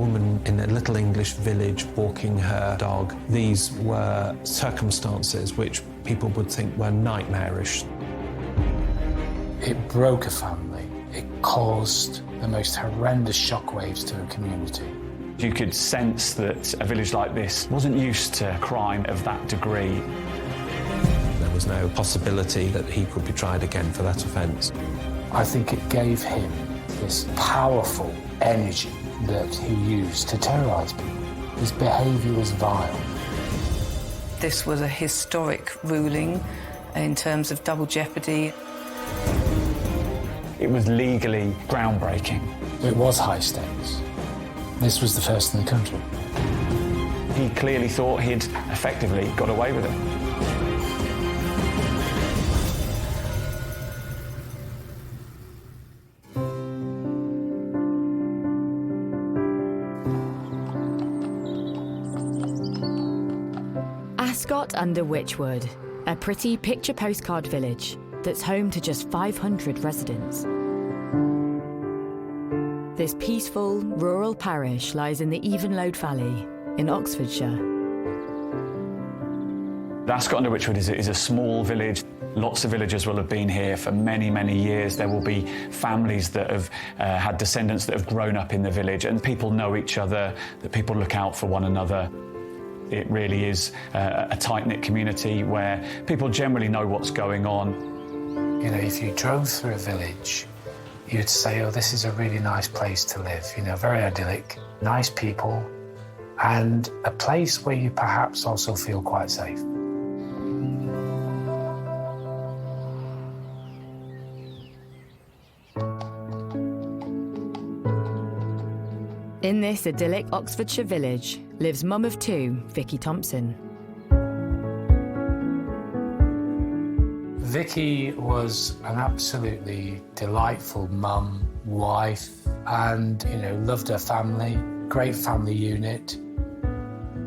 woman in a little English village walking her dog. These were circumstances which people would think were nightmarish. It broke a family. It caused the most horrendous shockwaves to a community. You could sense that a village like this wasn't used to crime of that degree. There was no possibility that he could be tried again for that offence. I think it gave him this powerful energy that he used to terrorise people. His behaviour was vile. This was a historic ruling in terms of double jeopardy. It was legally groundbreaking. It was high stakes. This was the first in the country. He clearly thought he'd effectively got away with it. Ascot under Wychwood, a pretty picture postcard village that's home to just 500 residents. This peaceful, rural parish lies in the Evenlode Valley in Oxfordshire. Ascot under Wychwood is a small village. Lots of villagers will have been here for many, many years. There will be families that have had descendants that have grown up in the village, and people know each other, that people look out for one another. It really is a tight-knit community where people generally know what's going on. You know, if you drove through a village, you'd say, oh, this is a really nice place to live, you know, very idyllic, nice people, and a place where you perhaps also feel quite safe. In this idyllic Oxfordshire village lives mum of two, Vicky Thompson. Vicky was an absolutely delightful mum, wife, and, you know, loved her family, great family unit.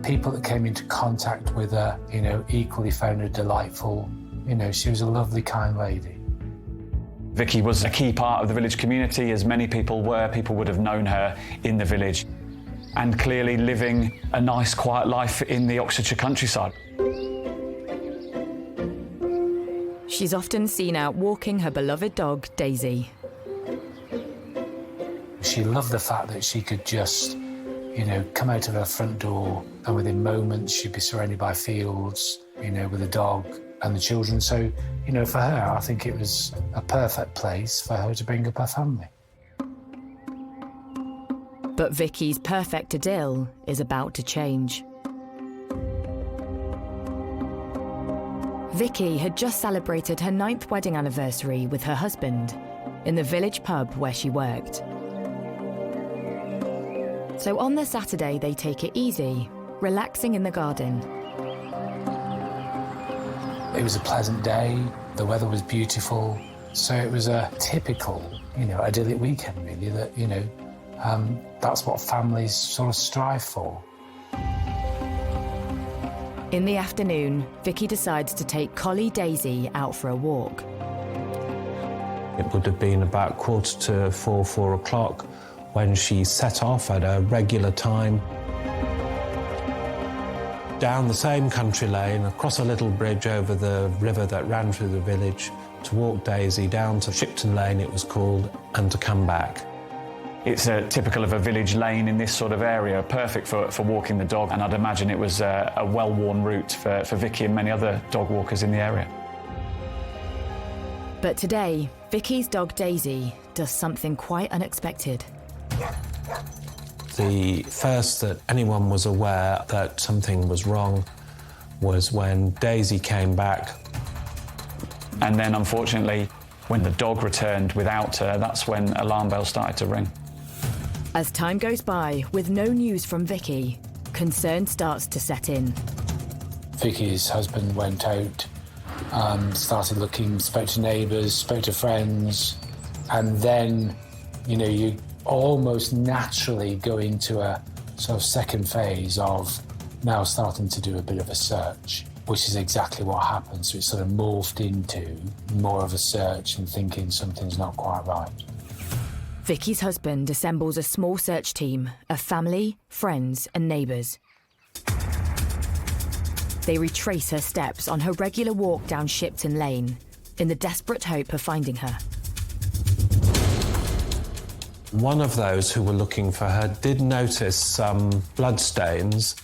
People that came into contact with her, you know, equally found her delightful. You know, she was a lovely, kind lady. Vicky was a key part of the village community, as many people were. People would have known her in the village, and clearly living a nice, quiet life in the Oxfordshire countryside. She's often seen out walking her beloved dog, Daisy. She loved the fact that she could just, you know, come out of her front door and within moments she'd be surrounded by fields, you know, with a dog and the children. So, you know, for her, I think it was a perfect place for her to bring up her family. But Vicky's perfect idyll is about to change. Vicky had just celebrated her 9th wedding anniversary with her husband in the village pub where she worked. So on the Saturday, they take it easy, relaxing in the garden. It was a pleasant day, the weather was beautiful, so it was a typical, you know, idyllic weekend, really, that, you know, that's what families sort of strive for. In the afternoon, Vicky decides to take collie Daisy out for a walk. It would have been about 3:45, 4 o'clock when she set off at a regular time down the same country lane, across a little bridge over the river that ran through the village, to walk Daisy down to Shipton Lane, it was called, and to come back. It's typical of a village lane in this sort of area, perfect for walking the dog, and I'd imagine it was a well-worn route for Vicky and many other dog walkers in the area. But today, Vicky's dog Daisy does something quite unexpected. The first that anyone was aware that something was wrong was when Daisy came back. And then, unfortunately, when the dog returned without her, that's when alarm bells started to ring. As time goes by, with no news from Vicky, concern starts to set in. Vicky's husband went out, started looking, spoke to neighbours, spoke to friends, and then, you know, you almost naturally go into a sort of second phase of now starting to do a bit of a search, which is exactly what happened. So it sort of morphed into more of a search and thinking something's not quite right. Vicky's husband assembles a small search team of family, friends and neighbours. They retrace her steps on her regular walk down Shipton Lane in the desperate hope of finding her. One of those who were looking for her did notice some bloodstains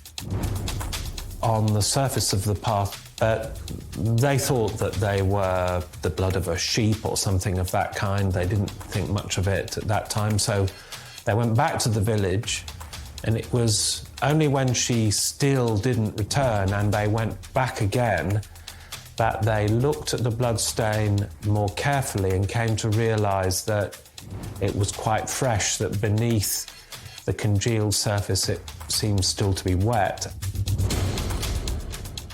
on the surface of the path, but they thought that they were the blood of a sheep or something of that kind. They didn't think much of it at that time, so they went back to the village, and it was only when she still didn't return and they went back again that they looked at the bloodstain more carefully and came to realise that it was quite fresh, that beneath the congealed surface it seemed still to be wet.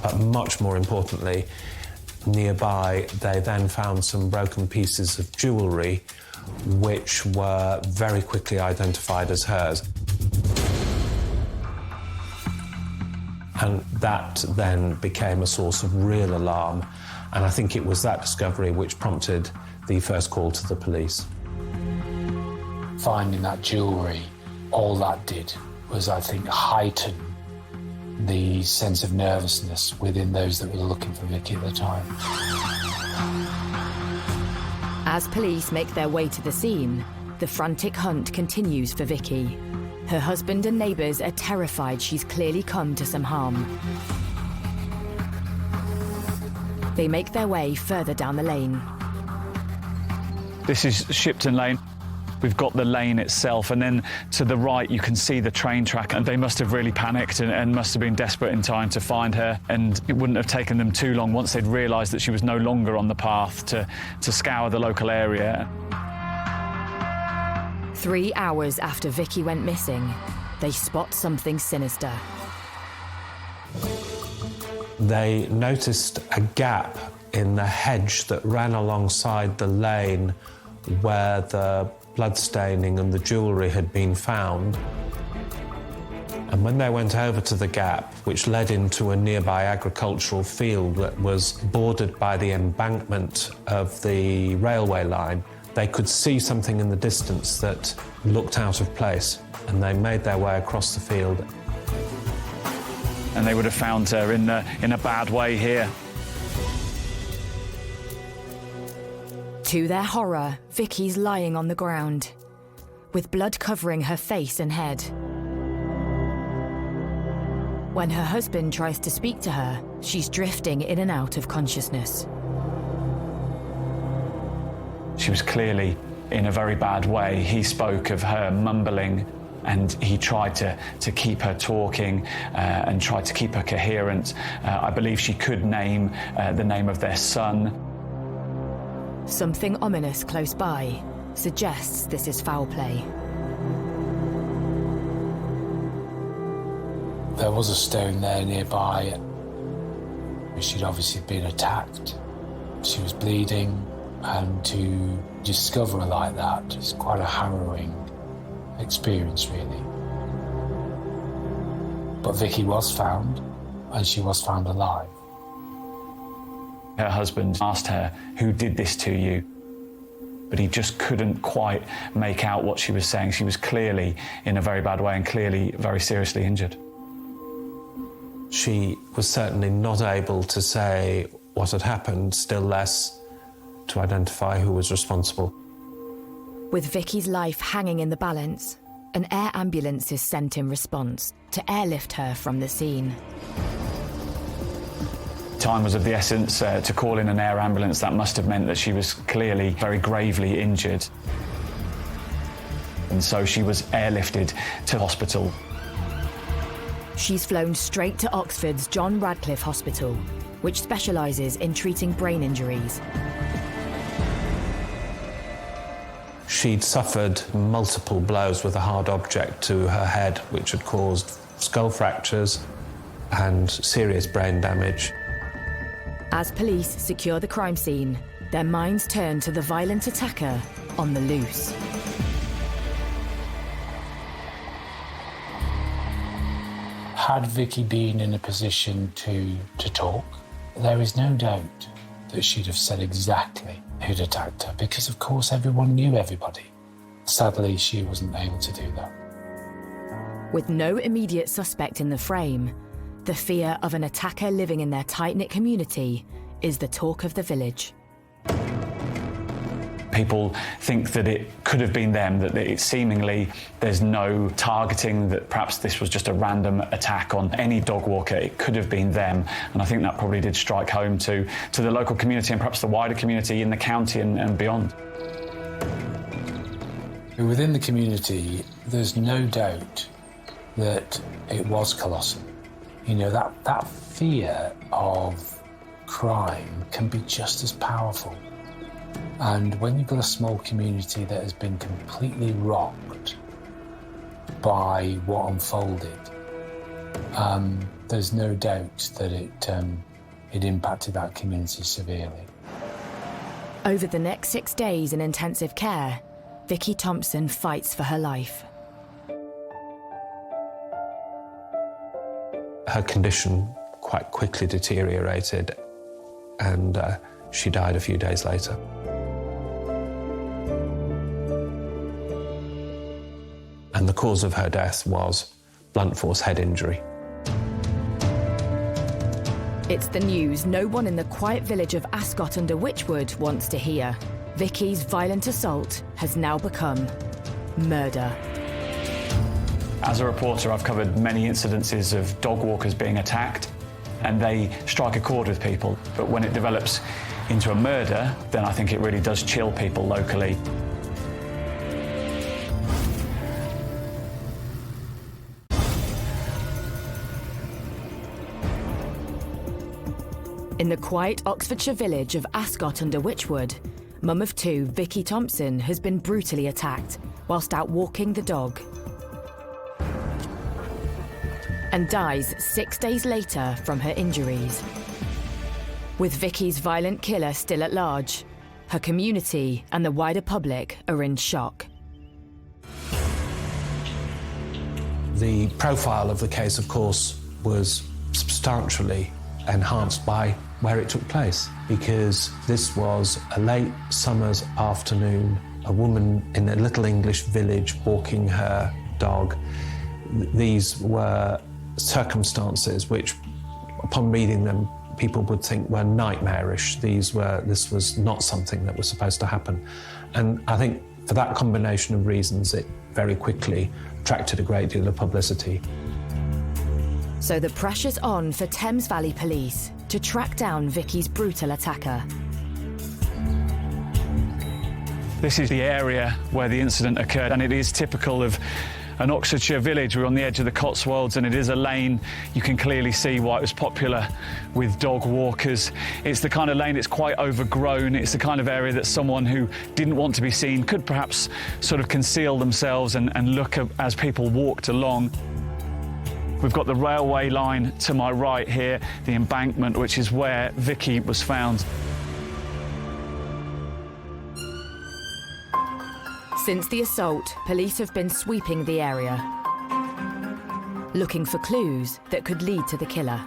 But much more importantly, nearby they then found some broken pieces of jewellery which were very quickly identified as hers. And that then became a source of real alarm, and I think it was that discovery which prompted the first call to the police. Finding that jewellery, all that did was, I think, heighten the sense of nervousness within those that were looking for Vicky at the time. As police make their way to the scene, the frantic hunt continues for Vicky. Her husband and neighbours are terrified she's clearly come to some harm. They make their way further down the lane. This is Shipton Lane. We've got the lane itself, and then to the right you can see the train track, and they must have really panicked and must have been desperate in time to find her, and it wouldn't have taken them too long once they'd realised that she was no longer on the path to scour the local area. 3 hours after Vicky went missing, they spot something sinister. They noticed a gap in the hedge that ran alongside the lane where the bloodstaining and the jewellery had been found. And when they went over to the gap, which led into a nearby agricultural field that was bordered by the embankment of the railway line, they could see something in the distance that looked out of place, and they made their way across the field. And they would have found her in a bad way here. To their horror, Vicky's lying on the ground, with blood covering her face and head. When her husband tries to speak to her, she's drifting in and out of consciousness. She was clearly in a very bad way. He spoke of her mumbling, and he tried to keep her talking and tried to keep her coherent. I believe she could name the name of their son. Something ominous close by suggests this is foul play. There was a stone there nearby. She'd obviously been attacked. She was bleeding, and to discover her like that is quite a harrowing experience, really. But Vicky was found, and she was found alive. Her husband asked her, "Who did this to you?" But he just couldn't quite make out what she was saying. She was clearly in a very bad way and clearly very seriously injured. She was certainly not able to say what had happened, still less to identify who was responsible. With Vicky's life hanging in the balance, an air ambulance is sent in response to airlift her from the scene. Time was of the essence to call in an air ambulance. That must have meant that she was clearly very gravely injured. And so she was airlifted to hospital. She's flown straight to Oxford's John Radcliffe Hospital, which specialises in treating brain injuries. She'd suffered multiple blows with a hard object to her head, which had caused skull fractures and serious brain damage. As police secure the crime scene, their minds turn to the violent attacker on the loose. Had Vicky been in a position to talk, there is no doubt that she'd have said exactly who'd attacked her, because of course everyone knew everybody. Sadly, she wasn't able to do that. With no immediate suspect in the frame, the fear of an attacker living in their tight-knit community is the talk of the village. People think that it could have been them, that it seemingly there's no targeting, that perhaps this was just a random attack on any dog walker. It could have been them. And I think that probably did strike home to the local community and perhaps the wider community in the county and beyond. Within the community, there's no doubt that it was colossal. You know, that fear of crime can be just as powerful. And when you've got a small community that has been completely rocked by what unfolded, there's no doubt that it impacted that community severely. Over the next 6 days in intensive care, Vicky Thompson fights for her life. Her condition quite quickly deteriorated, and she died a few days later. And the cause of her death was blunt force head injury. It's the news no one in the quiet village of Ascot under Wychwood wants to hear. Vicky's violent assault has now become murder. As a reporter, I've covered many incidences of dog walkers being attacked, and they strike a chord with people. But when it develops into a murder, then I think it really does chill people locally. In the quiet Oxfordshire village of Ascot under Wychwood, mum of two, Vicky Thompson, has been brutally attacked whilst out walking the dog, and dies 6 days later from her injuries. With Vicky's violent killer still at large, her community and the wider public are in shock. The profile of the case, of course, was substantially enhanced by where it took place, because this was a late summer's afternoon, a woman in a little English village walking her dog. These were circumstances which, upon reading them, people would think were nightmarish. This was not something that was supposed to happen. And I think for that combination of reasons, it very quickly attracted a great deal of publicity. So the pressure's on for Thames Valley Police to track down Vicky's brutal attacker. This is the area where the incident occurred, and it is typical of an Oxfordshire village. We're on the edge of the Cotswolds, and it is a lane. You can clearly see why it was popular with dog walkers. It's the kind of lane that's quite overgrown. It's the kind of area that someone who didn't want to be seen could perhaps sort of conceal themselves and look as people walked along. We've got the railway line to my right here, the embankment, which is where Vicky was found. Since the assault, police have been sweeping the area, looking for clues that could lead to the killer.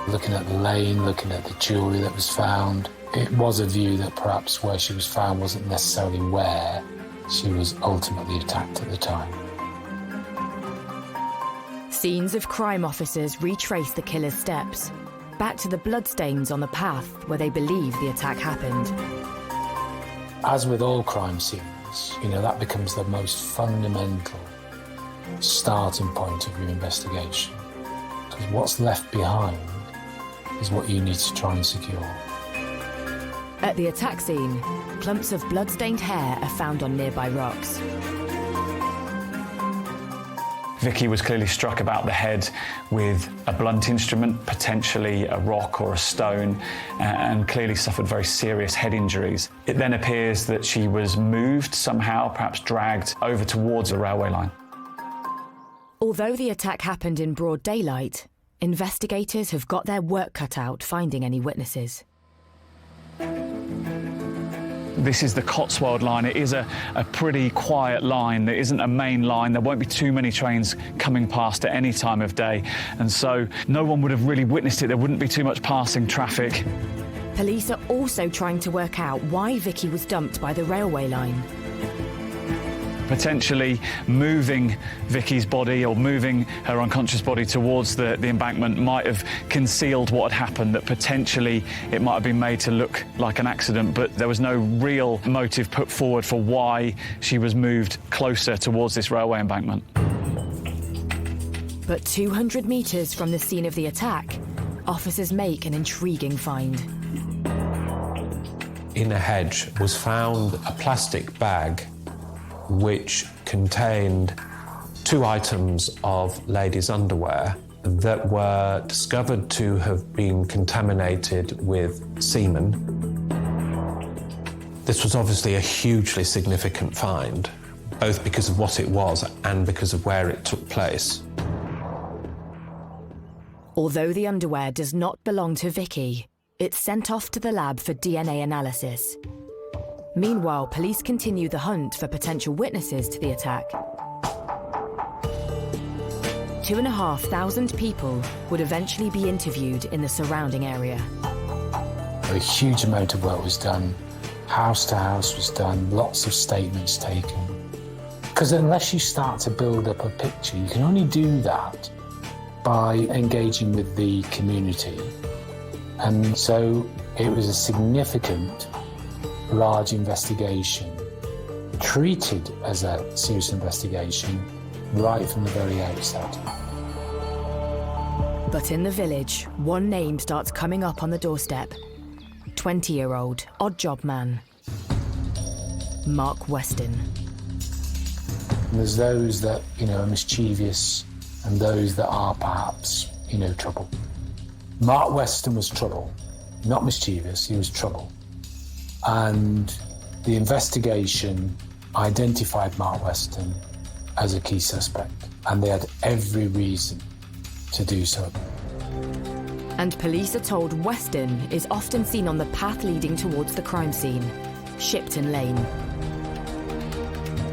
Looking at the lane, looking at the jewellery that was found, it was a view that perhaps where she was found wasn't necessarily where she was ultimately attacked at the time. Scenes of crime officers retrace the killer's steps, back to the bloodstains on the path where they believe the attack happened. As with all crime scenes, that becomes the most fundamental starting point of your investigation. Because what's left behind is what you need to try and secure. At the attack scene, clumps of blood-stained hair are found on nearby rocks. Vicky was clearly struck about the head with a blunt instrument, potentially a rock or a stone, and clearly suffered very serious head injuries. It then appears that she was moved somehow, perhaps dragged over towards the railway line. Although the attack happened in broad daylight, investigators have got their work cut out finding any witnesses. This is the Cotswold line. It is a pretty quiet line. There isn't a main line. There won't be too many trains coming past at any time of day. And so no one would have really witnessed it. There wouldn't be too much passing traffic. Police are also trying to work out why Vicky was dumped by the railway line. Potentially moving Vicky's body or moving her unconscious body towards the embankment might have concealed what had happened, that potentially it might have been made to look like an accident, but there was no real motive put forward for why she was moved closer towards this railway embankment. But 200 metres from the scene of the attack, officers make an intriguing find. In a hedge was found a plastic bag which contained 2 items of ladies' underwear that were discovered to have been contaminated with semen. This was obviously a hugely significant find, both because of what it was and because of where it took place. Although the underwear does not belong to Vicky, it's sent off to the lab for DNA analysis. Meanwhile, police continue the hunt for potential witnesses to the attack. 2,500 people would eventually be interviewed in the surrounding area. A huge amount of work was done. House to house was done, lots of statements taken. Because unless you start to build up a picture, you can only do that by engaging with the community. And so it was a significant, large investigation, treated as a serious investigation right from the very outset. But in the village, one name starts coming up on the doorstep. 20-year-old odd job man, Mark Weston. And there's those that, are mischievous and those that are perhaps, trouble. Mark Weston was trouble, not mischievous, he was trouble. And the investigation identified Mark Weston as a key suspect, and they had every reason to do so. And police are told Weston is often seen on the path leading towards the crime scene, Shipton Lane.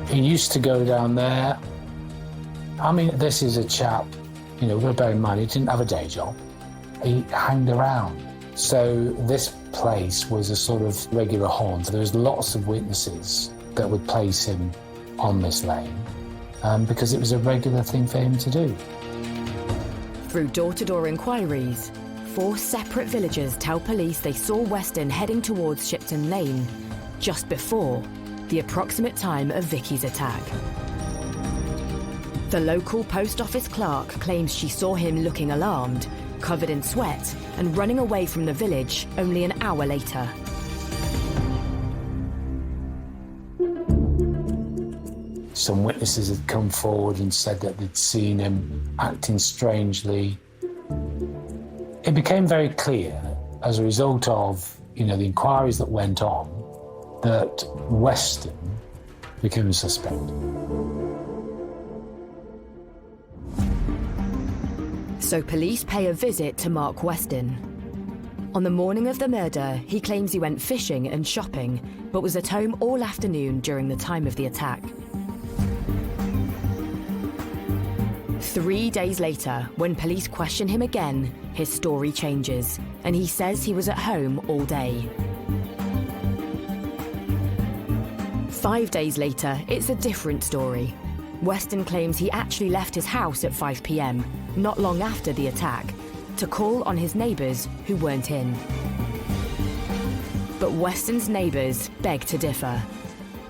He used to go down there. This is a chap, we've got to bear in mind, he didn't have a day job. He hanged around. So this place was a sort of regular haunt. There was lots of witnesses that would place him on this lane because it was a regular thing for him to do. Through door-to-door inquiries, 4 separate villagers tell police they saw Weston heading towards Shipton Lane just before the approximate time of Vicky's attack. The local post office clerk claims she saw him looking alarmed, covered in sweat, and running away from the village only an hour later. Some witnesses had come forward and said that they'd seen him acting strangely. It became very clear, as a result of, the inquiries that went on, that Weston became a suspect. So police pay a visit to Mark Weston. On the morning of the murder, he claims he went fishing and shopping, but was at home all afternoon during the time of the attack. 3 days later, when police question him again, his story changes, and he says he was at home all day. 5 days later, it's a different story. Weston claims he actually left his house at 5 p.m, not long after the attack, to call on his neighbours who weren't in. But Weston's neighbours beg to differ.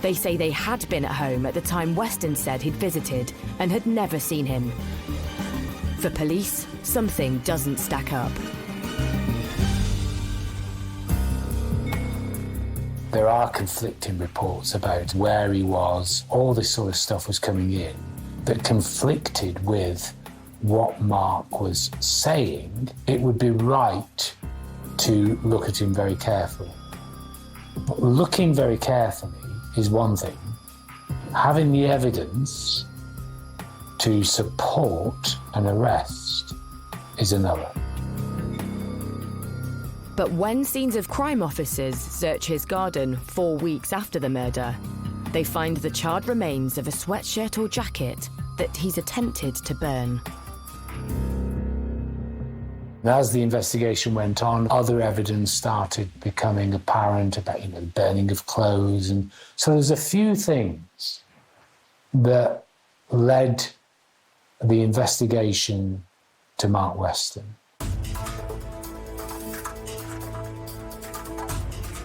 They say they had been at home at the time Weston said he'd visited and had never seen him. For police, something doesn't stack up. There are conflicting reports about where he was. All this sort of stuff was coming in that conflicted with what Mark was saying. It would be right to look at him very carefully. But looking very carefully is one thing. Having the evidence to support an arrest is another. But when scenes of crime officers search his garden 4 weeks after the murder, they find the charred remains of a sweatshirt or jacket that he's attempted to burn. As the investigation went on, other evidence started becoming apparent about, the burning of clothes. And so there's a few things that led the investigation to Mark Weston.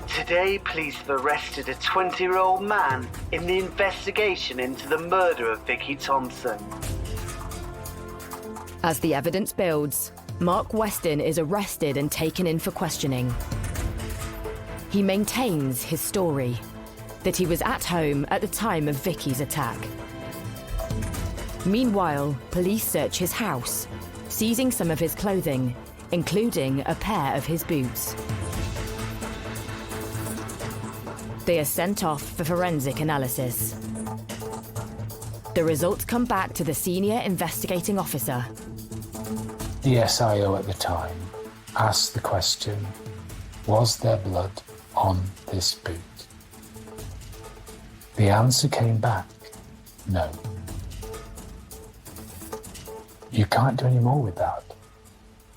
Today, police have arrested a 20-year-old man in the investigation into the murder of Vicky Thompson. As the evidence builds, Mark Weston is arrested and taken in for questioning. He maintains his story, that he was at home at the time of Vicky's attack. Meanwhile, police search his house, seizing some of his clothing, including a pair of his boots. They are sent off for forensic analysis. The results come back to the senior investigating officer. The SIO at the time asked the question, was there blood on this boot? The answer came back, no. You can't do any more with that.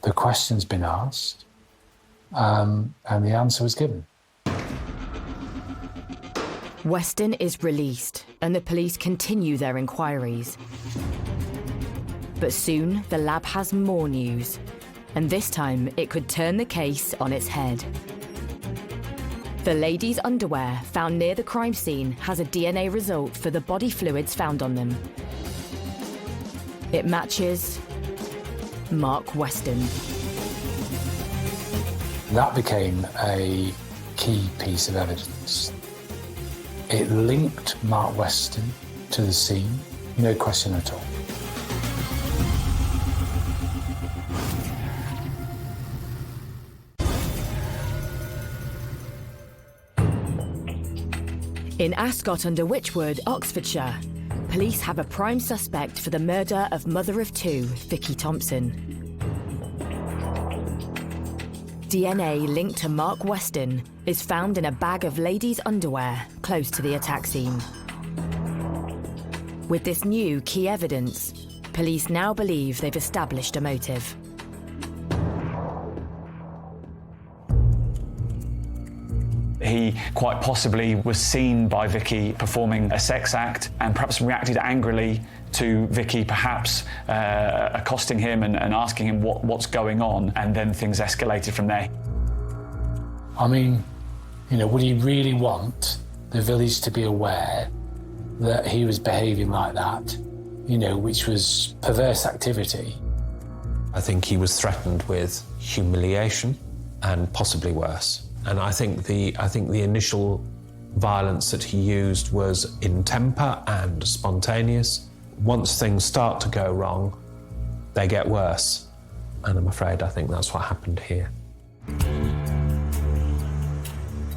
The question's been asked, and the answer was given. Weston is released, and the police continue their inquiries. But soon, the lab has more news, and this time it could turn the case on its head. The lady's underwear found near the crime scene has a DNA result for the body fluids found on them. It matches Mark Weston. That became a key piece of evidence. It linked Mark Weston to the scene, no question at all. In Ascot-under-Wychwood, Oxfordshire, police have a prime suspect for the murder of mother of two, Vicky Thompson. DNA linked to Mark Weston is found in a bag of ladies' underwear close to the attack scene. With this new key evidence, police now believe they've established a motive. He quite possibly was seen by Vicky performing a sex act and perhaps reacted angrily to Vicky, perhaps accosting him and asking him what's going on, and then things escalated from there. I mean, would he really want the village to be aware that he was behaving like that, which was perverse activity? I think he was threatened with humiliation and possibly worse. And I think the initial violence that he used was in temper and spontaneous. Once things start to go wrong, they get worse. And I'm afraid I think that's what happened here.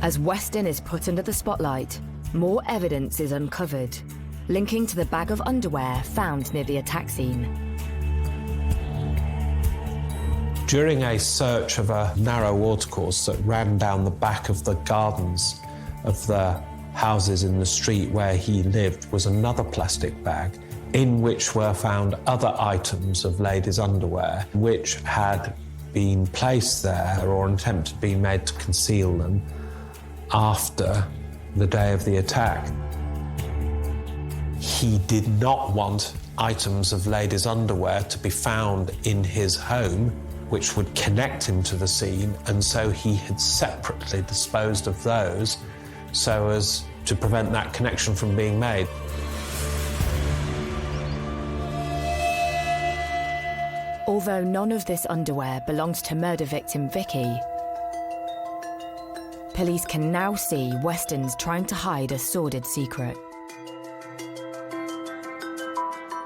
As Weston is put under the spotlight, more evidence is uncovered, linking to the bag of underwear found near the attack scene. During a search of a narrow watercourse that ran down the back of the gardens of the houses in the street where he lived was another plastic bag in which were found other items of ladies' underwear which had been placed there or an attempt had been made to conceal them after the day of the attack. He did not want items of ladies' underwear to be found in his home which would connect him to the scene, and so he had separately disposed of those so as to prevent that connection from being made. Although none of this underwear belongs to murder victim Vicky, police can now see Weston's trying to hide a sordid secret.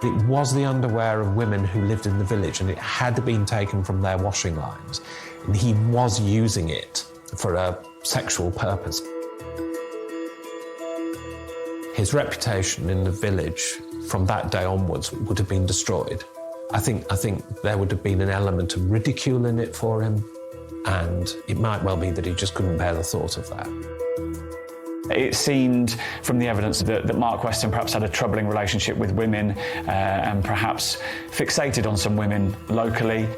It was the underwear of women who lived in the village, and it had been taken from their washing lines, and he was using it for a sexual purpose. His reputation in the village from that day onwards would have been destroyed. I think there would have been an element of ridicule in it for him, and it might well be that he just couldn't bear the thought of that. It seemed from the evidence that Mark Weston perhaps had a troubling relationship with women and perhaps fixated on some women locally.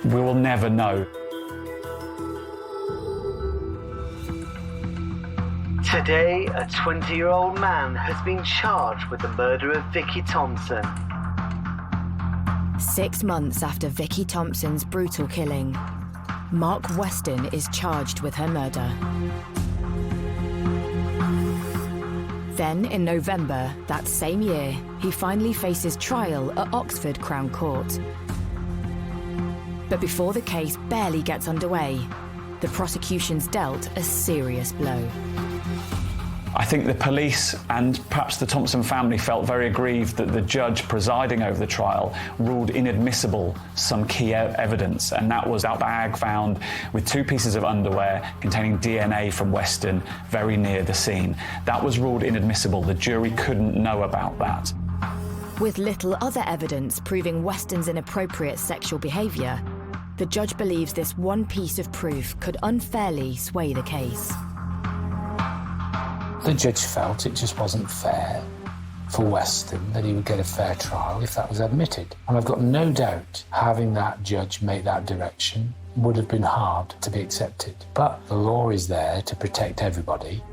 We will never know. Today, a 20-year-old man has been charged with the murder of Vicky Thompson. 6 months after Vicky Thompson's brutal killing, Mark Weston is charged with her murder. Then, in November that same year, he finally faces trial at Oxford Crown Court. But before the case barely gets underway, the prosecution's dealt a serious blow. I think the police and perhaps the Thompson family felt very aggrieved that the judge presiding over the trial ruled inadmissible some key evidence, and that was that bag found with 2 pieces of underwear containing DNA from Weston very near the scene. That was ruled inadmissible. The jury couldn't know about that. With little other evidence proving Weston's inappropriate sexual behaviour, the judge believes this one piece of proof could unfairly sway the case. The judge felt it just wasn't fair for Weston that he would get a fair trial if that was admitted. And I've got no doubt having that judge make that direction would have been hard to be accepted. But the law is there to protect everybody,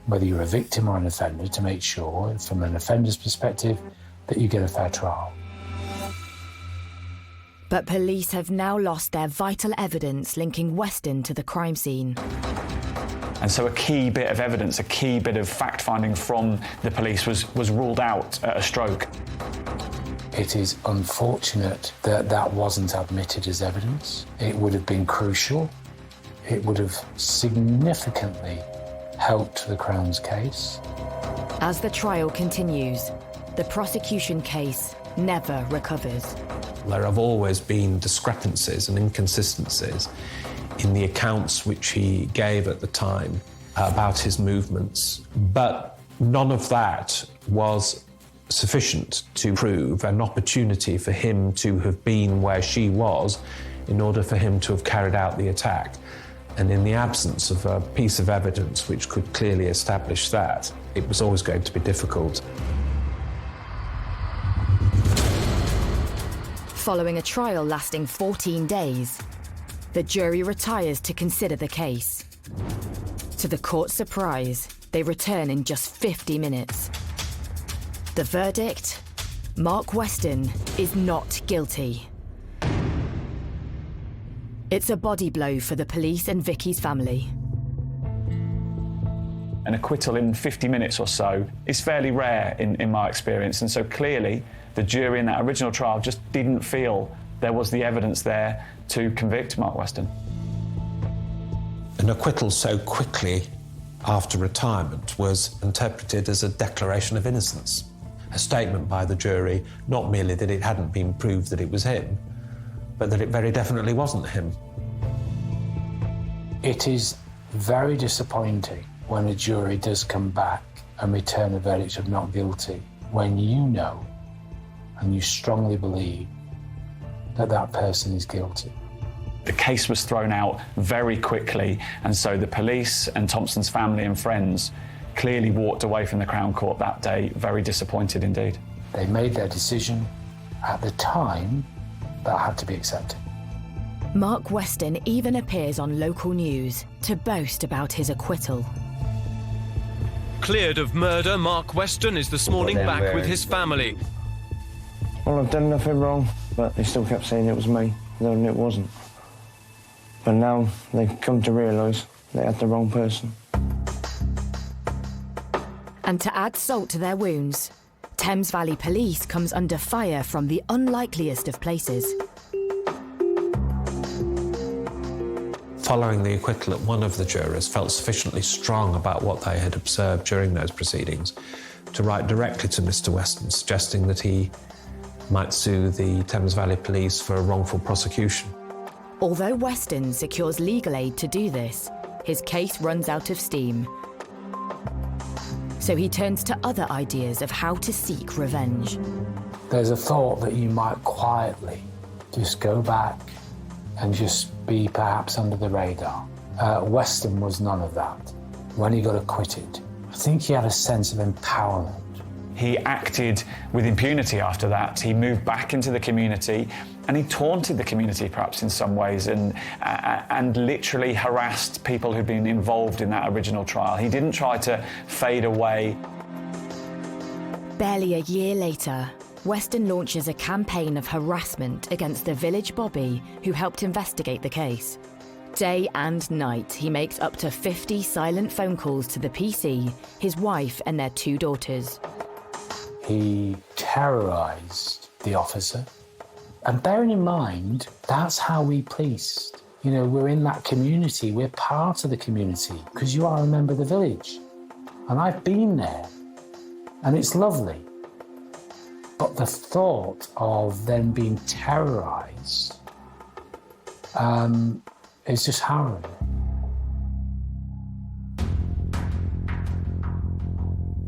whether you're a victim or an offender, to make sure, from an offender's perspective, that you get a fair trial. But police have now lost their vital evidence linking Weston to the crime scene. And so a key bit of evidence, a key bit of fact-finding from the police was ruled out at a stroke. It is unfortunate that that wasn't admitted as evidence. It would have been crucial. It would have significantly helped the Crown's case. As the trial continues, the prosecution case never recovers. There have always been discrepancies and inconsistencies in the accounts which he gave at the time about his movements, but none of that was sufficient to prove an opportunity for him to have been where she was in order for him to have carried out the attack. And in the absence of a piece of evidence which could clearly establish that, it was always going to be difficult. Following a trial lasting 14 days, the jury retires to consider the case. To the court's surprise, they return in just 50 minutes. The verdict? Mark Weston is not guilty. It's a body blow for the police and Vicky's family. An acquittal in 50 minutes or so is fairly rare in my experience, and so clearly the jury in that original trial just didn't feel there was the evidence there to convict Mark Weston. An acquittal so quickly after retirement was interpreted as a declaration of innocence, a statement by the jury, not merely that it hadn't been proved that it was him, but that it very definitely wasn't him. It is very disappointing when a jury does come back and return a verdict of not guilty, when you know and you strongly believe that that person is guilty. The case was thrown out very quickly, and so the police and Thompson's family and friends clearly walked away from the Crown Court that day very disappointed indeed. They made their decision at the time that had to be accepted. Mark Weston even appears on local news to boast about his acquittal. Cleared of murder, Mark Weston is this morning back with his family. Well, I've done nothing wrong, but they still kept saying it was me, though it wasn't. But now they've come to realise they had the wrong person. And to add salt to their wounds, Thames Valley Police comes under fire from the unlikeliest of places. Following the acquittal, one of the jurors felt sufficiently strong about what they had observed during those proceedings to write directly to Mr. Weston, suggesting that he might sue the Thames Valley Police for a wrongful prosecution. Although Weston secures legal aid to do this, his case runs out of steam. So he turns to other ideas of how to seek revenge. There's a thought that you might quietly just go back and just be perhaps under the radar. Weston was none of that. When he got acquitted, I think he had a sense of empowerment. He acted with impunity after that. He moved back into the community. And he taunted the community, perhaps in some ways, and literally harassed people who'd been involved in that original trial. He didn't try to fade away. Barely a year later, Weston launches a campaign of harassment against the village bobby who helped investigate the case. Day and night, he makes up to 50 silent phone calls to the PC, his wife and their 2 daughters. He terrorised the officer. And bearing in mind, that's how we policed. You know, we're in that community, we're part of the community, because you are a member of the village. And I've been there, and it's lovely. But the thought of them being terrorised is just harrowing.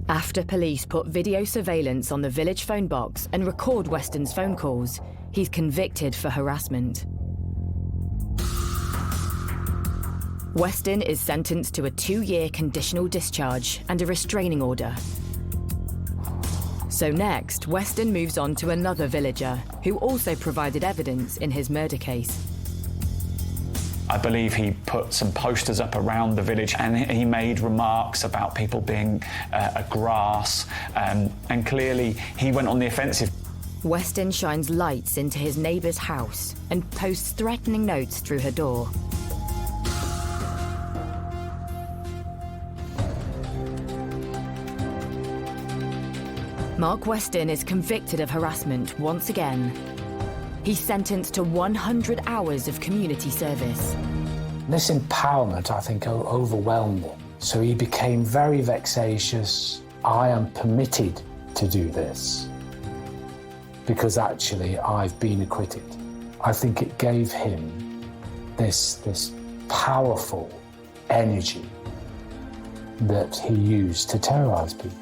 After police put video surveillance on the village phone box and record Weston's phone calls, he's convicted for harassment. Weston is sentenced to a 2-year conditional discharge and a restraining order. So next, Weston moves on to another villager who also provided evidence in his murder case. I believe he put some posters up around the village, and he made remarks about people being a grass, and clearly he went on the offensive. Weston shines lights into his neighbour's house and posts threatening notes through her door. Mark Weston is convicted of harassment once again. He's sentenced to 100 hours of community service. This empowerment, I think, overwhelmed him. So he became very vexatious. I am permitted to do this because actually I've been acquitted. I think it gave him this powerful energy that he used to terrorise people.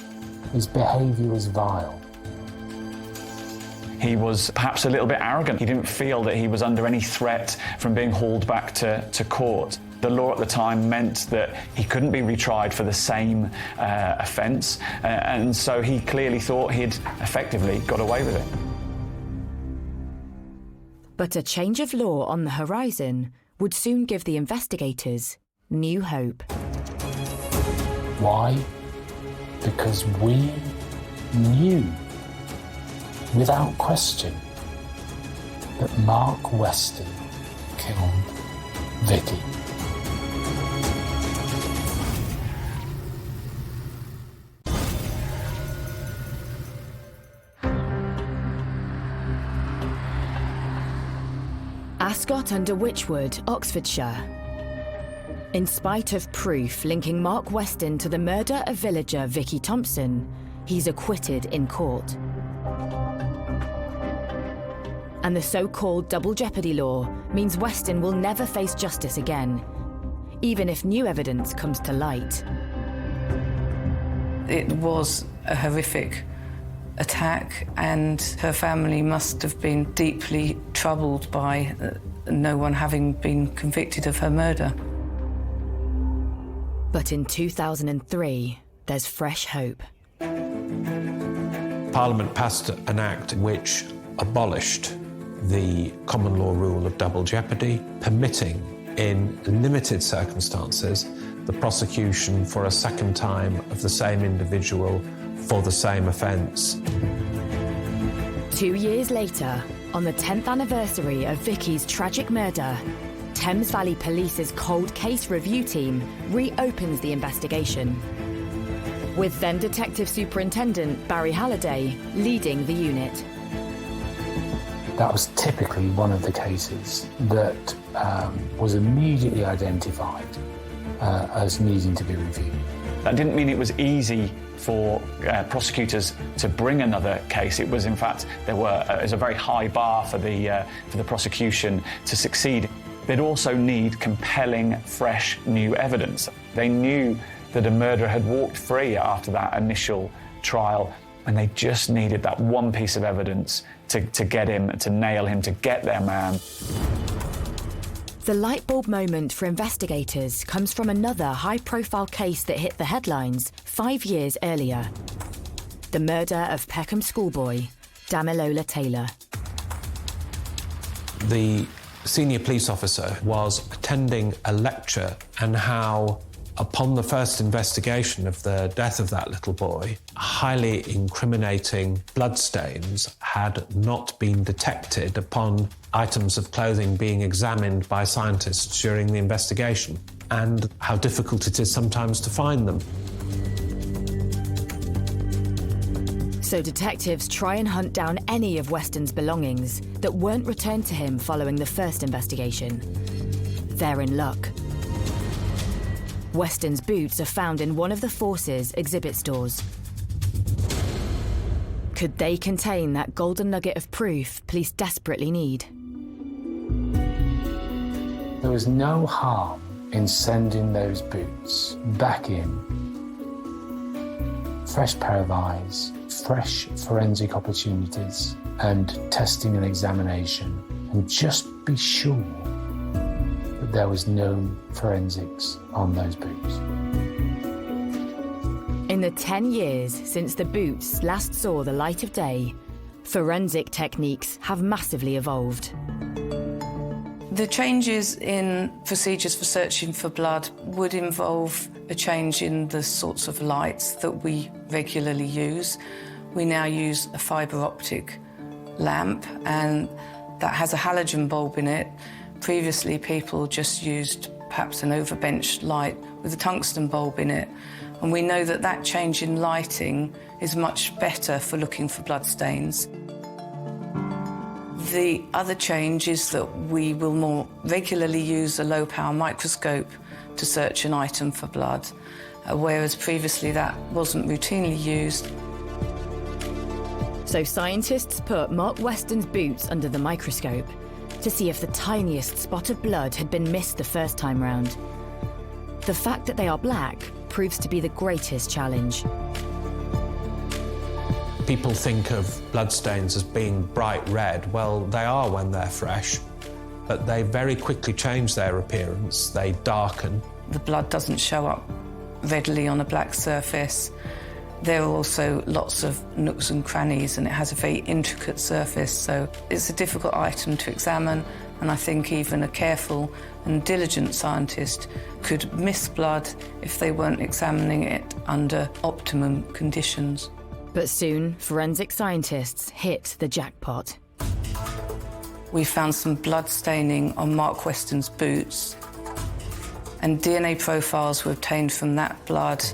His behaviour was vile. He was perhaps a little bit arrogant. He didn't feel that he was under any threat from being hauled back to court. The law at the time meant that he couldn't be retried for the same offence, and so he clearly thought he'd effectively got away with it. But a change of law on the horizon would soon give the investigators new hope. Why? Because we knew, without question, that Mark Weston killed Vicky. Ascot under Wychwood, Oxfordshire. In spite of proof linking Mark Weston to the murder of villager Vicky Thompson, he's acquitted in court. And the so-called double jeopardy law means Weston will never face justice again, even if new evidence comes to light. It was a horrific attack, and her family must have been deeply troubled by no one having been convicted of her murder. But in 2003, there's fresh hope. Parliament passed an act which abolished the common law rule of double jeopardy, permitting, in limited circumstances, the prosecution for a second time of the same individual for the same offence. 2 years later, on the 10th anniversary of Vicky's tragic murder, Thames Valley Police's cold case review team reopens the investigation, with then Detective Superintendent Barry Halliday leading the unit. That was typically one of the cases that was immediately identified as needing to be reviewed. That didn't mean it was easy for prosecutors to bring another case. It was, in fact, there was a very high bar for the prosecution to succeed. They'd also need compelling, fresh, new evidence. They knew that a murderer had walked free after that initial trial, and they just needed that one piece of evidence to get him, to nail him, to get their man. The light bulb moment for investigators comes from another high-profile case that hit the headlines 5 years earlier. The murder of Peckham schoolboy, Damilola Taylor. The senior police officer was attending a lecture, and how, upon the first investigation of the death of that little boy, highly incriminating bloodstains had not been detected upon items of clothing being examined by scientists during the investigation, and how difficult it is sometimes to find them. So detectives try and hunt down any of Weston's belongings that weren't returned to him following the first investigation. They're in luck. Weston's boots are found in one of the Force's exhibit stores. Could they contain that golden nugget of proof police desperately need? There was no harm in sending those boots back in. Fresh pair of eyes, fresh forensic opportunities, and testing and examination, and just be sure that there was no forensics on those boots. In the 10 years since the boots last saw the light of day, forensic techniques have massively evolved. The changes in procedures for searching for blood would involve a change in the sorts of lights that we regularly use. We now use a fibre optic lamp, and that has a halogen bulb in it. Previously, people just used perhaps an overbench light with a tungsten bulb in it. And we know that that change in lighting is much better for looking for bloodstains. The other change is that we will more regularly use a low-power microscope to search an item for blood, whereas previously that wasn't routinely used. So scientists put Mark Weston's boots under the microscope to see if the tiniest spot of blood had been missed the first time round. The fact that they are black proves to be the greatest challenge. People think of bloodstains as being bright red. Well, they are when they're fresh, but they very quickly change their appearance. They darken. The blood doesn't show up readily on a black surface. There are also lots of nooks and crannies, and it has a very intricate surface, so it's a difficult item to examine, and I think even a careful and diligent scientist could miss blood if they weren't examining it under optimum conditions. But soon, forensic scientists hit the jackpot. We found some blood staining on Mark Weston's boots, and DNA profiles were obtained from that blood,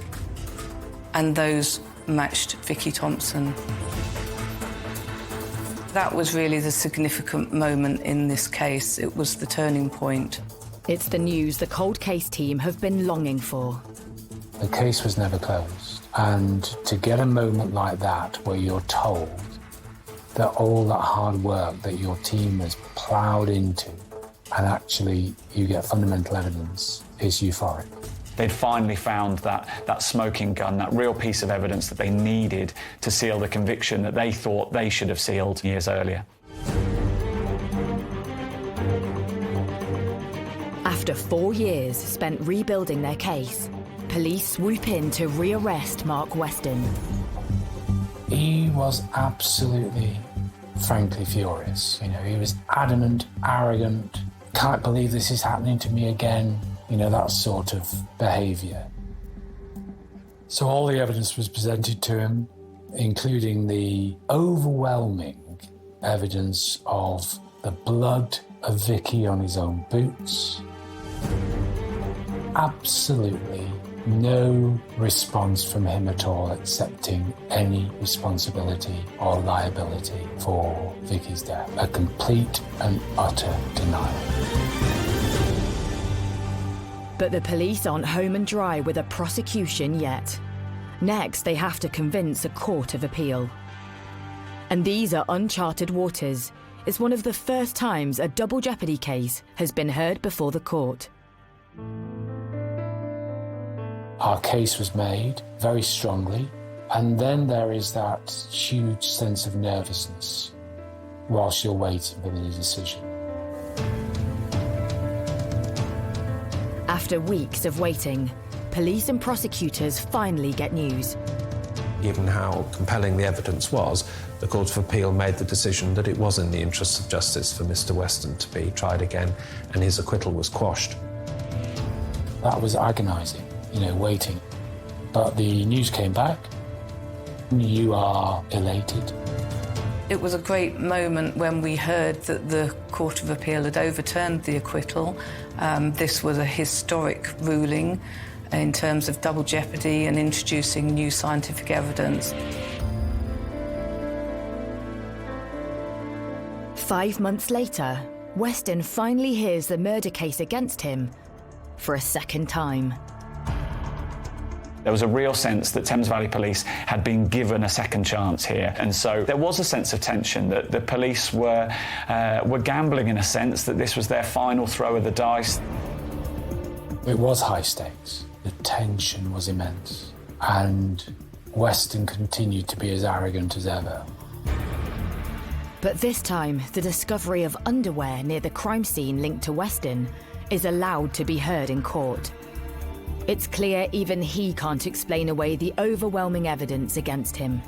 and those matched Vicky Thompson. That was really the significant moment in this case. It was the turning point. It's the news the cold case team have been longing for. The case was never closed. And to get a moment like that where you're told that all that hard work that your team has ploughed into and actually you get fundamental evidence is euphoric. They'd finally found that smoking gun, that real piece of evidence that they needed to seal the conviction that they thought they should have sealed years earlier. After 4 years spent rebuilding their case, police swoop in to rearrest Mark Weston. He was absolutely, frankly furious. You know, he was adamant, arrogant, can't believe this is happening to me again. You know, that sort of behaviour. So all the evidence was presented to him, including the overwhelming evidence of the blood of Vicky on his own boots. Absolutely no response from him at all, accepting any responsibility or liability for Vicky's death. A complete and utter denial. But the police aren't home and dry with a prosecution yet. Next, they have to convince a court of appeal. And these are uncharted waters. It's one of the first times a double jeopardy case has been heard before the court. Our case was made very strongly, and then there is that huge sense of nervousness whilst you're waiting for the decision. After weeks of waiting, police and prosecutors finally get news. Given how compelling the evidence was, the Court of Appeal made the decision that it was in the interests of justice for Mr. Weston to be tried again, and his acquittal was quashed. That was agonising, waiting. But the news came back. You are elated. It was a great moment when we heard that the Court of Appeal had overturned the acquittal. This was a historic ruling in terms of double jeopardy and introducing new scientific evidence. 5 months later, Weston finally hears the murder case against him for a second time. There was a real sense that Thames Valley Police had been given a second chance here, and so there was a sense of tension that the police were gambling in a sense, that this was their final throw of the dice. It was high stakes. The tension was immense, and Weston continued to be as arrogant as ever. But this time, the discovery of underwear near the crime scene linked to Weston is allowed to be heard in court. It's clear even he can't explain away the overwhelming evidence against him.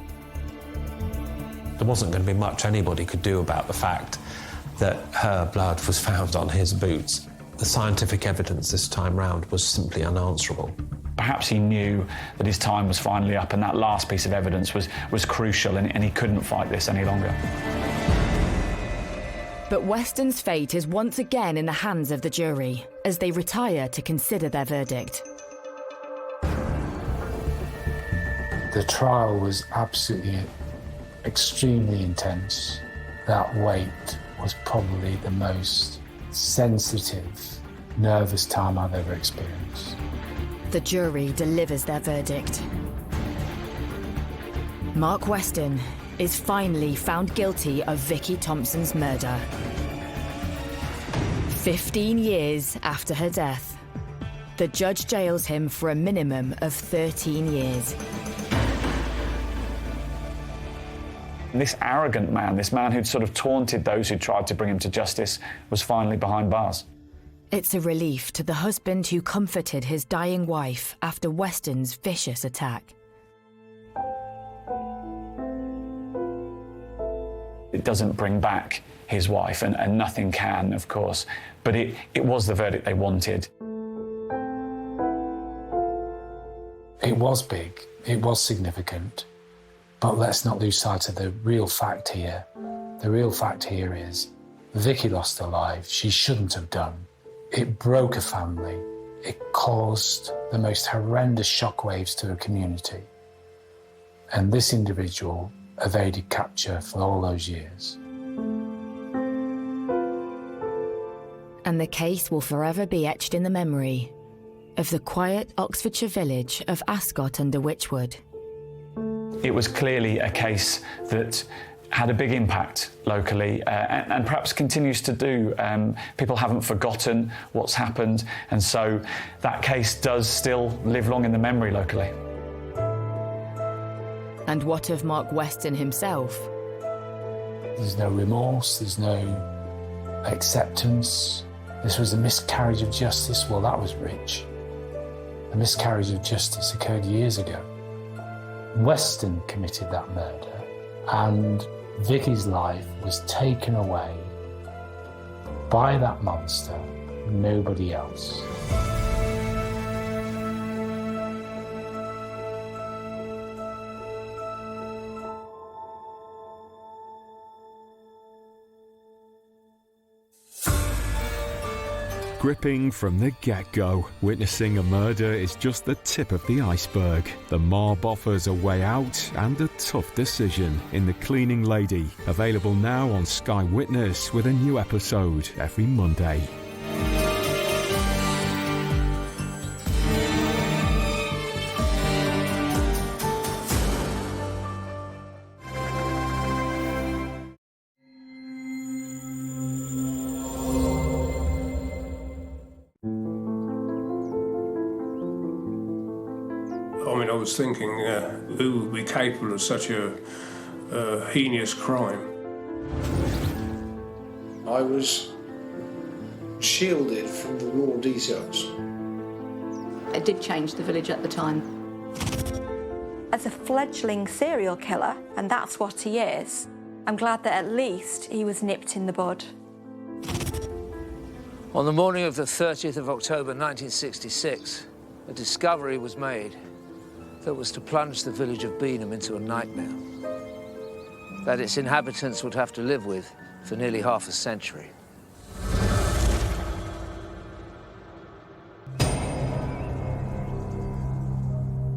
There wasn't going to be much anybody could do about the fact that her blood was found on his boots. The scientific evidence this time round was simply unanswerable. Perhaps he knew that his time was finally up, and that last piece of evidence was crucial, and he couldn't fight this any longer. But Weston's fate is once again in the hands of the jury as they retire to consider their verdict. The trial was absolutely extremely intense. That wait was probably the most sensitive, nervous time I've ever experienced. The jury delivers their verdict. Mark Weston is finally found guilty of Vicky Thompson's murder. 15 years after her death, the judge jails him for a minimum of 13 years. This arrogant man, this man who'd sort of taunted those who tried to bring him to justice, was finally behind bars. It's a relief to the husband who comforted his dying wife after Weston's vicious attack. It doesn't bring back his wife, and nothing can, of course, but it was the verdict they wanted. It was big, it was significant, but let's not lose sight of the real fact here. The real fact here is Vicky lost her life. She shouldn't have done. It broke a family. It caused the most horrendous shockwaves to a community. And this individual evaded capture for all those years. And the case will forever be etched in the memory of the quiet Oxfordshire village of Ascot under Wychwood. It was clearly a case that had a big impact locally, and perhaps continues to do. People haven't forgotten what's happened, and so that case does still live long in the memory locally. And what of Mark Weston himself? There's no remorse, there's no acceptance. This was a miscarriage of justice. Well, that was rich. The miscarriage of justice occurred years ago. Weston committed that murder, and Vicky's life was taken away by that monster, nobody else. Gripping from the get-go, witnessing a murder is just the tip of the iceberg. The mob offers a way out and a tough decision in The Cleaning Lady, available now on Sky Witness with a new episode every Monday. I was thinking, who would be capable of such a heinous crime? I was shielded from the raw details. It did change the village at the time. as a fledgling serial killer, and that's what he is, I'm glad that at least he was nipped in the bud. On the morning of the 30th of October 1966, a discovery was made that was to plunge the village of Beenham into a nightmare that its inhabitants would have to live with for nearly half a century.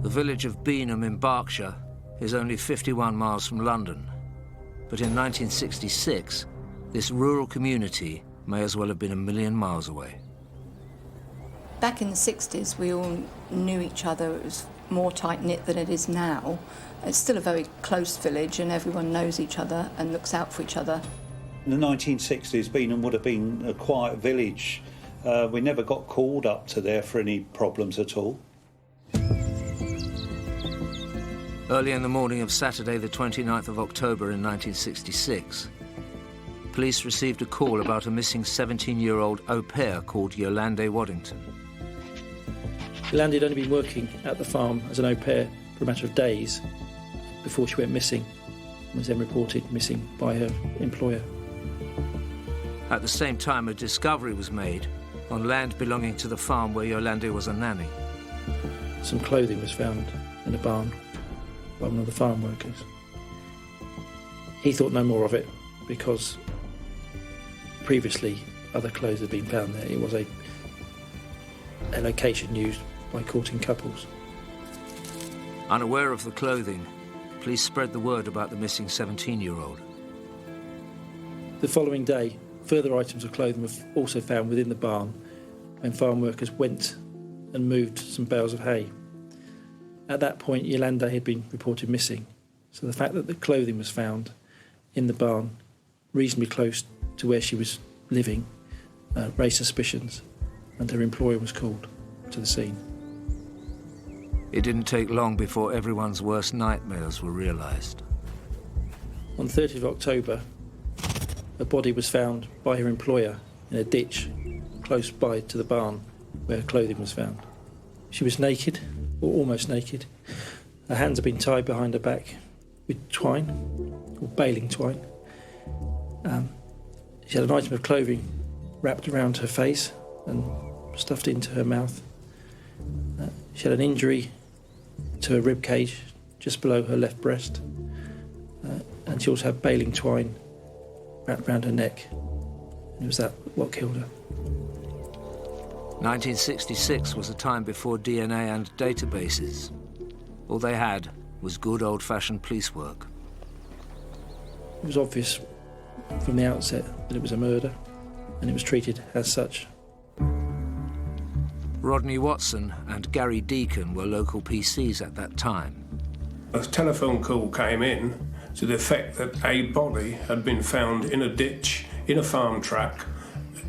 The village of Beenham in Berkshire is only 51 miles from London, but in 1966, this rural community may as well have been a million miles away. Back in the 60s, we all knew each other. It was more tight-knit than it is now. It's still a very close village, and everyone knows each other and looks out for each other. In the 1960s, Beenham would have been a quiet village. We never got called up to there for any problems at all. Early in the morning of Saturday, the 29th of October in 1966, police received a call about a missing 17-year-old au pair called Yolande Waddington. Yolande had only been working at the farm as an au pair for a matter of days before she went missing and was then reported missing by her employer. At the same time, a discovery was made on land belonging to the farm where Yolande was a nanny. Some clothing was found in a barn by one of the farm workers. He thought no more of it because previously other clothes had been found there. It was a location used by courting couples. Unaware of the clothing, police spread the word about the missing 17-year-old. The following day, further items of clothing were also found within the barn when farm workers went and moved some bales of hay. At that point, Yolande had been reported missing, so the fact that the clothing was found in the barn, reasonably close to where she was living, raised suspicions, and her employer was called to the scene. It didn't take long before everyone's worst nightmares were realised. On the 30th of October, a body was found by her employer in a ditch close by to the barn where her clothing was found. She was naked, or almost naked. Her hands had been tied behind her back with twine, or baling twine. She had an item of clothing wrapped around her face and stuffed into her mouth. She had an injury to her rib cage just below her left breast, and she also had baling twine wrapped around her neck. And it was that what killed her. 1966 was a time before DNA and databases. All they had was good old-fashioned police work. It was obvious from the outset that it was a murder, and it was treated as such. Rodney Watson and Gary Deacon were local PCs at that time. A telephone call came in to the effect that a body had been found in a ditch in a farm track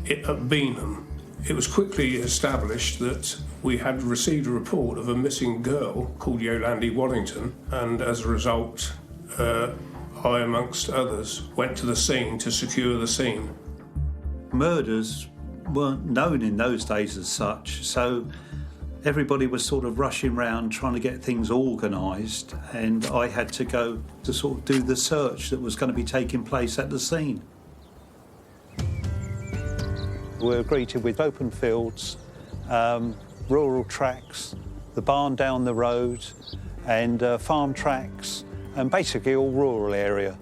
at Beenham. It was quickly established that we had received a report of a missing girl called Yolande Waddington, and as a result, I, amongst others, went to the scene to secure the scene. Murders weren't known in those days as such, so everybody was sort of rushing around trying to get things organised, and I had to go to sort of do the search that was going to be taking place at the scene. We were greeted with open fields, rural tracks, the barn down the road, and farm tracks, and basically all rural area.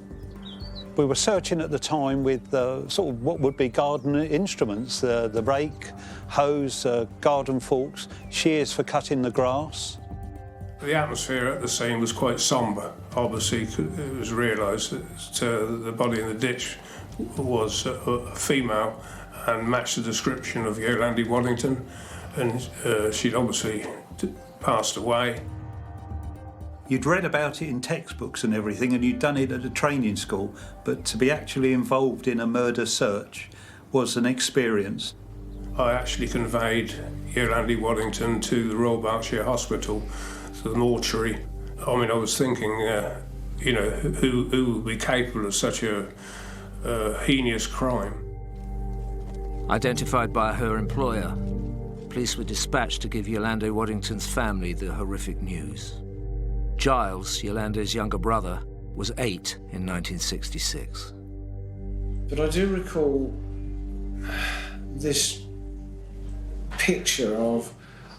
We were searching at the time with sort of what would be garden instruments, the rake, hose, garden forks, shears for cutting the grass. The atmosphere at the scene was quite sombre. Obviously, it was realised that the body in the ditch was a female and matched the description of Yolande Waddington, and she'd obviously passed away. You'd read about it in textbooks and everything, and you'd done it at a training school, but to be actually involved in a murder search was an experience. I actually conveyed Yolande Waddington to the Royal Berkshire Hospital, to the mortuary. I mean, I was thinking, you know, who would be capable of such a heinous crime? Identified by her employer, police were dispatched to give Yolande Waddington's family the horrific news. Giles, Yolanda's younger brother, was 8 in 1966. But I do recall this picture of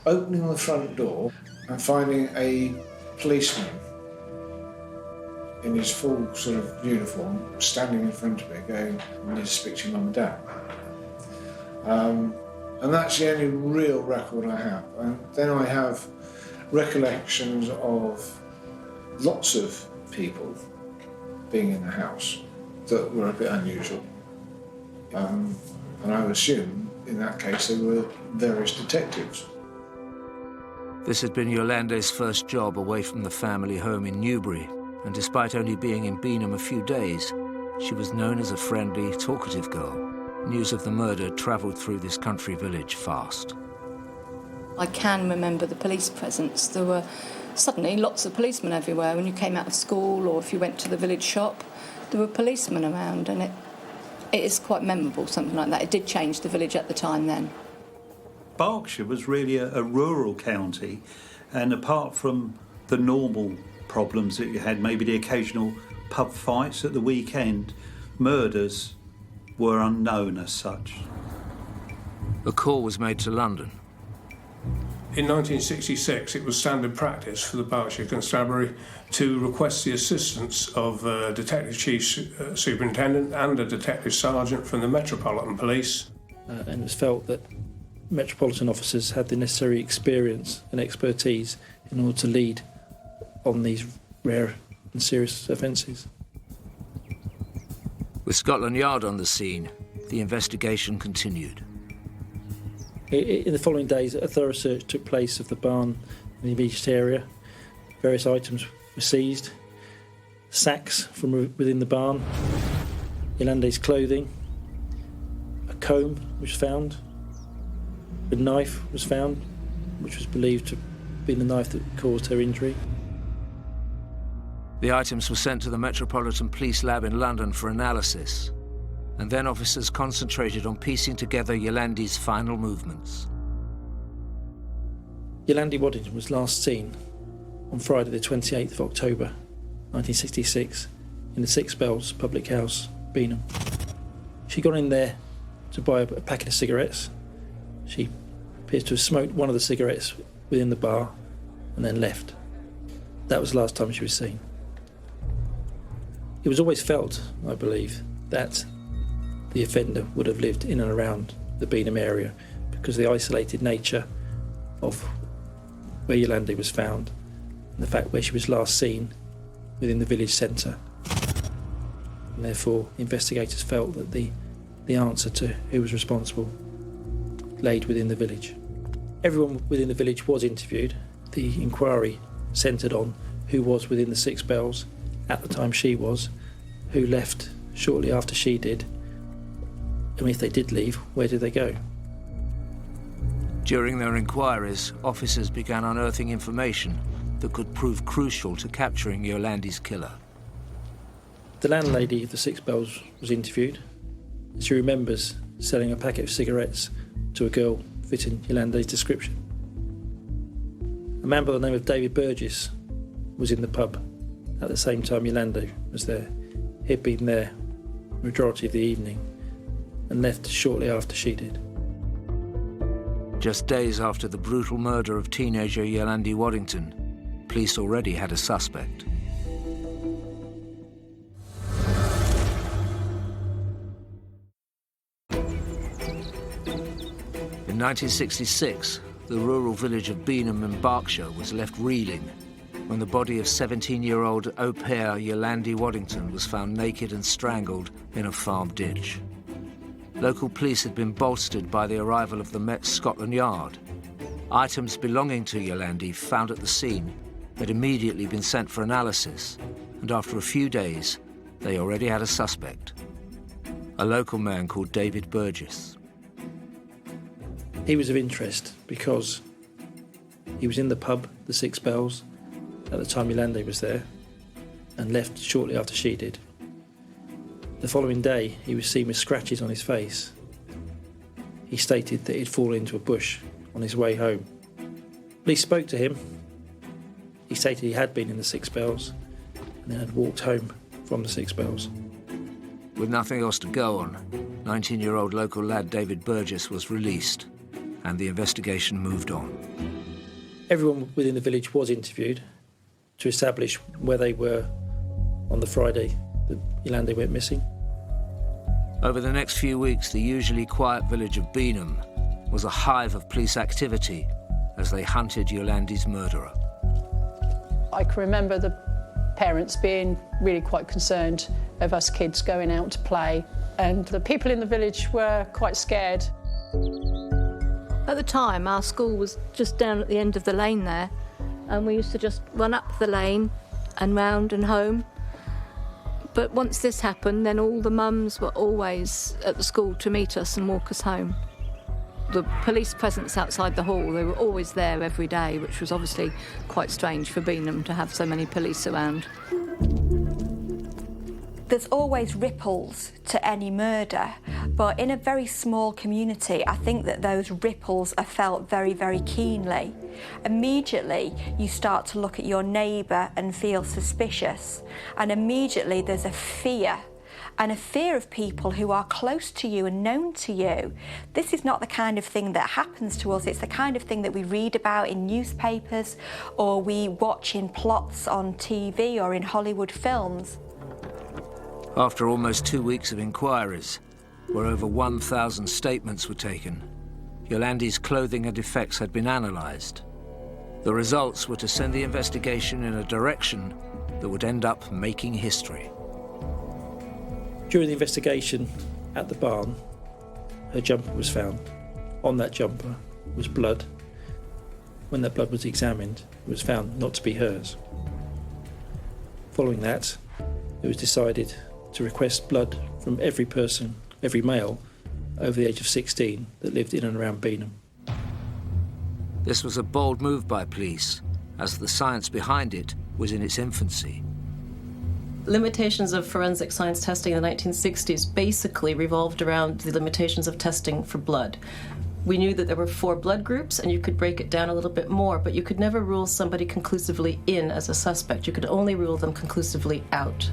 opening the front door and finding a policeman in his full sort of uniform standing in front of me going, "I need to speak to your mum and dad." And that's the only real record I have. And then I have recollections of lots of people being in the house that were a bit unusual. And I would assume, in that case, there were various detectives. This had been Yolanda's first job away from the family home in Newbury, and despite only being in Beanham a few days, she was known as a friendly, talkative girl. News of the murder travelled through this country village fast. I can remember the police presence. There were suddenly lots of policemen everywhere. When you came out of school or if you went to the village shop, there were policemen around, and it is quite memorable, something like that. It did change the village at the time then. Berkshire was really a rural county, and apart from the normal problems that you had, maybe the occasional pub fights at the weekend, murders were unknown as such. A call was made to London. In 1966, it was standard practice for the Berkshire Constabulary to request the assistance of a Detective Chief Superintendent and a Detective Sergeant from the Metropolitan Police. And it was felt that Metropolitan officers had the necessary experience and expertise in order to lead on these rare and serious offences. With Scotland Yard on the scene, the investigation continued. In the following days, a thorough search took place of the barn in the immediate area. Various items were seized. Sacks from within the barn, Yolanda's clothing, a comb was found, a knife was found, which was believed to have been the knife that caused her injury. The items were sent to the Metropolitan Police Lab in London for analysis, and then officers concentrated on piecing together Yolanda's final movements. Yolandi Waddington was last seen on Friday the 28th of October 1966 in the Six Bells public house, Beanham. She got in there to buy a packet of cigarettes. She appears to have smoked one of the cigarettes within the bar and then left. That was the last time she was seen. It was always felt, I believe, that the offender would have lived in and around the Beanham area because of the isolated nature of where Yolandi was found and the fact where she was last seen within the village centre. And therefore, investigators felt that the answer to who was responsible laid within the village. Everyone within the village was interviewed. The inquiry centred on who was within the Six Bells at the time she was, who left shortly after she did, and if they did leave, where did they go? During their inquiries, officers began unearthing information that could prove crucial to capturing Yolandi's killer. The landlady of the Six Bells was interviewed. She remembers selling a packet of cigarettes to a girl fitting Yolandi's description. A man by the name of David Burgess was in the pub at the same time Yolandi was there. He'd been there the majority of the evening and left shortly after she did. Just days after the brutal murder of teenager Yolandi Waddington, police already had a suspect. In 1966, the rural village of Beanham in Berkshire was left reeling when the body of 17-year-old au pair Yolandi Waddington was found naked and strangled in a farm ditch. Local police had been bolstered by the arrival of the Met Scotland Yard. Items belonging to Yolandi found at the scene had immediately been sent for analysis, and after a few days, they already had a suspect, a local man called David Burgess. He was of interest because he was in the pub, the Six Bells, at the time Yolandi was there, and left shortly after she did. The following day, he was seen with scratches on his face. He stated that he'd fallen into a bush on his way home. Police spoke to him, He stated he had been in the Six Bells and then had walked home from the Six Bells. With nothing else to go on, 19-year-old local lad David Burgess was released, and the investigation moved on. Everyone within the village was interviewed to establish where they were on the Friday that Yolande went missing. Over the next few weeks, the usually quiet village of Beenham was a hive of police activity as they hunted Yolande's murderer. I can remember the parents being really quite concerned of us kids going out to play, and the people in the village were quite scared. At the time, our school was just down at the end of the lane there, and we used to just run up the lane and round and home. But once this happened, then all the mums were always at the school to meet us and walk us home. The police presence outside the hall, they were always there every day, which was obviously quite strange for Beenham to have so many police around. There's always ripples to any murder, but in a very small community, I think that those ripples are felt very, very keenly. Immediately, you start to look at your neighbour and feel suspicious, and immediately there's a fear. And a fear of people who are close to you and known to you. This is not the kind of thing that happens to us. It's the kind of thing that we read about in newspapers or we watch in plots on TV or in Hollywood films. After almost 2 weeks of inquiries, where over 1,000 statements were taken, Yolande's clothing and effects had been analysed. The results were to send the investigation in a direction that would end up making history. During the investigation at the barn, her jumper was found. On that jumper was blood. When that blood was examined, it was found not to be hers. Following that, it was decided to request blood from every person, every male, over the age of 16 that lived in and around Beenham. This was a bold move by police, as the science behind it was in its infancy. Limitations of forensic science testing in the 1960s basically revolved around the limitations of testing for blood. We knew that there were 4 blood groups, and you could break it down a little bit more, but you could never rule somebody conclusively in as a suspect. You could only rule them conclusively out.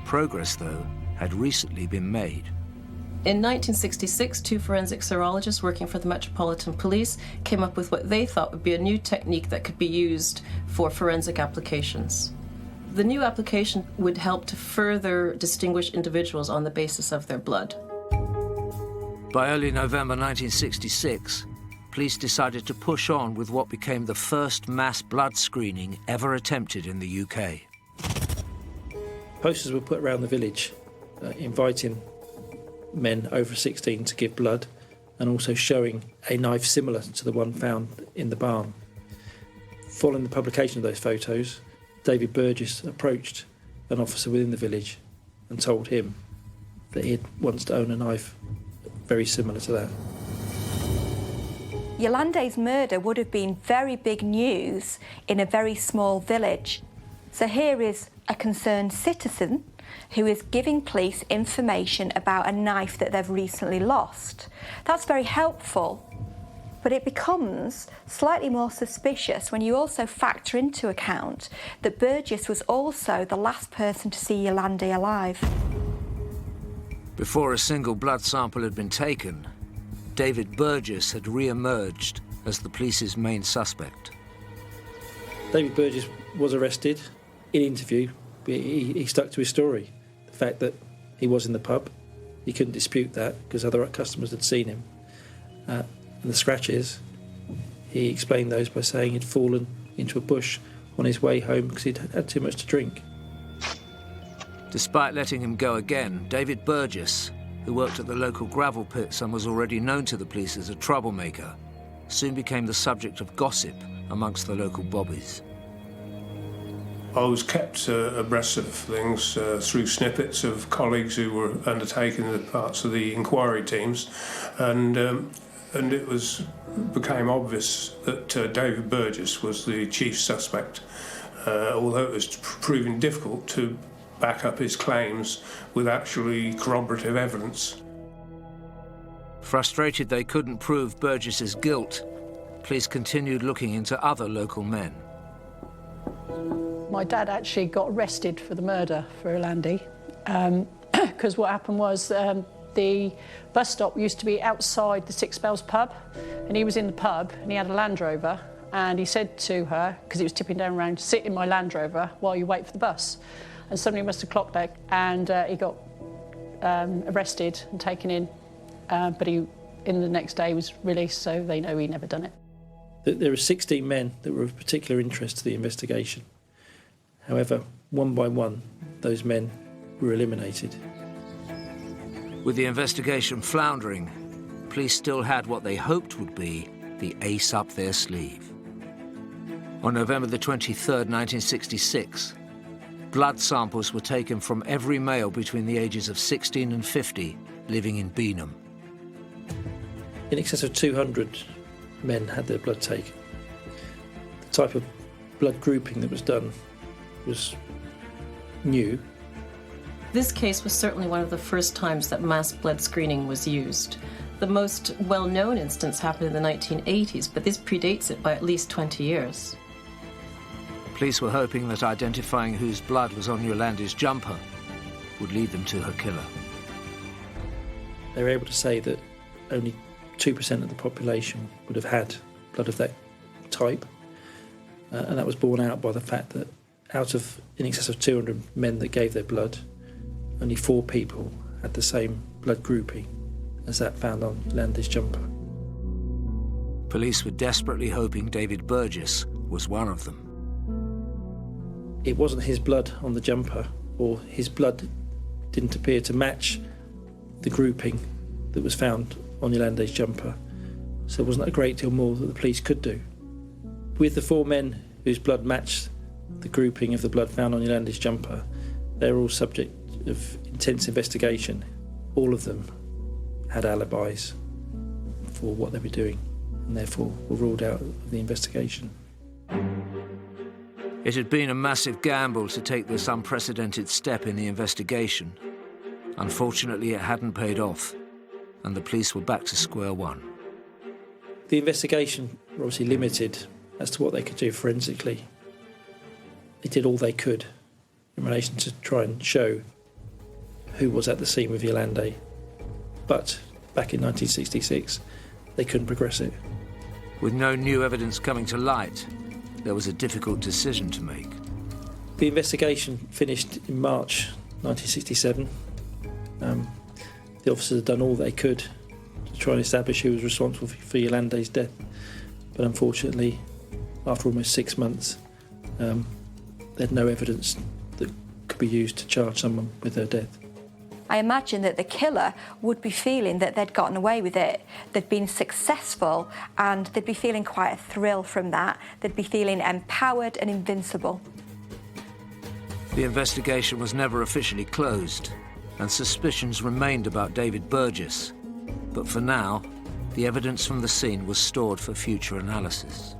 Progress, though, had recently been made. In 1966, 2 forensic serologists working for the Metropolitan Police came up with what they thought would be a new technique that could be used for forensic applications. The new application would help to further distinguish individuals on the basis of their blood. By early November 1966, police decided to push on with what became the first mass blood screening ever attempted in the UK. Posters were put around the village inviting men over 16 to give blood, and also showing a knife similar to the one found in the barn. Following the publication of those photos, David Burgess approached an officer within the village and told him that he had once owned a knife very similar to that. Yolande's murder would have been very big news in a very small village. So here is a concerned citizen who is giving police information about a knife that they've recently lost. That's very helpful. But it becomes slightly more suspicious when you also factor into account that Burgess was also the last person to see Yolande alive. Before a single blood sample had been taken, David Burgess had re-emerged as the police's main suspect. David Burgess was arrested. In interview, he stuck to his story. The fact that he was in the pub, he couldn't dispute that because other customers had seen him. And the scratches, he explained those by saying he'd fallen into a bush on his way home because he'd had too much to drink. Despite letting him go again, David Burgess, who worked at the local gravel pits and was already known to the police as a troublemaker, soon became the subject of gossip amongst the local bobbies. I was kept abreast of things through snippets of colleagues who were undertaking the parts of the inquiry teams, and it became obvious that David Burgess was the chief suspect, although it was proving difficult to back up his claims with actually corroborative evidence. Frustrated they couldn't prove Burgess's guilt, police continued looking into other local men. My dad actually got arrested for the murder for Orlandi, because what happened was the bus stop used to be outside the Six Bells pub, and he was in the pub and he had a Land Rover, and he said to her, because he was tipping down around, sit in my Land Rover while you wait for the bus. And somebody must have clocked that, and he got arrested and taken in, but in the next day was released, so they know he never done it. There are 16 men that were of particular interest to the investigation. However, one by one, those men were eliminated. With the investigation floundering, police still had what they hoped would be the ace up their sleeve. On November the 23rd, 1966, blood samples were taken from every male between the ages of 16 and 50 living in Beenham. In excess of 200 men had their blood taken. The type of blood grouping that was done was new. This case was certainly one of the first times that mass blood screening was used. The most well-known instance happened in the 1980s, but this predates it by at least 20 years. Police were hoping that identifying whose blood was on Yolandi's jumper would lead them to her killer. They were able to say that only 2% of the population would have had blood of that type, and that was borne out by the fact that out of in excess of 200 men that gave their blood, only 4 people had the same blood grouping as that found on Yolandi's jumper. Police were desperately hoping David Burgess was one of them. It wasn't his blood on the jumper, or his blood didn't appear to match the grouping that was found on Yolandi's jumper, so there wasn't a great deal more that the police could do. With the 4 men whose blood matched the grouping of the blood found on Yolandi's jumper, they were all subject of intense investigation. All of them had alibis for what they were doing, and therefore were ruled out of the investigation. It had been a massive gamble to take this unprecedented step in the investigation. Unfortunately, it hadn't paid off, and the police were back to square one. The investigation were obviously limited as to what they could do forensically. They did all they could in relation to try and show who was at the scene with Yolandi, but back in 1966, they couldn't progress it. With no new evidence coming to light, there was a difficult decision to make. The investigation finished in March 1967. The officers had done all they could to try and establish who was responsible for Yolandi's death, but unfortunately, after almost 6 months, they had no evidence that could be used to charge someone with her death. I imagine that the killer would be feeling that they'd gotten away with it, they'd been successful, and they'd be feeling quite a thrill from that. They'd be feeling empowered and invincible. The investigation was never officially closed, and suspicions remained about David Burgess. But for now, the evidence from the scene was stored for future analysis.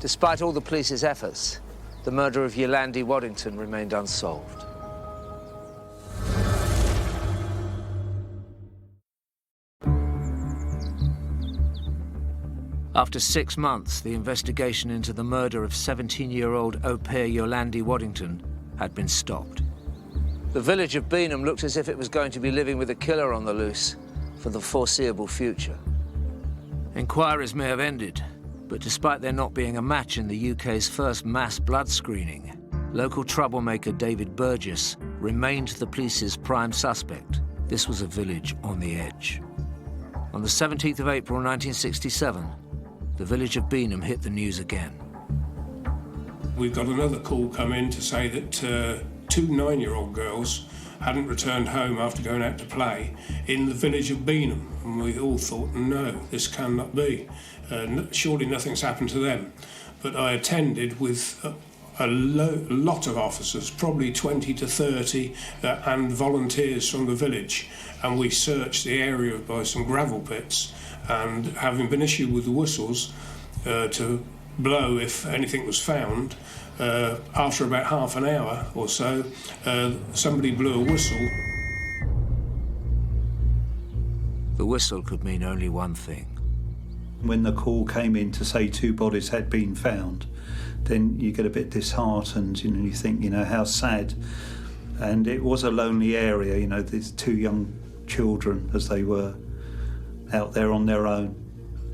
Despite all the police's efforts, the murder of Yolandi Waddington remained unsolved. After 6 months, the investigation into the murder of 17-year-old au pair Yolandi Waddington had been stopped. The village of Beenham looked as if it was going to be living with a killer on the loose for the foreseeable future. Inquiries may have ended, but despite there not being a match in the UK's first mass blood screening, local troublemaker David Burgess remained the police's prime suspect. This was a village on the edge. On the 17th of April 1967, the village of Beenham hit the news again. We've got another call come in to say that 2 9-year-old girls hadn't returned home after going out to play in the village of Beenham. And we all thought, no, this cannot be. Surely nothing's happened to them. But I attended with a lot of officers, probably 20 to 30, and volunteers from the village. And we searched the area by some gravel pits, and having been issued with the whistles to blow if anything was found, after about half an hour or so, somebody blew a whistle. The whistle could mean only one thing. When the call came in to say 2 bodies had been found, then you get a bit disheartened, you think, how sad. And it was a lonely area, these 2 young children as they were out there on their own,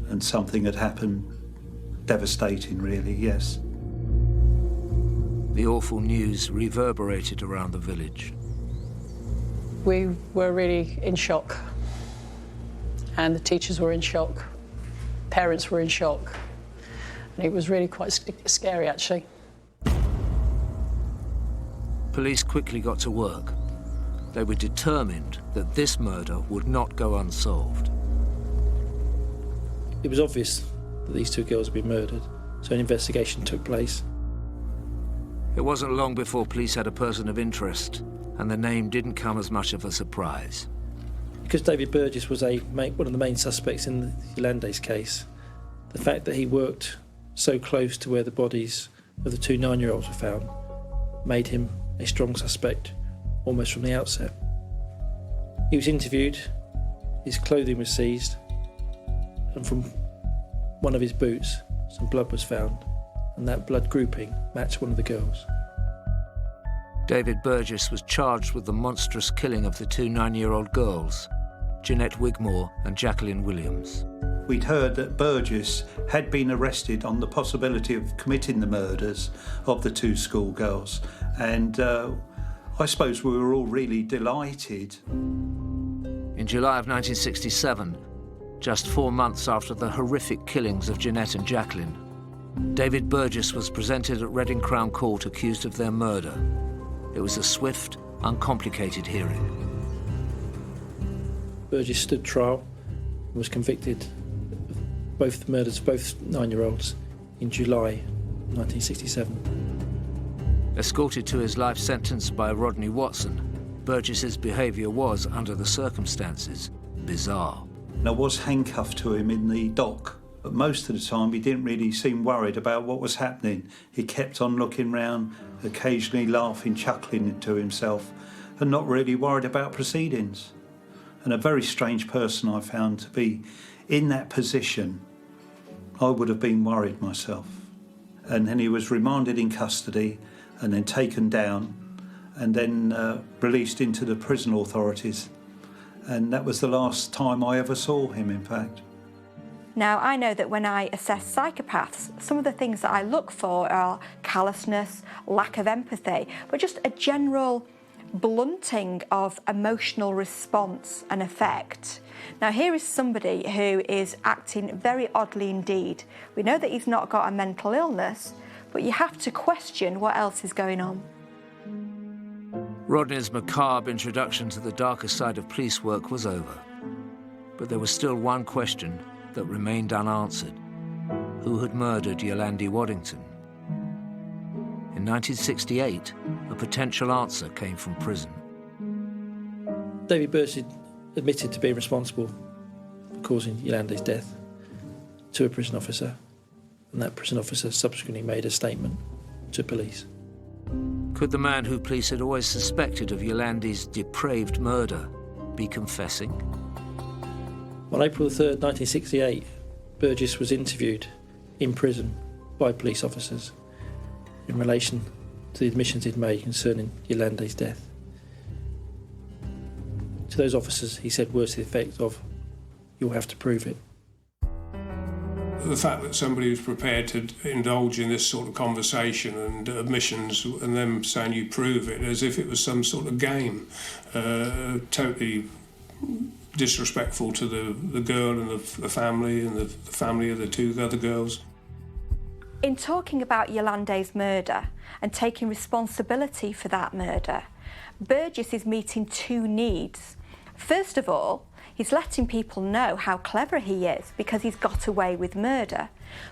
and something had happened. Devastating, really, yes. The awful news reverberated around the village. We were really in shock, and the teachers were in shock, parents were in shock, and it was really quite scary, actually. Police quickly got to work. They were determined that this murder would not go unsolved. It was obvious that these 2 girls had been murdered, so an investigation took place. It wasn't long before police had a person of interest, and the name didn't come as much of a surprise. Because David Burgess was one of the main suspects in the Yolandes case, the fact that he worked so close to where the bodies of the 2 9-year-olds were found made him a strong suspect almost from the outset. He was interviewed, his clothing was seized, and from one of his boots some blood was found, and that blood grouping matched one of the girls. David Burgess was charged with the monstrous killing of the 2 9-year-old girls, Jeanette Wigmore and Jacqueline Williams. We'd heard that Burgess had been arrested on the possibility of committing the murders of the 2 schoolgirls, and I suppose we were all really delighted. In July of 1967, just 4 months after the horrific killings of Jeanette and Jacqueline, David Burgess was presented at Reading Crown Court accused of their murder. It was a swift, uncomplicated hearing. Burgess stood trial and was convicted of both the murders of both 9-year-olds in July 1967. Escorted to his life sentence by Rodney Watson, Burgess's behaviour was, under the circumstances, bizarre. I was handcuffed to him in the dock, but most of the time he didn't really seem worried about what was happening. He kept on looking round, occasionally laughing, chuckling to himself, and not really worried about proceedings. And a very strange person I found to be in that position. I would have been worried myself. And then he was remanded in custody and then taken down and then released into the prison authorities. And that was the last time I ever saw him, in fact. Now, I know that when I assess psychopaths, some of the things that I look for are callousness, lack of empathy, but just a general blunting of emotional response and effect. Now, here is somebody who is acting very oddly indeed. We know that he's not got a mental illness, but you have to question what else is going on. Rodney's macabre introduction to the darker side of police work was over. But there was still one question that remained unanswered. Who had murdered Yolande Waddington? In 1968, a potential answer came from prison. David Burgess admitted to being responsible for causing Yolande's death to a prison officer, and that prison officer subsequently made a statement to police. Could the man who police had always suspected of Yolande's depraved murder be confessing? On April 3rd, 1968, Burgess was interviewed in prison by police officers in relation to the admissions he'd made concerning Yolande's death. To those officers, he said words to the effect of, "You'll have to prove it." The fact that somebody was prepared to indulge in this sort of conversation and admissions and them saying you prove it as if it was some sort of game, totally disrespectful to the girl and the family and the family of the 2 other girls. In talking about Yolande's murder and taking responsibility for that murder, Burgess is meeting 2 needs. First of all, he's letting people know how clever he is because he's got away with murder.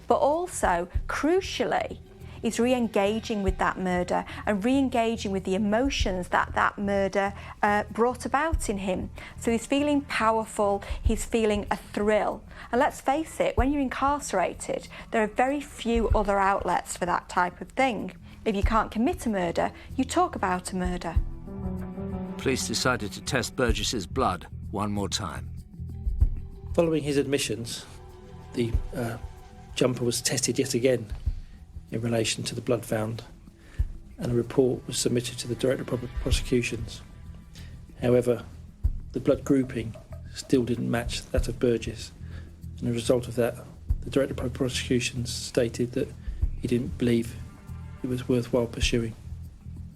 But also, crucially, he's re-engaging with that murder and re-engaging with the emotions that that murder brought about in him. So he's feeling powerful, he's feeling a thrill. And let's face it, when you're incarcerated, there are very few other outlets for that type of thing. If you can't commit a murder, you talk about a murder. Police decided to test Burgess's blood one more time. Following his admissions, the jumper was tested yet again in relation to the blood found, and a report was submitted to the Director of Public Prosecutions. However, the blood grouping still didn't match that of Burgess, and as a result of that, the Director of Public Prosecutions stated that he didn't believe it was worthwhile pursuing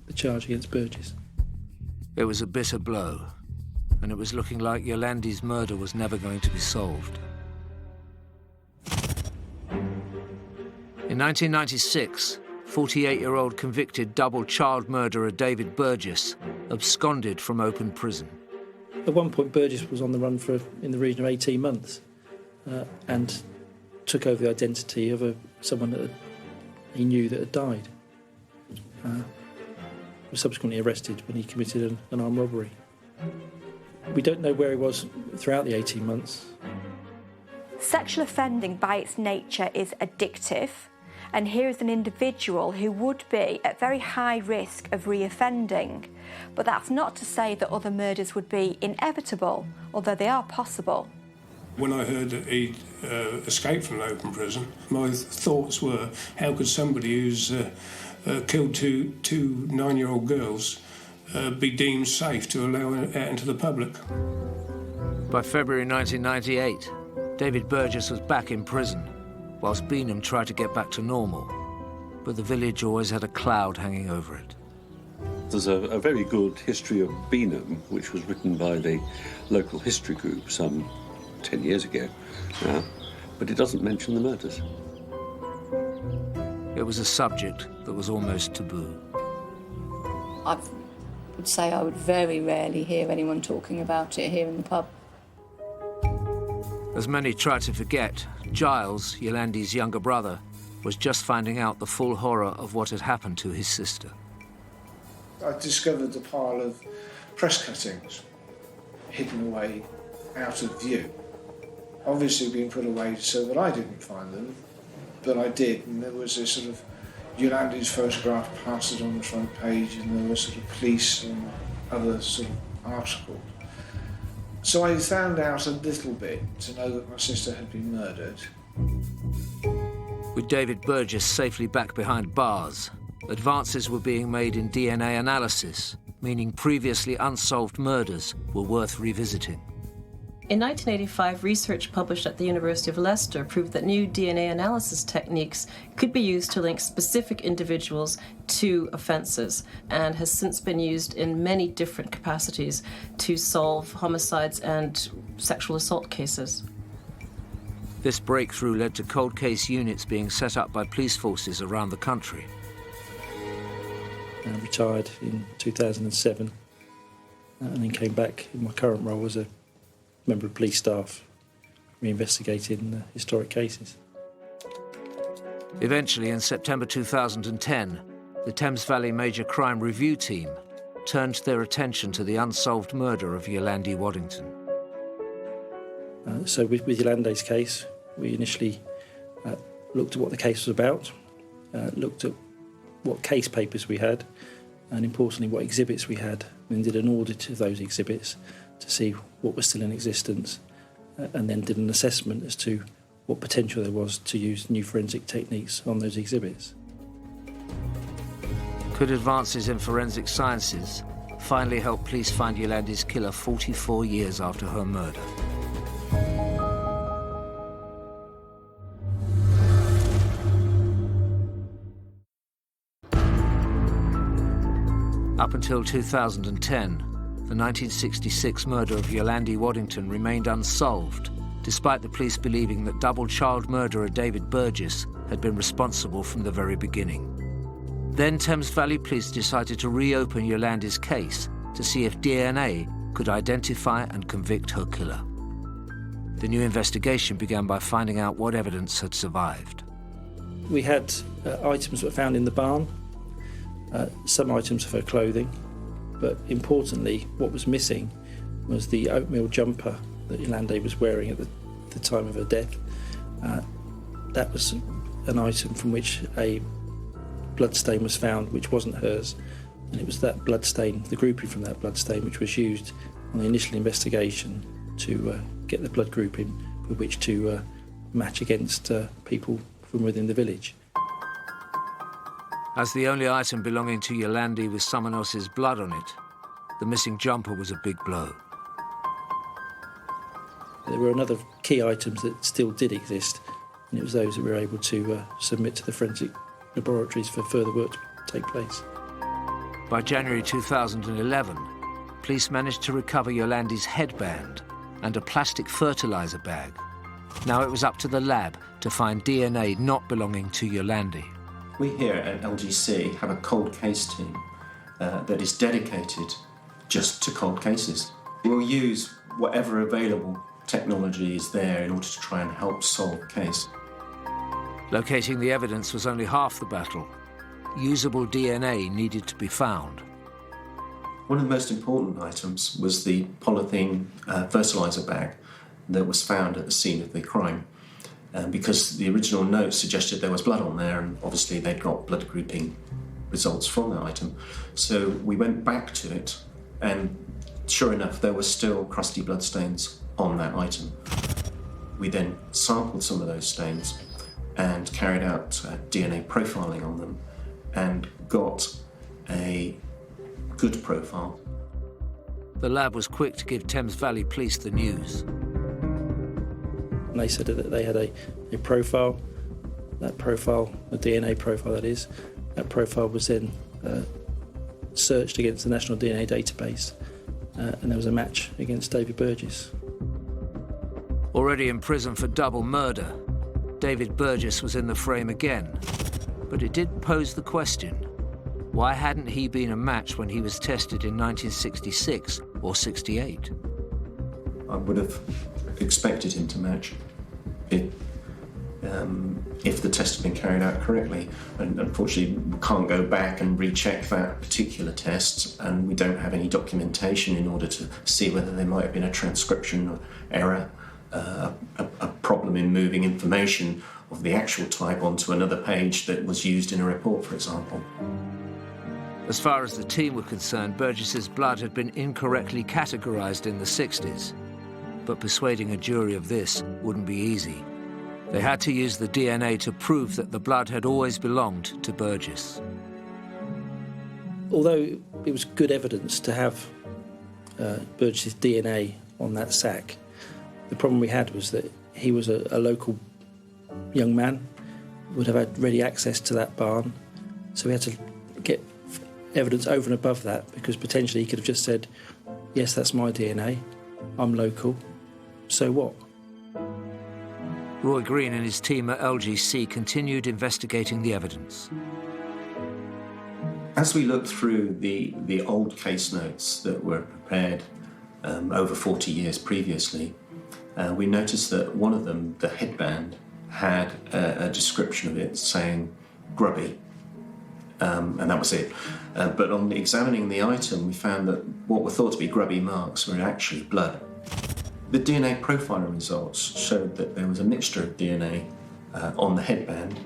the charge against Burgess. It was a bitter blow, and it was looking like Yolandi's murder was never going to be solved. In 1996, 48-year-old convicted double child murderer David Burgess absconded from open prison. At one point, Burgess was on the run for in the region of 18 months and took over the identity of someone that he knew that had died. Was subsequently arrested when he committed an armed robbery. We don't know where he was throughout the 18 months. Sexual offending by its nature is addictive, and here is an individual who would be at very high risk of reoffending. But that's not to say that other murders would be inevitable, although they are possible. When I heard that he'd escaped from an open prison, my thoughts were, how could somebody who's killed two 9-year-old girls be deemed safe to allow out into the public? By February 1998, David Burgess was back in prison, whilst Beanham tried to get back to normal. But the village always had a cloud hanging over it. There's a very good history of Beanham, which was written by the local history group some 10 years ago, but it doesn't mention the murders. It was a subject that was almost taboo. I would say I would very rarely hear anyone talking about it here in the pub. As many try to forget, Giles, Yolandi's younger brother, was just finding out the full horror of what had happened to his sister. I discovered a pile of press cuttings hidden away out of view. Obviously being put away so that I didn't find them, but I did, and there was this sort of Yolandi's photograph plastered on the front page, and there was sort of police and other sort of articles. So I found out a little bit to know that my sister had been murdered. With David Burgess safely back behind bars, advances were being made in DNA analysis, meaning previously unsolved murders were worth revisiting. In 1985, research published at the University of Leicester proved that new DNA analysis techniques could be used to link specific individuals to offences, and has since been used in many different capacities to solve homicides and sexual assault cases. This breakthrough led to cold case units being set up by police forces around the country. I retired in 2007 and then came back in my current role as a member of police staff, reinvestigating historic cases. Eventually, in September 2010, the Thames Valley Major Crime Review Team turned their attention to the unsolved murder of Yolandi Waddington. So with Yolandi's case, we initially looked at what the case was about, looked at what case papers we had, and importantly what exhibits we had, and did an audit of those exhibits to see what was still in existence, and then did an assessment as to what potential there was to use new forensic techniques on those exhibits. Could advances in forensic sciences finally help police find Yolandi's killer 44 years after her murder? Up until 2010, the 1966 murder of Yolandi Waddington remained unsolved, despite the police believing that double child murderer David Burgess had been responsible from the very beginning. Then Thames Valley Police decided to reopen Yolandi's case to see if DNA could identify and convict her killer. The new investigation began by finding out what evidence had survived. We had items that were found in the barn, some items of her clothing, but importantly, what was missing was the oatmeal jumper that Yolandi was wearing at the time of her death. That was an item from which a bloodstain was found, which wasn't hers, and it was that bloodstain, the grouping from that bloodstain, which was used on the initial investigation to get the blood grouping with which to match against people from within the village. As the only item belonging to Yolandi with someone else's blood on it, the missing jumper was a big blow. There were another key items that still did exist, and it was those that we were able to submit to the forensic laboratories for further work to take place. By January 2011, police managed to recover Yolandi's headband and a plastic fertiliser bag. Now it was up to the lab to find DNA not belonging to Yolandi. We here at LGC have a cold case team that is dedicated just to cold cases. We'll use whatever available technology is there in order to try and help solve the case. Locating the evidence was only half the battle. Usable DNA needed to be found. One of the most important items was the polythene fertiliser bag that was found at the scene of the crime. Because the original note suggested there was blood on there, and obviously they'd got blood grouping results from that item. So we went back to it, and sure enough, there were still crusty bloodstains on that item. We then sampled some of those stains and carried out DNA profiling on them and got a good profile. The lab was quick to give Thames Valley Police the news. And they said that they had a profile. That profile, a DNA profile that is, that profile was then searched against the National DNA Database, and there was a match against David Burgess. Already in prison for double murder, David Burgess was in the frame again. But it did pose the question, why hadn't he been a match when he was tested in 1966 or 68? I would have expected him to match if the test had been carried out correctly. And unfortunately, we can't go back and recheck that particular test, and we don't have any documentation in order to see whether there might have been a transcription error, a problem in moving information of the actual type onto another page that was used in a report, for example. As far as the team were concerned, Burgess's blood had been incorrectly categorised in the 60s. But persuading a jury of this wouldn't be easy. They had to use the DNA to prove that the blood had always belonged to Burgess. Although it was good evidence to have Burgess's DNA on that sack, the problem we had was that he was a local young man, would have had ready access to that barn, so we had to get evidence over and above that, because potentially he could have just said, yes, that's my DNA, I'm local, so what? Roy Green and his team at LGC continued investigating the evidence. As we looked through the old case notes that were prepared over 40 years previously, we noticed that one of them, the headband, had a description of it saying grubby, and that was it. But on examining the item, we found that what were thought to be grubby marks were actually blood. The DNA profiling results showed that there was a mixture of DNA on the headband.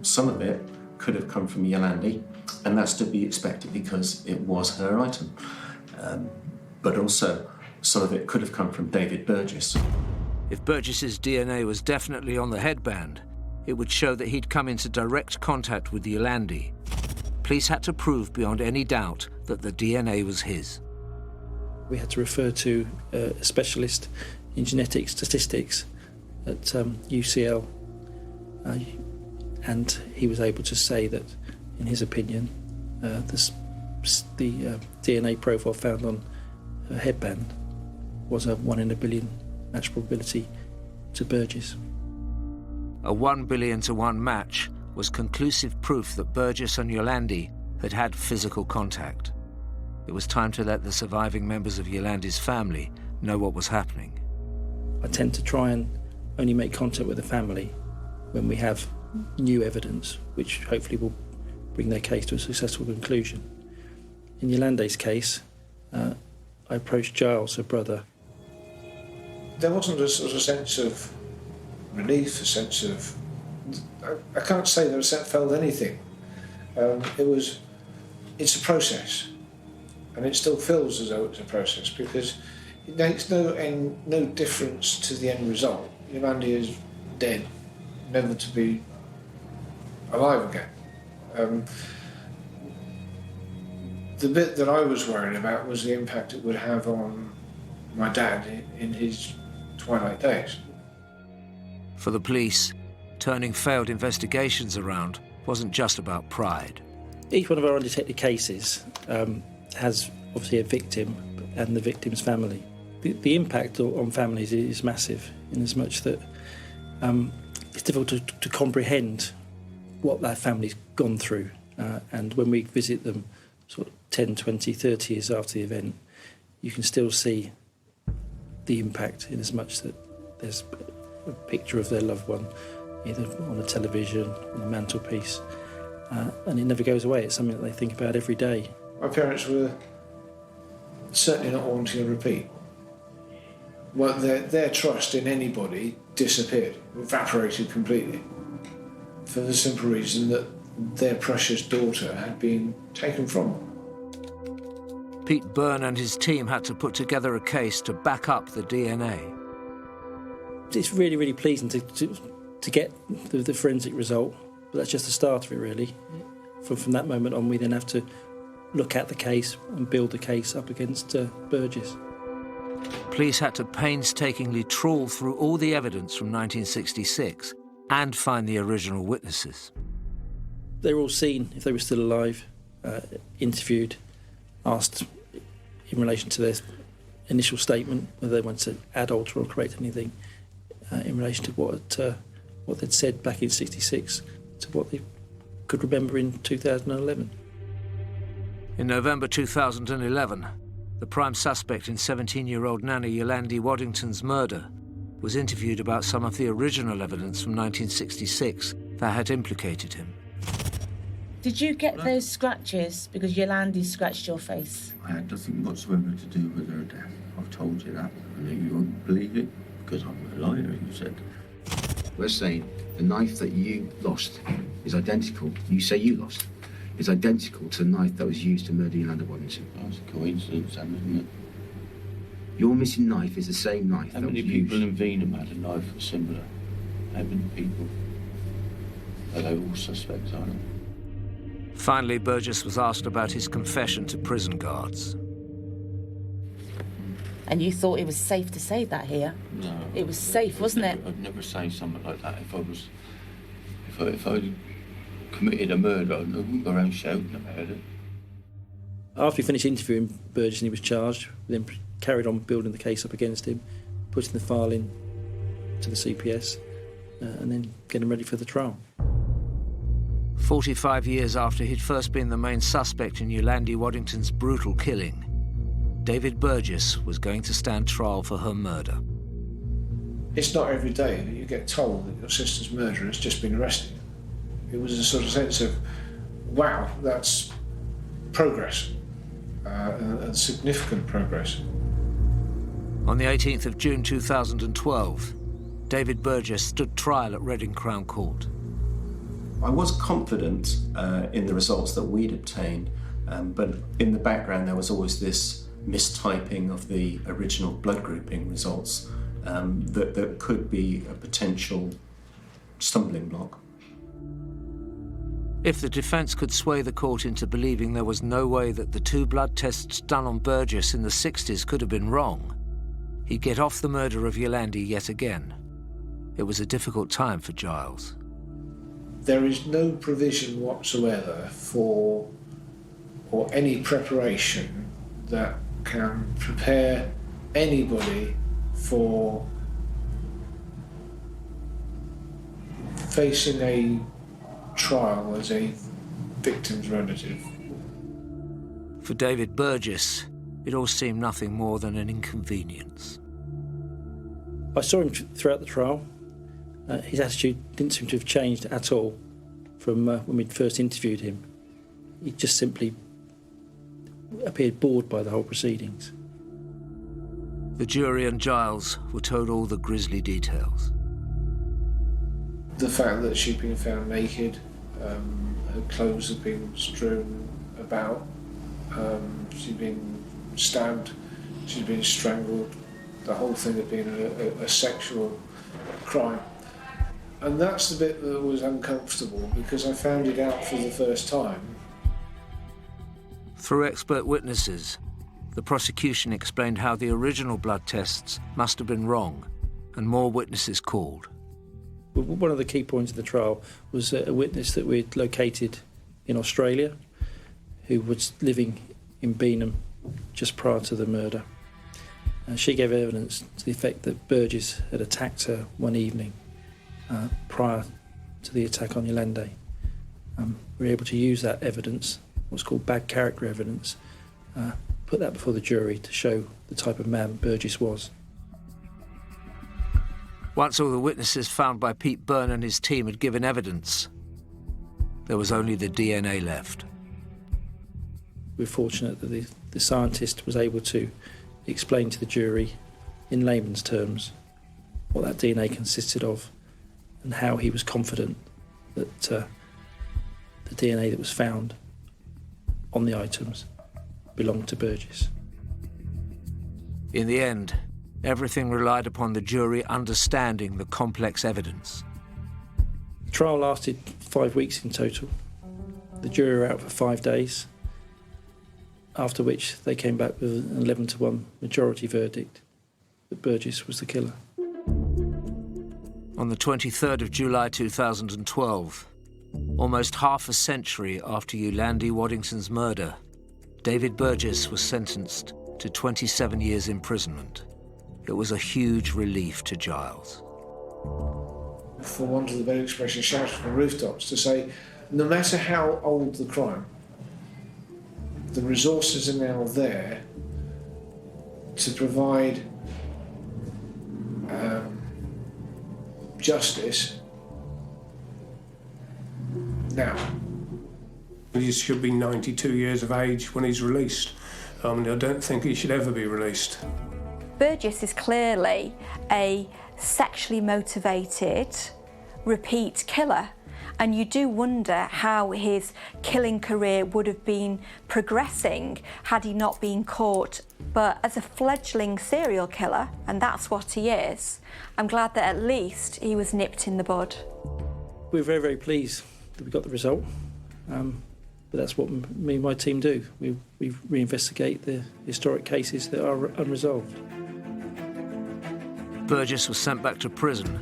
Some of it could have come from Yolandi, and that's to be expected because it was her item. But also, some of it could have come from David Burgess. If Burgess's DNA was definitely on the headband, it would show that he'd come into direct contact with Yolandi. Police had to prove beyond any doubt that the DNA was his. We had to refer to a specialist in genetic statistics at UCL, and he was able to say that, in his opinion, the DNA profile found on her headband was a 1 in a billion match probability to Burgess. A 1 billion to 1 match was conclusive proof that Burgess and Yolandi had had physical contact. It was time to let the surviving members of Yolandi's family know what was happening. I tend to try and only make contact with the family when we have new evidence, which hopefully will bring their case to a successful conclusion. In Yolandi's case, I approached Giles, her brother. There wasn't a sort of sense of relief, a sense of... I can't say that I felt anything. It's a process. And it still feels as though it's a process because it makes no difference to the end result. Yolandi is dead, never to be alive again. The bit that I was worried about was the impact it would have on my dad in his twilight days. For the police, turning failed investigations around wasn't just about pride. Each one of our undetected cases has obviously a victim and the victim's family. The impact on families is massive, in as much that it's difficult to comprehend what that family's gone through. And when we visit them sort of 10, 20, 30 years after the event, you can still see the impact, in as much that there's a picture of their loved one, either on the television, on the mantelpiece, and it never goes away. It's something that they think about every day. My parents were certainly not wanting a repeat. Well, their trust in anybody disappeared, evaporated completely, for the simple reason that their precious daughter had been taken from them. Pete Byrne and his team had to put together a case to back up the DNA. It's really, really pleasing to get the forensic result, but that's just the start of it, really. From that moment on, we then have to look at the case and build the case up against Burgess. Police had to painstakingly trawl through all the evidence from 1966 and find the original witnesses. They were all seen, if they were still alive, interviewed, asked in relation to their initial statement, whether they wanted to add, alter or correct anything in relation to what they'd said back in '66 to what they could remember in 2011. In November 2011, the prime suspect in 17-year-old Nanny Yolandi Waddington's murder was interviewed about some of the original evidence from 1966 that had implicated him. Did you get those scratches because Yolandi scratched your face? I had nothing whatsoever to do with her death. I've told you that. And you won't believe it because I'm a liar, you said. We're saying the knife that you lost is identical. You say you lost. Is identical to the knife that was used to murder Yolandi Waddington. That's a coincidence, isn't it? Your missing knife is the same knife that was used. How many people in Venham had a knife similar? How many people? Are they all suspects, are they? Finally, Burgess was asked about his confession to prison guards. And you thought it was safe to say that here? No. It was safe, wasn't it? I'd never say something like that if I committed a murder. I wouldn't go around shouting about it. After we finished interviewing Burgess and he was charged, we then carried on building the case up against him, putting the file in to the CPS, and then getting ready for the trial. 45 years after he'd first been the main suspect in Yolandi Waddington's brutal killing, David Burgess was going to stand trial for her murder. It's not every day that you get told that your sister's murderer has just been arrested. It was a sort of sense of, wow, that's progress, and significant progress. On the 18th of June 2012, David Burgess stood trial at Reading Crown Court. I was confident in the results that we'd obtained, but in the background there was always this mistyping of the original blood grouping results that could be a potential stumbling block. If the defence could sway the court into believing there was no way that the 2 blood tests done on Burgess in the 60s could have been wrong, he'd get off the murder of Yolandi yet again. It was a difficult time for Giles. There is no provision whatsoever for, or any preparation that can prepare anybody for facing a trial as a victim's relative. For David Burgess, it all seemed nothing more than an inconvenience. I saw him throughout the trial. His attitude didn't seem to have changed at all from when we'd first interviewed him. He just simply appeared bored by the whole proceedings. The jury and Giles were told all the grisly details. The fact that she'd been found naked, her clothes had been strewn about, she'd been stabbed, she'd been strangled, the whole thing had been a sexual crime. And that's the bit that was uncomfortable because I found it out for the first time. Through expert witnesses, the prosecution explained how the original blood tests must have been wrong, and more witnesses called. One of the key points of the trial was a witness that we'd located in Australia who was living in Beanham just prior to the murder. She gave evidence to the effect that Burgess had attacked her one evening prior to the attack on Yolande. We were able to use that evidence, what's called bad character evidence, put that before the jury to show the type of man Burgess was. Once all the witnesses found by Pete Byrne and his team had given evidence, there was only the DNA left. We're fortunate that the scientist was able to explain to the jury in layman's terms what that DNA consisted of and how he was confident that the DNA that was found on the items belonged to Burgess. In the end, everything relied upon the jury understanding the complex evidence. The trial lasted 5 weeks in total. The jury were out for 5 days, after which they came back with an 11-1 majority verdict that Burgess was the killer. On the 23rd of July 2012, almost half a century after Yolande Waddington's murder, David Burgess was sentenced to 27 years imprisonment. It was a huge relief to Giles. For want of the better expression, shouted from the rooftops to say, no matter how old the crime, the resources are now there to provide justice now. He should be 92 years of age when he's released. I don't think he should ever be released. Burgess is clearly a sexually motivated repeat killer, and you do wonder how his killing career would have been progressing had he not been caught. But as a fledgling serial killer, and that's what he is, I'm glad that at least he was nipped in the bud. We're very, very pleased that we got the result, but that's what me and my team do. We reinvestigate the historic cases that are unresolved. Burgess was sent back to prison,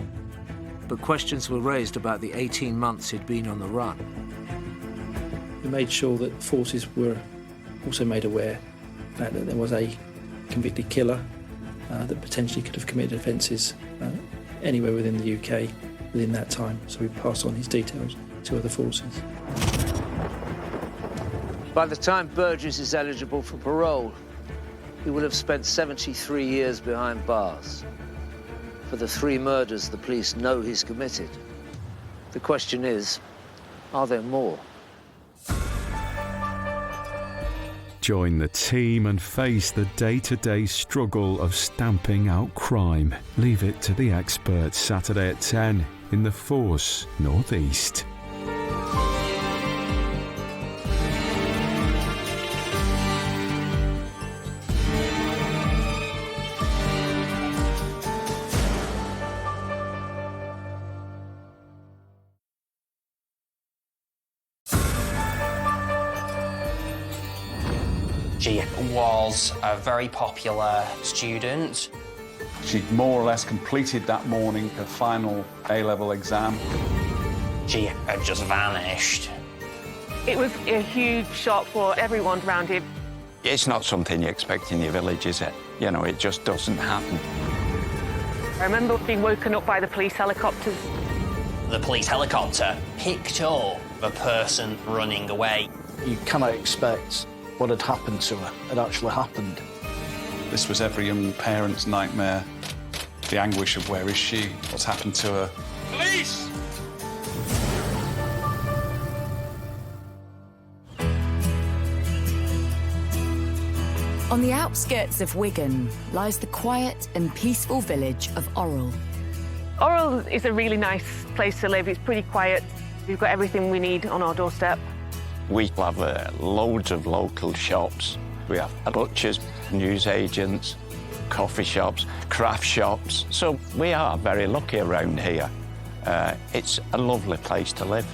but questions were raised about the 18 months he'd been on the run. We made sure that forces were also made aware that there was a convicted killer that potentially could have committed offences anywhere within the UK within that time, so we passed on his details to other forces. By the time Burgess is eligible for parole, he will have spent 73 years behind bars for the 3 murders the police know he's committed. The question is, are there more? Join the team and face the day-to-day struggle of stamping out crime. Leave it to the experts. Saturday at 10 in the Force North East. She was a very popular student. She'd more or less completed that morning her final A-level exam. She had just vanished. It was a huge shock for everyone around him. It's not something you expect in your village, is it? You know, it just doesn't happen. I remember being woken up by the police helicopters. The police helicopter picked up the person running away. You cannot expect what had happened to her had actually happened. This was every young parent's nightmare. The anguish of where is she, what's happened to her. Police! On the outskirts of Wigan lies the quiet and peaceful village of Orrell. Orrell is a really nice place to live. It's pretty quiet. We've got everything we need on our doorstep. We have loads of local shops. We have butchers, newsagents, coffee shops, craft shops. So we are very lucky around here. It's a lovely place to live.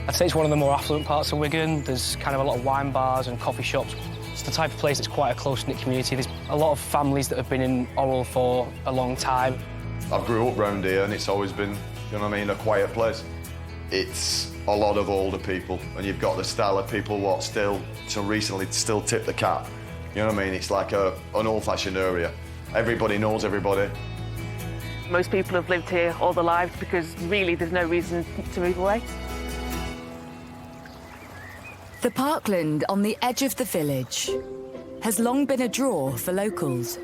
I'd say it's one of the more affluent parts of Wigan. There's kind of a lot of wine bars and coffee shops. It's the type of place that's quite a close-knit community. There's a lot of families that have been in Orrell for a long time. I grew up round here and it's always been, you know what I mean, a quiet place. It's a lot of older people, and you've got the style of people what still, till recently, still tip the cap. You know what I mean? It's like an old-fashioned area. Everybody knows everybody. Most people have lived here all their lives because really there's no reason to move away. The parkland on the edge of the village has long been a draw for locals.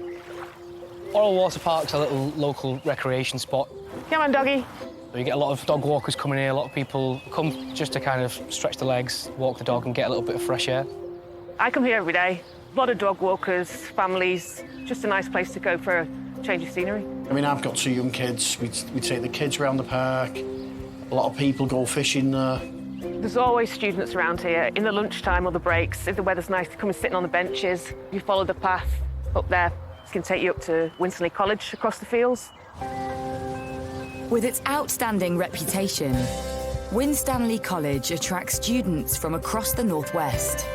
Orrell Water Park's a little local recreation spot. Come on, doggy. You get a lot of dog walkers coming here. A lot of people come just to kind of stretch their legs, walk the dog and get a little bit of fresh air. I come here every day. A lot of dog walkers, families, just a nice place to go for a change of scenery. I mean, I've got 2 young kids. We take the kids around the park. A lot of people go fishing there. There's always students around here in the lunchtime or the breaks. If the weather's nice, they come and sit on the benches. You follow the path up there. It can take you up to Winstanley College across the fields. With its outstanding reputation, Winstanley College attracts students from across the northwest.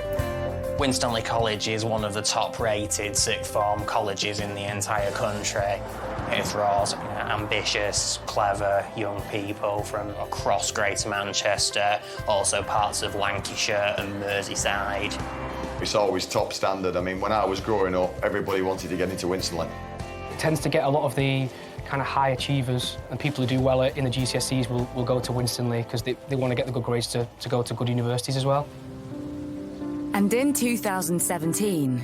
Winstanley College is one of the top-rated sixth form colleges in the entire country. It draws ambitious, clever young people from across Greater Manchester, also parts of Lancashire and Merseyside. It's always top standard. I mean, when I was growing up, everybody wanted to get into Winstanley. It tends to get a lot of the kind of high achievers, and people who do well in the GCSEs will go to Winstanley because they want to get the good grades to go to good universities as well. And in 2017,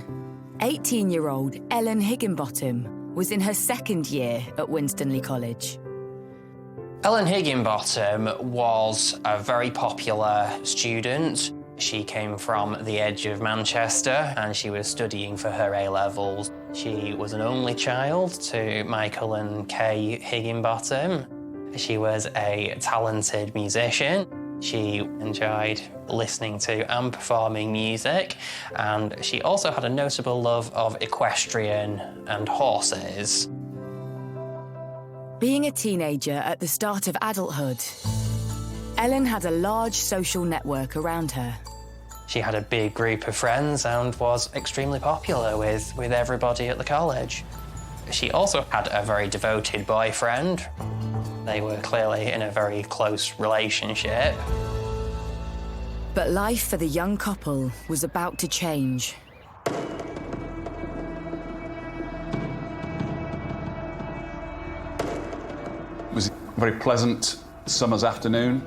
18-year-old Ellen Higginbottom was in her second year at Winstanley College. Ellen Higginbottom was a very popular student. She came from the edge of Manchester and she was studying for her A-levels. She was an only child to Michael and Kay Higginbottom. She was a talented musician. She enjoyed listening to and performing music, and she also had a notable love of equestrian and horses. Being a teenager at the start of adulthood, Ellen had a large social network around her. She had a big group of friends and was extremely popular with everybody at the college. She also had a very devoted boyfriend. They were clearly in a very close relationship. But life for the young couple was about to change. It was a very pleasant summer's afternoon.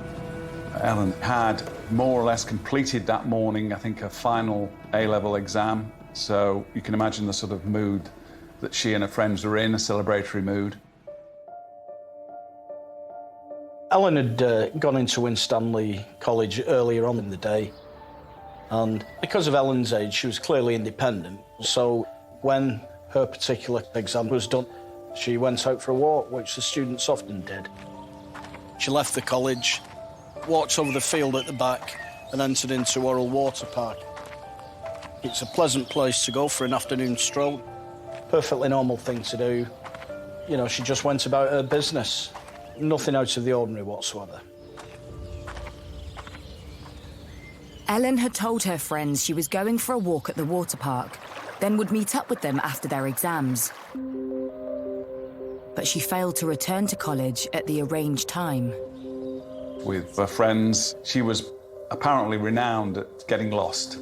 Ellen had more or less completed that morning, I think, her final A-level exam. So you can imagine the sort of mood that she and her friends were in, a celebratory mood. Ellen had gone into Winstanley College earlier on in the day, and because of Ellen's age, she was clearly independent. So when her particular exam was done, she went out for a walk, which the students often did. She left the college, walked over the field at the back, and entered into Orrell Water Park. It's a pleasant place to go for an afternoon stroll. Perfectly normal thing to do. You know, she just went about her business. Nothing out of the ordinary whatsoever. Ellen had told her friends she was going for a walk at the water park, then would meet up with them after their exams. But she failed to return to college at the arranged time. With her friends, she was apparently renowned at getting lost.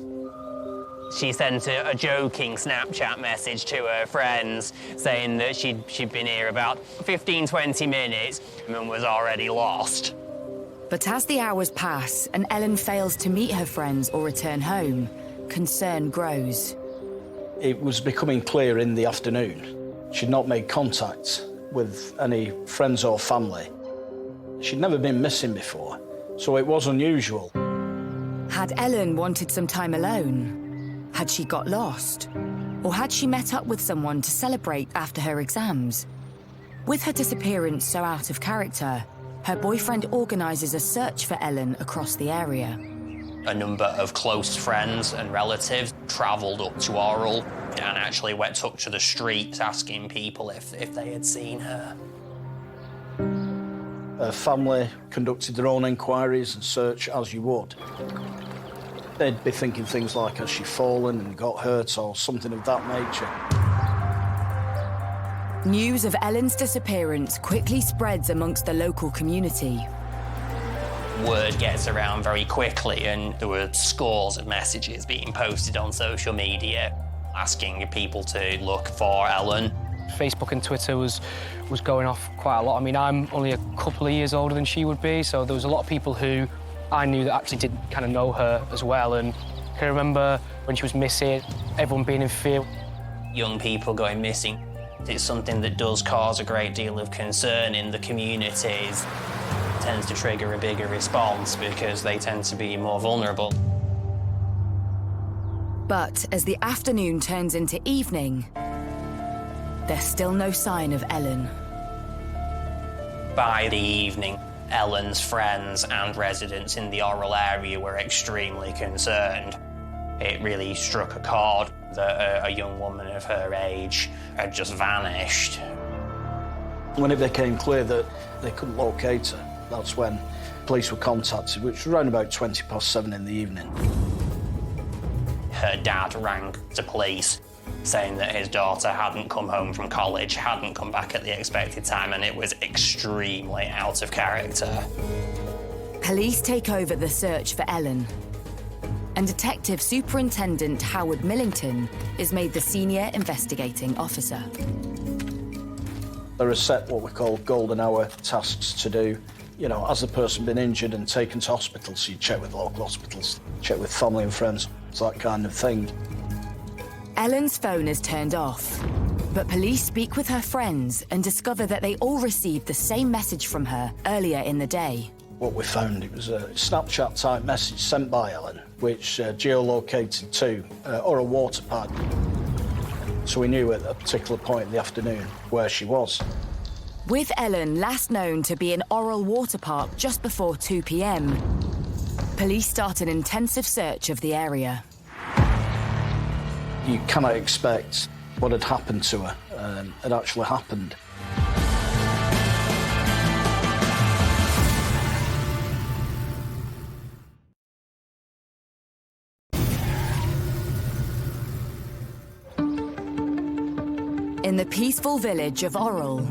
She sent a joking Snapchat message to her friends saying that she'd been here about 15, 20 minutes and was already lost. But as the hours pass and Ellen fails to meet her friends or return home, concern grows. It was becoming clear in the afternoon. She'd not made contact with any friends or family. She'd never been missing before, so it was unusual. Had Ellen wanted some time alone? Had she got lost? Or had she met up with someone to celebrate after her exams? With her disappearance so out of character, her boyfriend organises a search for Ellen across the area. A number of close friends and relatives travelled up to Orrell and actually took to the streets asking people if they had seen her. Her family conducted their own inquiries and search as you would. They'd be thinking things like, has she fallen and got hurt or something of that nature. News of Ellen's disappearance quickly spreads amongst the local community. Word gets around very quickly, and there were scores of messages being posted on social media asking people to look for Ellen. Facebook and Twitter was going off quite a lot. I mean, I'm only a couple of years older than she would be, so there was a lot of people who I knew that actually did kind of know her as well. And I can remember when she was missing, everyone being in fear. Young people going missing, it's something that does cause a great deal of concern in the communities. It tends to trigger a bigger response because they tend to be more vulnerable. But as the afternoon turns into evening, there's still no sign of Ellen. By the evening, Ellen's friends and residents in the Orrell area were extremely concerned. It really struck a chord that a young woman of her age had just vanished. When it became clear that they couldn't locate her, that's when police were contacted, which was around about 7:20 in the evening. Her dad rang the police saying that his daughter hadn't come home from college, hadn't come back at the expected time, and it was extremely out of character. Police take over the search for Ellen, and Detective Superintendent Howard Millington is made the senior investigating officer. There are set what we call golden hour tasks to do. You know, has the person been injured and taken to hospital? So you check with local hospitals, check with family and friends, that kind of thing. Ellen's phone is turned off, but police speak with her friends and discover that they all received the same message from her earlier in the day. What we found, it was a Snapchat-type message sent by Ellen, which geolocated to Orrell Water Park. So we knew at a particular point in the afternoon where she was. With Ellen last known to be in Orrell Water Park just before 2 p.m, police start an intensive search of the area. You cannot expect what had happened to her had actually happened. In the peaceful village of Orrell,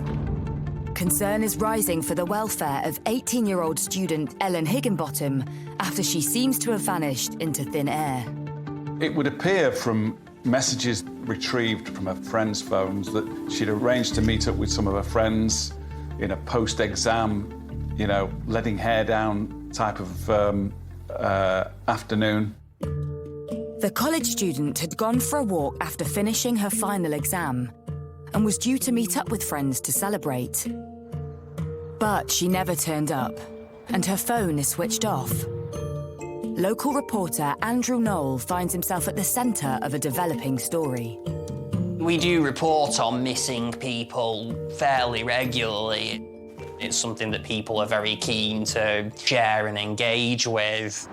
concern is rising for the welfare of 18-year-old student Ellen Higginbottom after she seems to have vanished into thin air. It would appear from messages retrieved from her friends' phones that she'd arranged to meet up with some of her friends in a post-exam, you know, letting hair down type of afternoon. The college student had gone for a walk after finishing her final exam and was due to meet up with friends to celebrate. But she never turned up, and her phone is switched off. Local reporter Andrew Knoll finds himself at the centre of a developing story. We do report on missing people fairly regularly. It's something that people are very keen to share and engage with.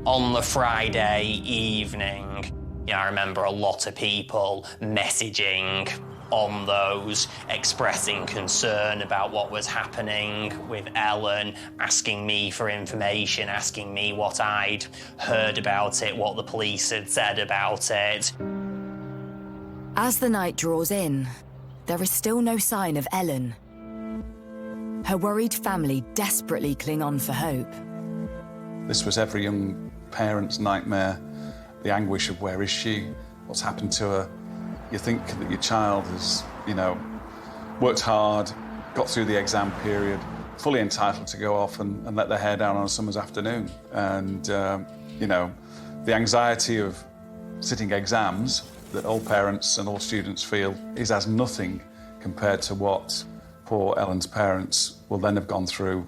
On the Friday evening, I remember a lot of people messaging on those, expressing concern about what was happening with Ellen, asking me for information, asking me what I'd heard about it, what the police had said about it. As the night draws in, there is still no sign of Ellen. Her worried family desperately cling on for hope. This was every young parent's nightmare, the anguish of where is she, what's happened to her. You think that your child has, you know, worked hard, got through the exam period, fully entitled to go off and let their hair down on a summer's afternoon. And, you know, the anxiety of sitting exams that all parents and all students feel is as nothing compared to what poor Ellen's parents will then have gone through.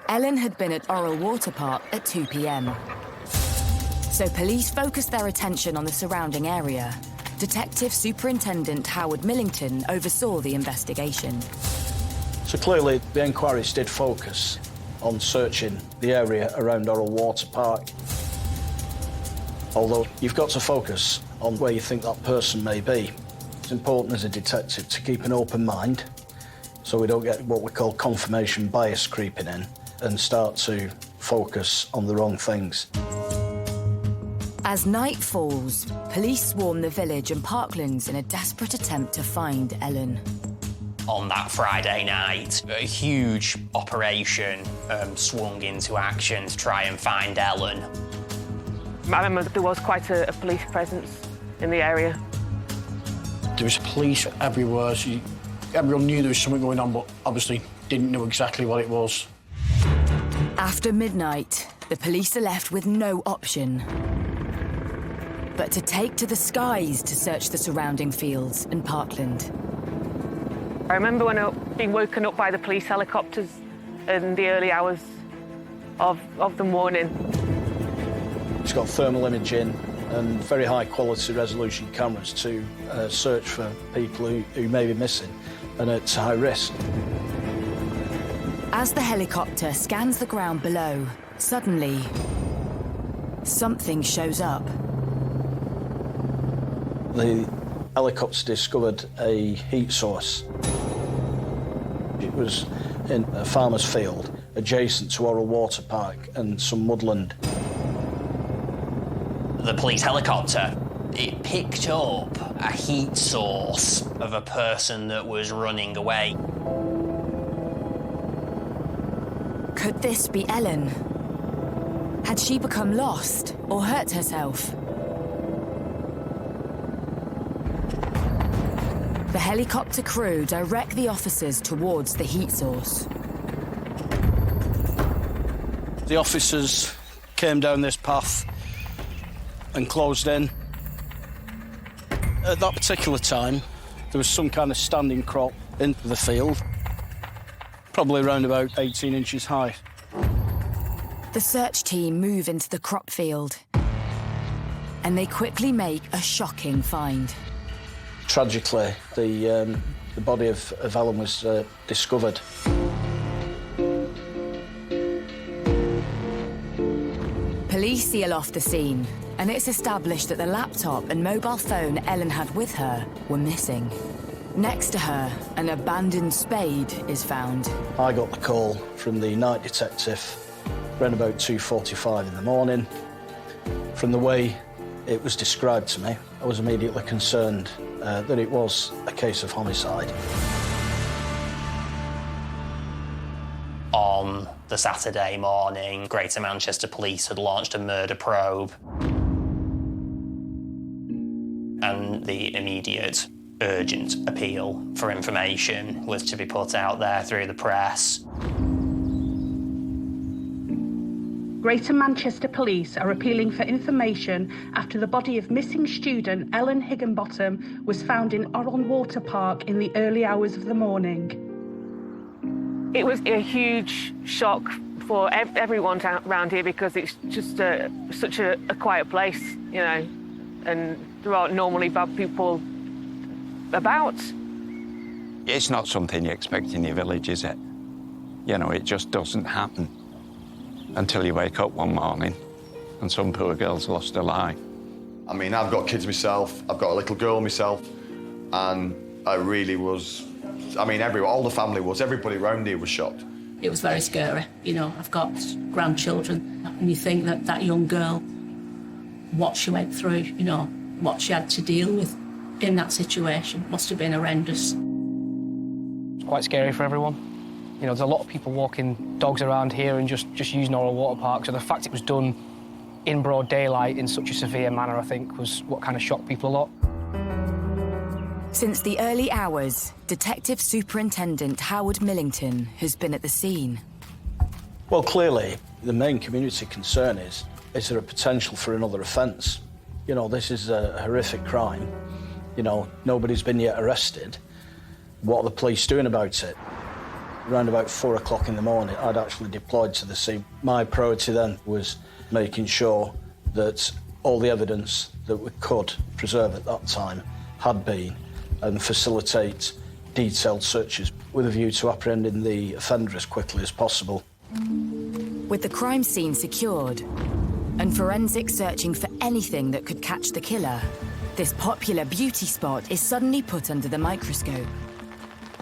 Ellen had been at Orrell Water Park at 2 p.m. So police focused their attention on the surrounding area. Detective Superintendent Howard Millington oversaw the investigation. So clearly the inquiries did focus on searching the area around Orrell Water Park. Although you've got to focus on where you think that person may be. It's important as a detective to keep an open mind so we don't get what we call confirmation bias creeping in and start to focus on the wrong things. As night falls, police swarm the village and parklands in a desperate attempt to find Ellen. On that Friday night, a huge operation swung into action to try and find Ellen. I remember there was quite a police presence in the area. There was police everywhere, so everyone knew there was something going on, but obviously didn't know exactly what it was. After midnight, the police are left with no option but to take to the skies to search the surrounding fields and parkland. I remember when I being woken up by the police helicopters in the early hours of the morning. It's got thermal imaging and very high quality resolution cameras to search for people who may be missing and at high risk. As the helicopter scans the ground below, suddenly something shows up. The helicopter discovered a heat source. It was in a farmer's field adjacent to Orrell Water Park and some woodland. The police helicopter, it picked up a heat source of a person that was running away. Could this be Ellen? Had she become lost or hurt herself? The helicopter crew direct the officers towards the heat source. The officers came down this path and closed in. At that particular time, there was some kind of standing crop into the field, probably around about 18 inches high. The search team move into the crop field, and they quickly make a shocking find. Tragically, the body of Ellen was discovered. Police seal off the scene, and it's established that the laptop and mobile phone Ellen had with her were missing. Next to her, an abandoned spade is found. I got the call from the night detective around about 2:45 in the morning. From the way it was described to me, I was immediately concerned that it was a case of homicide. On the Saturday morning, Greater Manchester Police had launched a murder probe. And the immediate, urgent appeal for information was to be put out there through the press. Greater Manchester Police are appealing for information after the body of missing student Ellen Higginbottom was found in Orrell Water Park in the early hours of the morning. It was a huge shock for everyone around here because it's just such a quiet place, you know, and there aren't normally bad people about. It's not something you expect in your village, is it? You know, it just doesn't happen until you wake up one morning and some poor girl's lost her life. I mean, I've got kids myself, I've got a little girl myself, and I really was, I mean, all the family was, everybody around here was shocked. It was very scary. You know, I've got grandchildren, and you think that that young girl, what she went through, you know, what she had to deal with in that situation must have been horrendous. It's quite scary for everyone. You know, there's a lot of people walking dogs around here and just using Orrell Water Park, so the fact it was done in broad daylight in such a severe manner, I think, was what kind of shocked people a lot. Since the early hours, Detective Superintendent Howard Millington has been at the scene. Well, clearly, the main community concern is there a potential for another offence? You know, this is a horrific crime. You know, nobody's been yet arrested. What are the police doing about it? Around about 4 o'clock in the morning, I'd actually deployed to the scene. My priority then was making sure that all the evidence that we could preserve at that time had been, and facilitate detailed searches with a view to apprehending the offender as quickly as possible. With the crime scene secured and forensics searching for anything that could catch the killer, This popular beauty spot is suddenly put under the microscope.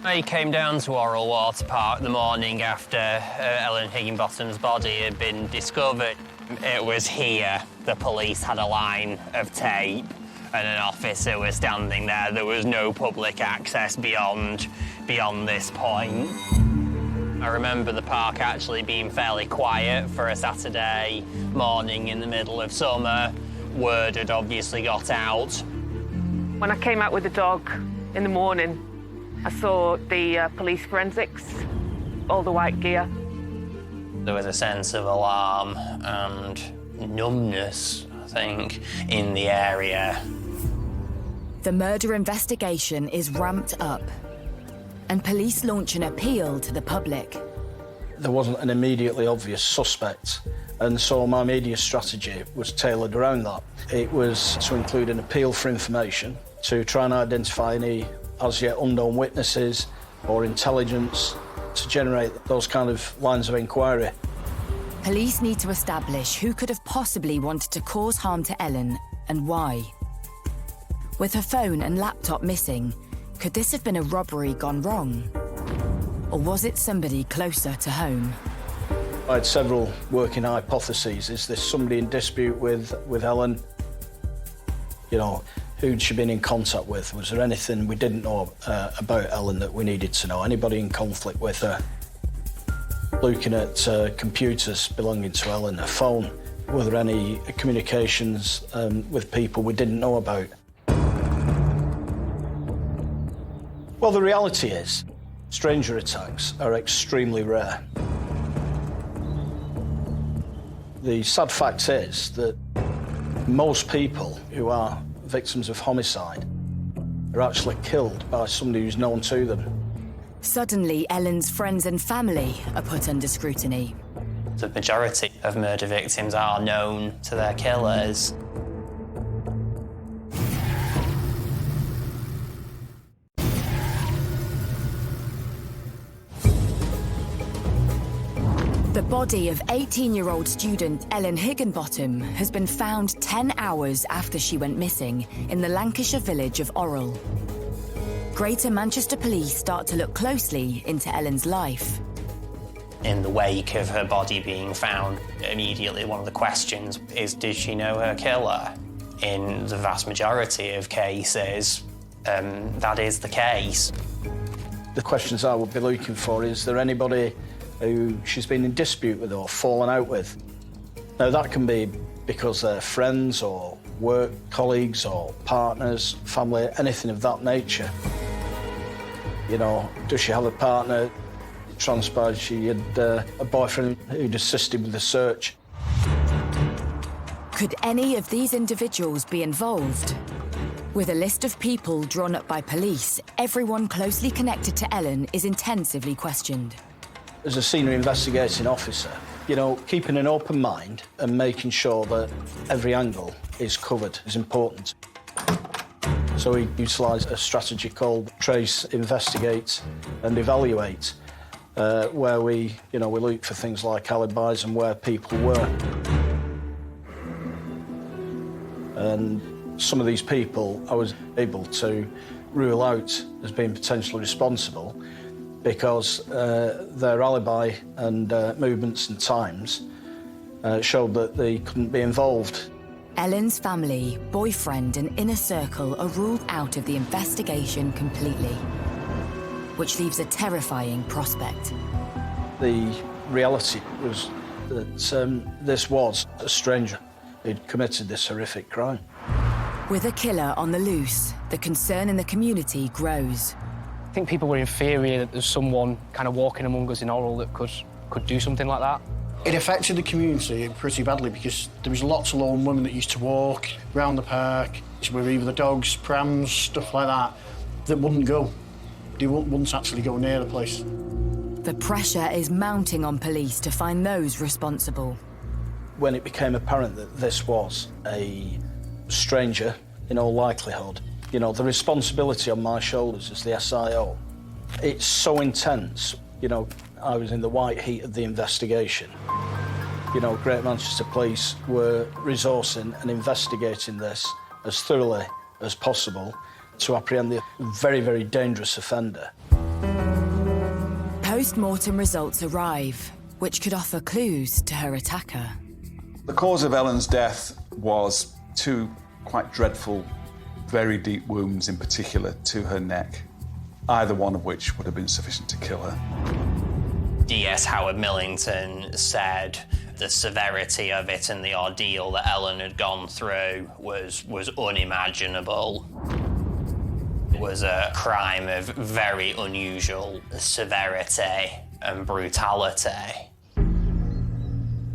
I came down to Orrell Water Park the morning after Ellen Higginbotham's body had been discovered. It was here the police had a line of tape and an officer was standing there. There was no public access beyond this point. I remember the park actually being fairly quiet for a Saturday morning in the middle of summer. Word had obviously got out. When I came out with the dog in the morning, I saw the police forensics, all the white gear. There was a sense of alarm and numbness, I think, in the area. The murder investigation is ramped up, and police launch an appeal to the public. There wasn't an immediately obvious suspect, and so my media strategy was tailored around that. It was to include an appeal for information, to try and identify any as yet unknown witnesses or intelligence, to generate those kind of lines of inquiry. Police need to establish who could have possibly wanted to cause harm to Ellen and why. With her phone and laptop missing, could this have been a robbery gone wrong? Or was it somebody closer to home? I had several working hypotheses. Is this somebody in dispute with Ellen? You know, who'd she been in contact with? Was there anything we didn't know about Ellen that we needed to know? Anybody in conflict with her? Looking at computers belonging to Ellen, her phone, were there any communications with people we didn't know about? Well, the reality is, stranger attacks are extremely rare. The sad fact is that most people who are victims of homicide are actually killed by somebody who's known to them. Suddenly, Ellen's friends and family are put under scrutiny. The majority of murder victims are known to their killers. The body of 18-year-old student Ellen Higginbotham has been found 10 hours after she went missing in the Lancashire village of Orrell. Greater Manchester Police start to look closely into Ellen's life. In the wake of her body being found, immediately one of the questions is, did she know her killer? In the vast majority of cases, that is the case. The questions I would be looking for is there anybody who she's been in dispute with or fallen out with? Now, that can be because they're friends or work colleagues or partners, family, anything of that nature. You know, does she have a partner? It transpired she had a boyfriend who'd assisted with the search. Could any of these individuals be involved? With a list of people drawn up by police, everyone closely connected to Ellen is intensively questioned. As a senior investigating officer, you know, keeping an open mind and making sure that every angle is covered is important. So we utilised a strategy called Trace, Investigate and Evaluate, where we look for things like alibis and where people were. And some of these people I was able to rule out as being potentially responsible because their alibi and movements and times showed that they couldn't be involved. Ellen's family, boyfriend and inner circle are ruled out of the investigation completely, which leaves a terrifying prospect. The reality was that this was a stranger who'd committed this horrific crime. With a killer on the loose, the concern in the community grows. I think people were in fear that there's someone kind of walking among us in Orrell that could do something like that. It affected the community pretty badly because there was lots of lone women that used to walk around the park with either the dogs, prams, stuff like that wouldn't go. They wouldn't actually go near the place. The pressure is mounting on police to find those responsible. When it became apparent that this was a stranger, in all likelihood, you know, the responsibility on my shoulders as the SIO, it's so intense. You know, I was in the white heat of the investigation. You know, Greater Manchester Police were resourcing and investigating this as thoroughly as possible to apprehend the very, very dangerous offender. Post-mortem results arrive, which could offer clues to her attacker. The cause of Ellen's death was two quite dreadful, very deep wounds, in particular to her neck, either one of which would have been sufficient to kill her. DS Howard Millington said the severity of it and the ordeal that Ellen had gone through was unimaginable. It was a crime of very unusual severity and brutality.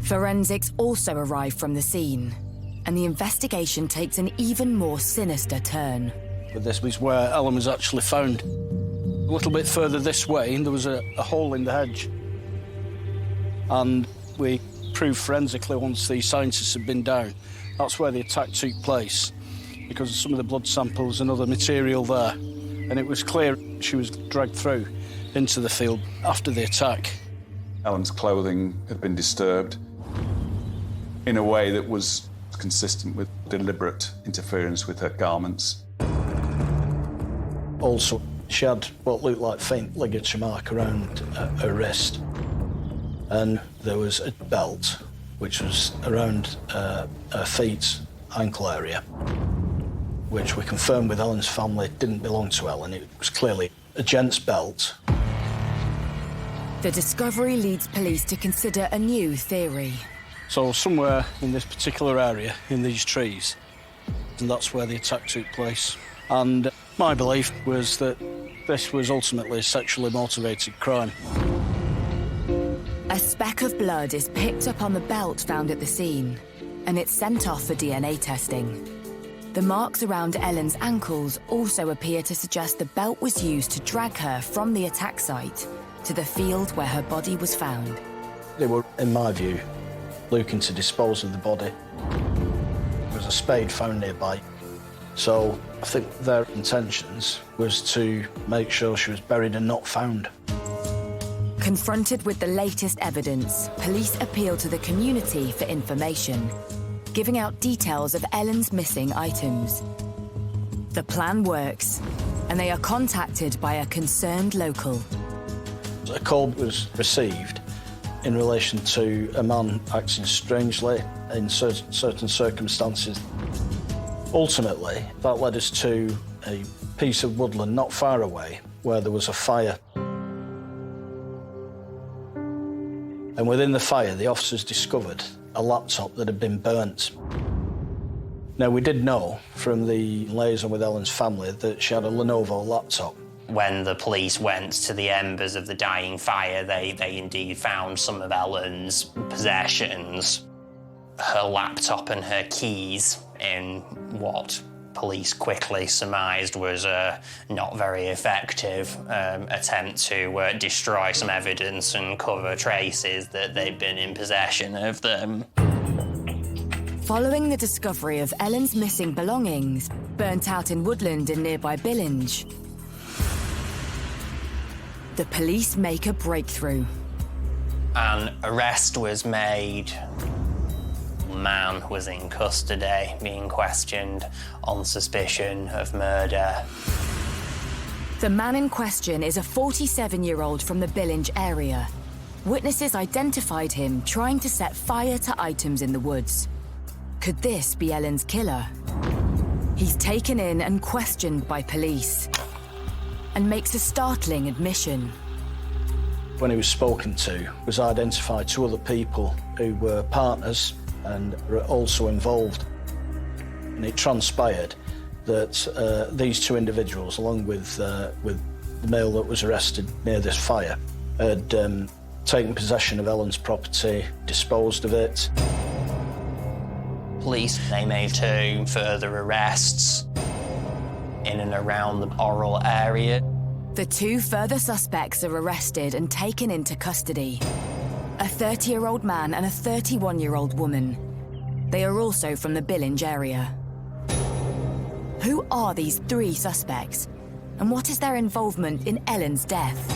Forensics also arrive from the scene, and the investigation takes an even more sinister turn. But this was where Ellen was actually found. A little bit further this way, and there was a hole in the hedge. And we proved forensically, once the scientists had been down, that's where the attack took place, because of some of the blood samples and other material there. And it was clear she was dragged through into the field after the attack. Ellen's clothing had been disturbed in a way that was consistent with deliberate interference with her garments. Also, she had what looked like faint ligature mark around her wrist. And there was a belt, which was around her feet, ankle area, which we confirmed with Ellen's family didn't belong to Ellen. It was clearly a gent's belt. The discovery leads police to consider a new theory. So somewhere in this particular area, in these trees, and that's where the attack took place. And my belief was that this was ultimately a sexually motivated crime. A speck of blood is picked up on the belt found at the scene, and it's sent off for DNA testing. The marks around Ellen's ankles also appear to suggest the belt was used to drag her from the attack site to the field where her body was found. They were, in my view, looking to dispose of the body. There was a spade found nearby, so I think their intentions was to make sure she was buried and not found. Confronted with the latest evidence, police appeal to the community for information, giving out details of Ellen's missing items. The plan works, and they are contacted by a concerned local. A call was received in relation to a man acting strangely in certain circumstances. Ultimately, that led us to a piece of woodland not far away where there was a fire. And within the fire, the officers discovered a laptop that had been burnt. Now, we did know from the liaison with Ellen's family that she had a Lenovo laptop. When the police went to the embers of the dying fire, they indeed found some of Ellen's possessions, her laptop and her keys, in what police quickly surmised was a not very effective attempt to destroy some evidence and cover traces that they'd been in possession of them. Following the discovery of Ellen's missing belongings, burnt out in woodland in nearby Billinge, the police make a breakthrough. An arrest was made. The man was in custody, being questioned on suspicion of murder. The man in question is a 47-year-old from the Billinge area. Witnesses identified him trying to set fire to items in the woods. Could this be Ellen's killer? He's taken in and questioned by police and makes a startling admission. When he was spoken to, was identified two other people who were partners and were also involved. And it transpired that these two individuals, along with the male that was arrested near this fire, had taken possession of Ellen's property, disposed of it. Police, they made 2 further arrests in and around the Orrell area. The 2 further suspects are arrested and taken into custody. A 30-year-old man and a 31-year-old woman. They are also from the Billinge area. Who are these 3 suspects? And what is their involvement in Ellen's death?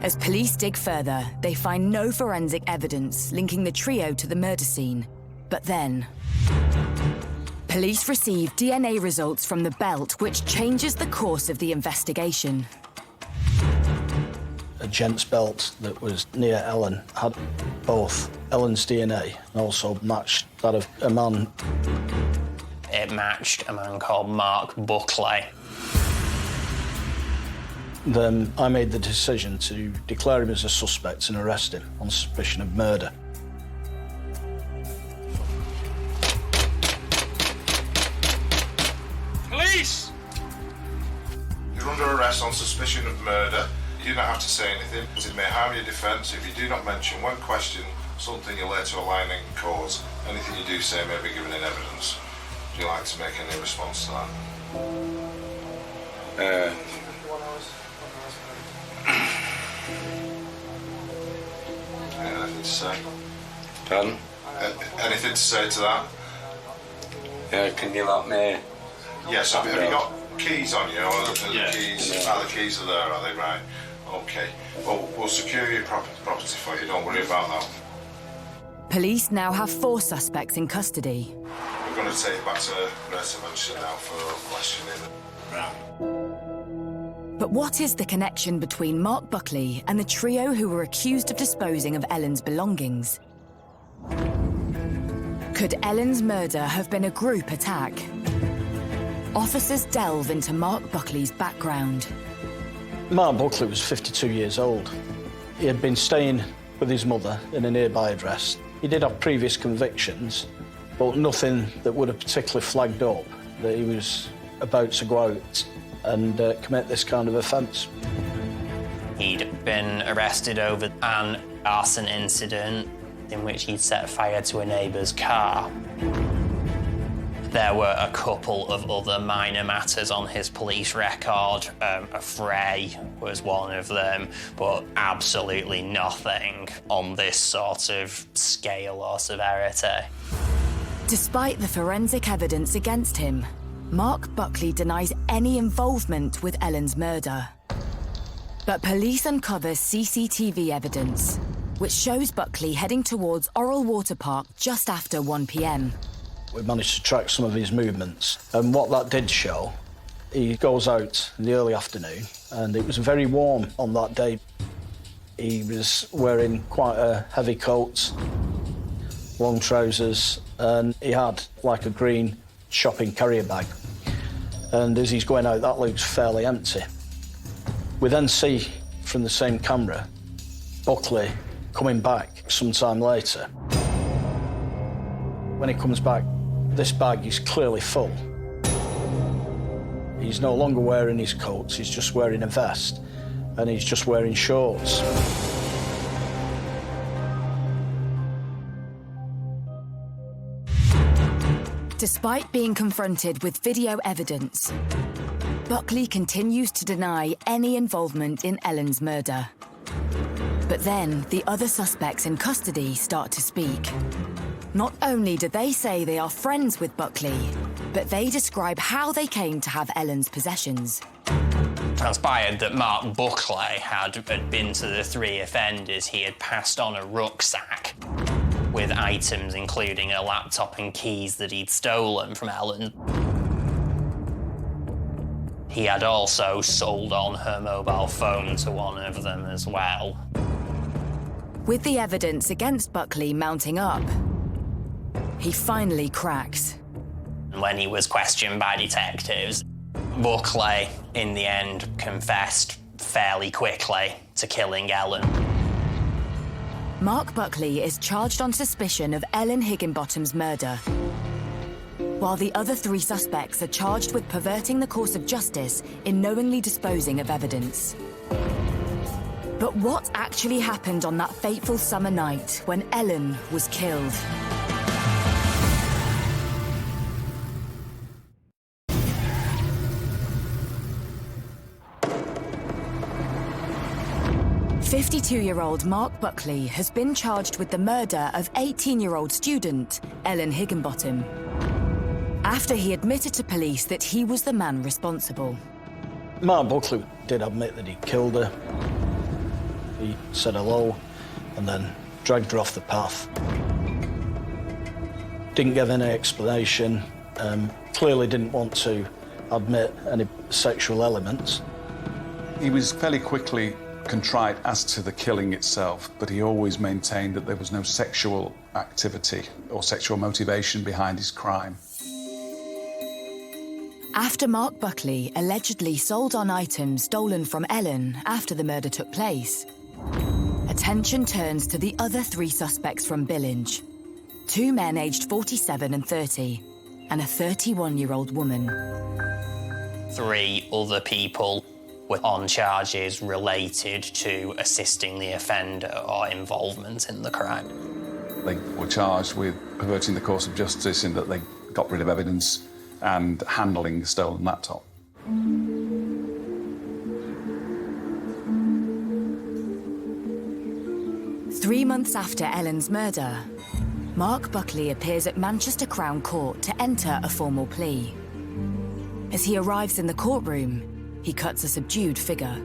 As police dig further, they find no forensic evidence linking the trio to the murder scene. But then, Police receive DNA results from the belt, which changes the course of the investigation. A gent's belt that was near Ellen had both Ellen's DNA and also matched that of a man. It matched a man called Mark Buckley. Then I made the decision to declare him as a suspect and arrest him on suspicion of murder. Police! You're under arrest on suspicion of murder. You do not have to say anything, because it may harm your defence if you do not mention one question, something you later align in cause. Anything you do say may be given in evidence. Would you like to make any response to that? Anything to say? Pardon? Anything to say to that? Can you let me? Yes, have you got keys on you? Or the keys? Yeah. The keys are there, are they? Right. Okay. Well, we'll secure your property for you. Don't worry about that. Police now have 4 suspects in custody. We're going to take you back to Greater Manchester now for questioning. Right. But what is the connection between Mark Buckley and the trio who were accused of disposing of Ellen's belongings? Could Ellen's murder have been a group attack? Officers delve into Mark Buckley's background. Mark Buckley was 52 years old. He had been staying with his mother in a nearby address. He did have previous convictions, but nothing that would have particularly flagged up that he was about to go out and commit this kind of offence. He'd been arrested over an arson incident in which he'd set fire to a neighbour's car. There were a couple of other minor matters on his police record. A fray was one of them, but absolutely nothing on this sort of scale or severity. Despite the forensic evidence against him, Mark Buckley denies any involvement with Ellen's murder. But police uncover CCTV evidence, which shows Buckley heading towards Orrell Water Park just after 1 p.m. We managed to track some of his movements, and what that did show, he goes out in the early afternoon, and it was very warm on that day. He was wearing quite a heavy coat, long trousers, and he had like a green shopping carrier bag. And as he's going out, that looks fairly empty. We then see from the same camera Buckley coming back sometime later. When he comes back, this bag is clearly full. He's no longer wearing his coats, he's just wearing a vest, and he's just wearing shorts. Despite being confronted with video evidence, Buckley continues to deny any involvement in Ellen's murder. But then the other suspects in custody start to speak. Not only do they say they are friends with Buckley, but they describe how they came to have Ellen's possessions. Transpired that Mark Buckley had been to the 3 offenders. He had passed on a rucksack with items including a laptop and keys that he'd stolen from Ellen. He had also sold on her mobile phone to one of them as well. With the evidence against Buckley mounting up, he finally cracks. When he was questioned by detectives, Buckley, in the end, confessed fairly quickly to killing Ellen. Mark Buckley is charged on suspicion of Ellen Higginbottom's murder, while the other 3 suspects are charged with perverting the course of justice in knowingly disposing of evidence. But what actually happened on that fateful summer night when Ellen was killed? "52-year-old Mark Buckley has been charged with the murder of 18-year-old student Ellen Higginbottom, after he admitted to police that he was the man responsible." Mark Buckley did admit that he killed her. He said hello and then dragged her off the path. Didn't give any explanation, Clearly didn't want to admit any sexual elements. He was fairly quickly contrite as to the killing itself, but he always maintained that there was no sexual activity or sexual motivation behind his crime. After Mark Buckley allegedly sold on items stolen from Ellen after the murder took place, attention turns to the other 3 suspects from Billinge. 2 men aged 47 and 30, and a 31-year-old woman. 3 other people were on charges related to assisting the offender or involvement in the crime. They were charged with perverting the course of justice in that they got rid of evidence and handling the stolen laptop. 3 months after Ellen's murder, Mark Buckley appears at Manchester Crown Court to enter a formal plea. As he arrives in the courtroom, he cuts a subdued figure.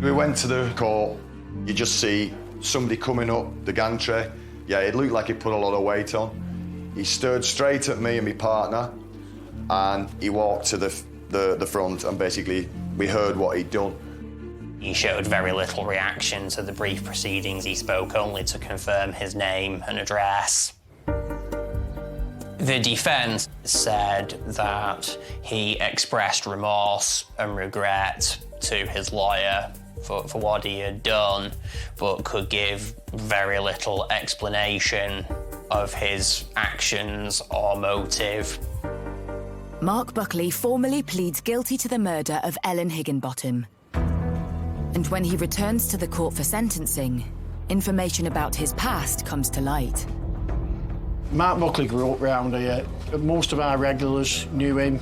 We went to the court, you just see somebody coming up the gantry. Yeah, it looked like he put a lot of weight on. He stared straight at me and my partner, and he walked to the front, and basically we heard what he'd done. He showed very little reaction to the brief proceedings. He spoke only to confirm his name and address. The defence said that he expressed remorse and regret to his lawyer for what he had done, but could give very little explanation of his actions or motive. Mark Buckley formally pleads guilty to the murder of Ellen Higginbottom. And when he returns to the court for sentencing, information about his past comes to light. Mark Buckley grew up round here. Most of our regulars knew him.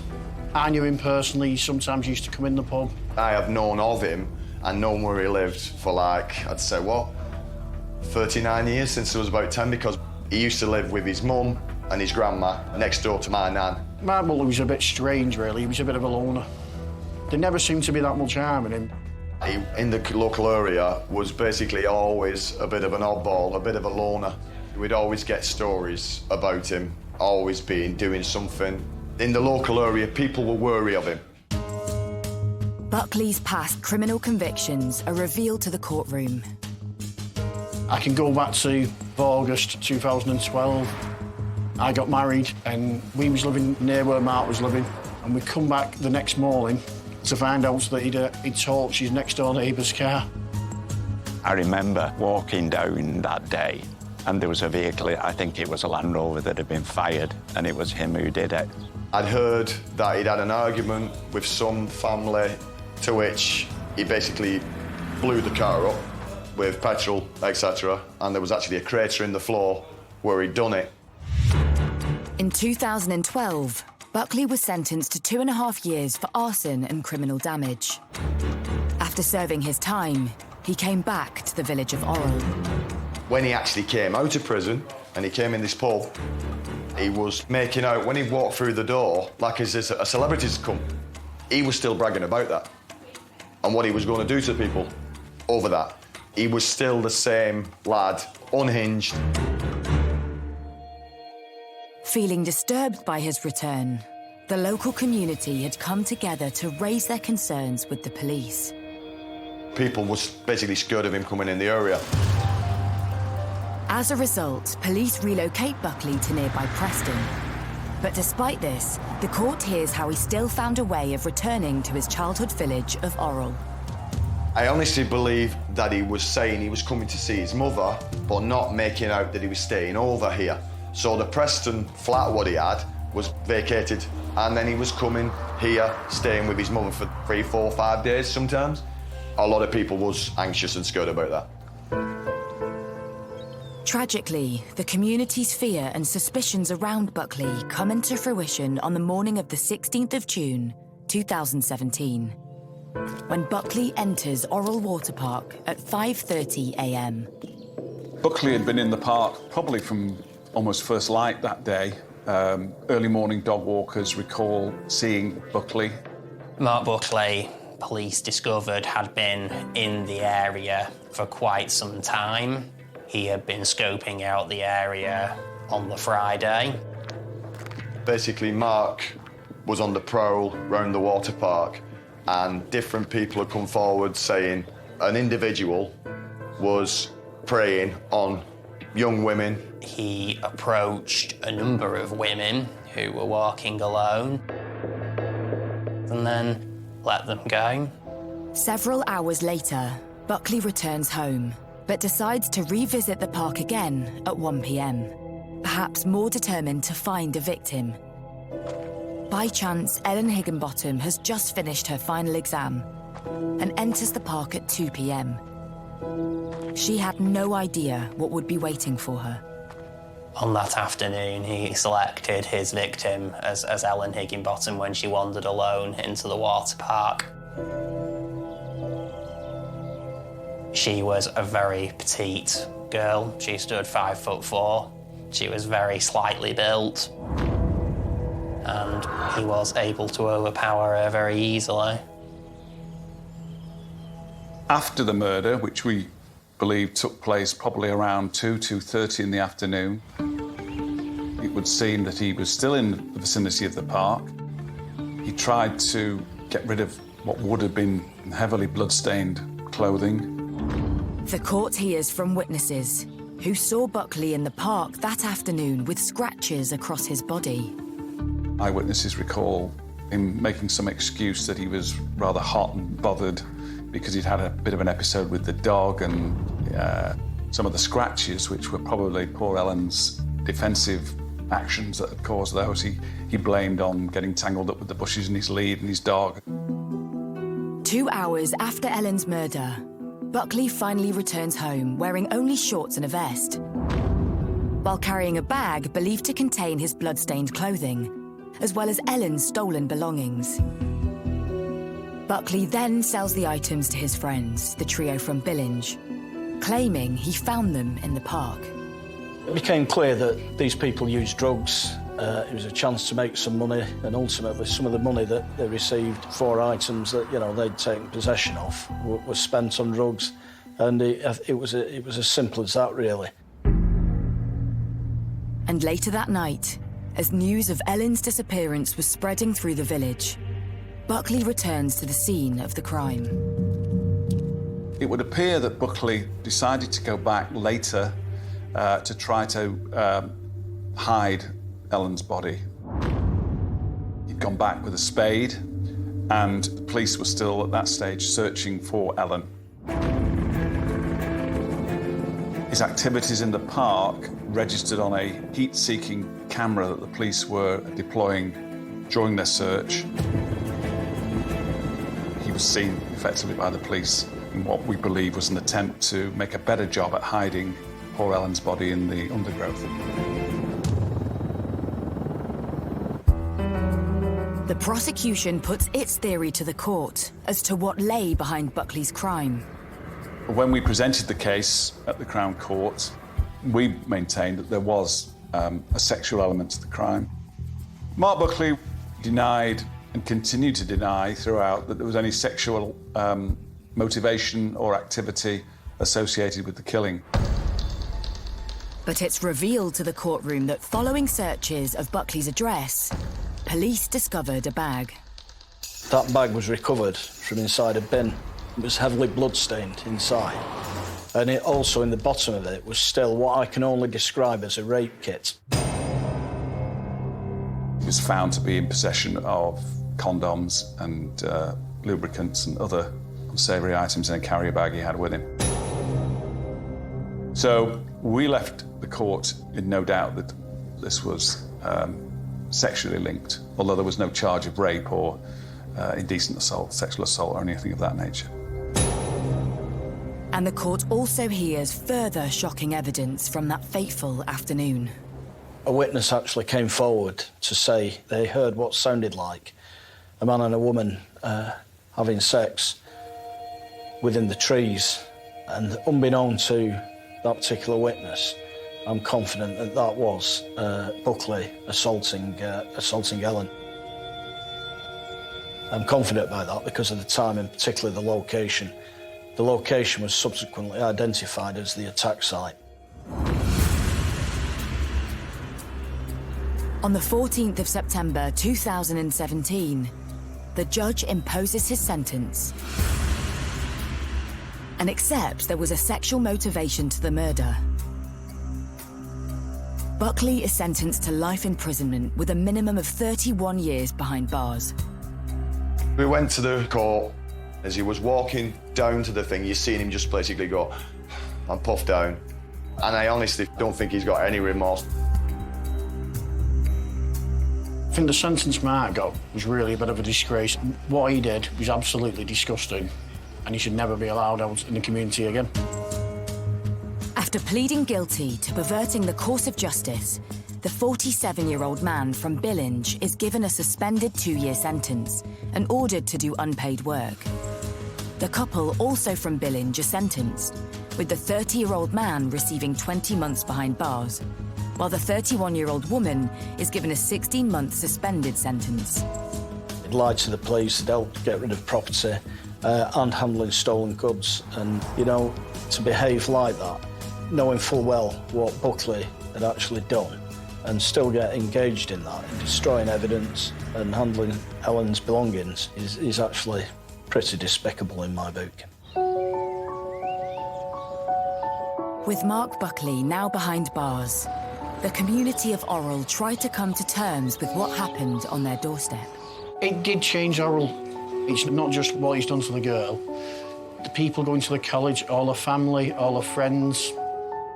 I knew him personally. He sometimes used to come in the pub. I have known of him and known where he lived for, like, I'd say, 39 years, since I was about 10, because he used to live with his mum and his grandma next door to my nan. Mark Buckley was a bit strange, really. He was a bit of a loner. There never seemed to be that much harm in him. He, in the local area, was basically always a bit of an oddball, a bit of a loner. We'd always get stories about him, always doing something. In the local area, people were wary of him. Buckley's past criminal convictions are revealed to the courtroom. I can go back to August 2012. I got married and we was living near where Mark was living, and we come back the next morning to find out that he'd torched his next-door neighbour's car. I remember walking down that day, and there was a vehicle, I think it was a Land Rover, that had been fired, and it was him who did it. I'd heard that he'd had an argument with some family, to which he basically blew the car up with petrol, etc., and there was actually a crater in the floor where he'd done it. In 2012, Buckley was sentenced to 2.5 years for arson and criminal damage. After serving his time, he came back to the village of Orrell. When he actually came out of prison and he came in this pub, he was making out, when he walked through the door, like as a celebrity's come, he was still bragging about that and what he was going to do to people over that. He was still the same lad, unhinged. Feeling disturbed by his return, the local community had come together to raise their concerns with the police. People was basically scared of him coming in the area. As a result, police relocate Buckley to nearby Preston. But despite this, the court hears how he still found a way of returning to his childhood village of Orrell. I honestly believe that he was saying he was coming to see his mother, but not making out that he was staying over here. So the Preston flat, what he had, was vacated, and then he was coming here, staying with his mother for 3, 4, 5 days sometimes. A lot of people was anxious and scared about that. Tragically, the community's fear and suspicions around Buckley come into fruition on the morning of the 16th of June, 2017, when Buckley enters Orrell Water Park at 5:30 a.m. Buckley had been in the park probably from almost first light that day. Early morning dog walkers recall seeing Buckley. Mark Buckley, police discovered, had been in the area for quite some time. He had been scoping out the area on the Friday. Basically, Mark was on the prowl round the water park, and different people had come forward saying an individual was preying on young women. He approached a number of women who were walking alone and then let them go. Several hours later, Buckley returns home, but decides to revisit the park again at 1 p.m, perhaps more determined to find a victim. By chance, Ellen Higginbottom has just finished her final exam and enters the park at 2 p.m. She had no idea what would be waiting for her. On that afternoon, he selected his victim as Ellen Higginbottom when she wandered alone into the water park. She was a very petite girl. She stood 5'4". She was very slightly built. And he was able to overpower her very easily. After the murder, which we believe took place probably around 2:30 in the afternoon, it would seem that he was still in the vicinity of the park. He tried to get rid of what would have been heavily blood-stained clothing. The court hears from witnesses who saw Buckley in the park that afternoon with scratches across his body. Eyewitnesses recall him making some excuse that he was rather hot and bothered because he'd had a bit of an episode with the dog, and some of the scratches, which were probably poor Ellen's defensive actions that had caused those, he blamed on getting tangled up with the bushes in his lead and his dog. 2 hours after Ellen's murder, Buckley finally returns home wearing only shorts and a vest, while carrying a bag believed to contain his blood-stained clothing, as well as Ellen's stolen belongings. Buckley then sells the items to his friends, the trio from Billinge, claiming he found them in the park. It became clear that these people used drugs. It was a chance to make some money, and ultimately some of the money that they received for items that, they'd taken possession of was spent on drugs, and it was as simple as that, really. And later that night, as news of Ellen's disappearance was spreading through the village, Buckley returns to the scene of the crime. It would appear that Buckley decided to go back later to try to hide Ellen's body. He'd gone back with a spade, and the police were still at that stage searching for Ellen. His activities in the park registered on a heat-seeking camera that the police were deploying during their search. He was seen effectively by the police in what we believe was an attempt to make a better job at hiding poor Ellen's body in the undergrowth. The prosecution puts its theory to the court as to what lay behind Buckley's crime. When we presented the case at the Crown Court, we maintained that there was a sexual element to the crime. Mark Buckley denied and continued to deny throughout that there was any sexual motivation or activity associated with the killing. But it's revealed to the courtroom that following searches of Buckley's address, police discovered a bag. That bag was recovered from inside a bin. It was heavily blood-stained inside. And it also, in the bottom of it, was still what I can only describe as a rape kit. He was found to be in possession of condoms and lubricants and other unsavoury items in a carrier bag he had with him. So we left the court in no doubt that this was sexually linked, although there was no charge of rape or indecent assault, sexual assault or anything of that nature. And the court also hears further shocking evidence from that fateful afternoon. A witness actually came forward to say they heard what sounded like a man and a woman having sex within the trees. And unbeknown to that particular witness, I'm confident that that was Buckley assaulting Ellen. I'm confident about that because of the time and particularly the location. The location was subsequently identified as the attack site. On the 14th of September 2017, the judge imposes his sentence and accepts there was a sexual motivation to the murder. Buckley is sentenced to life imprisonment with a minimum of 31 years behind bars. We went to the court. As he was walking down to the thing, you seen him just basically go and puff down. And I honestly don't think he's got any remorse. I think the sentence Mark got was really a bit of a disgrace. What he did was absolutely disgusting, and he should never be allowed out in the community again. After pleading guilty to perverting the course of justice, the 47-year-old man from Billinge is given a suspended 2-year sentence and ordered to do unpaid work. The couple, also from Billinge, are sentenced, with the 30-year-old man receiving 20 months behind bars, while the 31-year-old woman is given a 16-month suspended sentence. He'd lied to the police, they'd helped get rid of property and handling stolen goods. And, you know, to behave like that, knowing full well what Buckley had actually done, and still get engaged in that, in destroying evidence and handling Ellen's belongings, is actually pretty despicable in my book. With Mark Buckley now behind bars, the community of Orrell tried to come to terms with what happened on their doorstep. It did change Orrell. It's not just what he's done to the girl. The people going to the college, all her family, all her friends.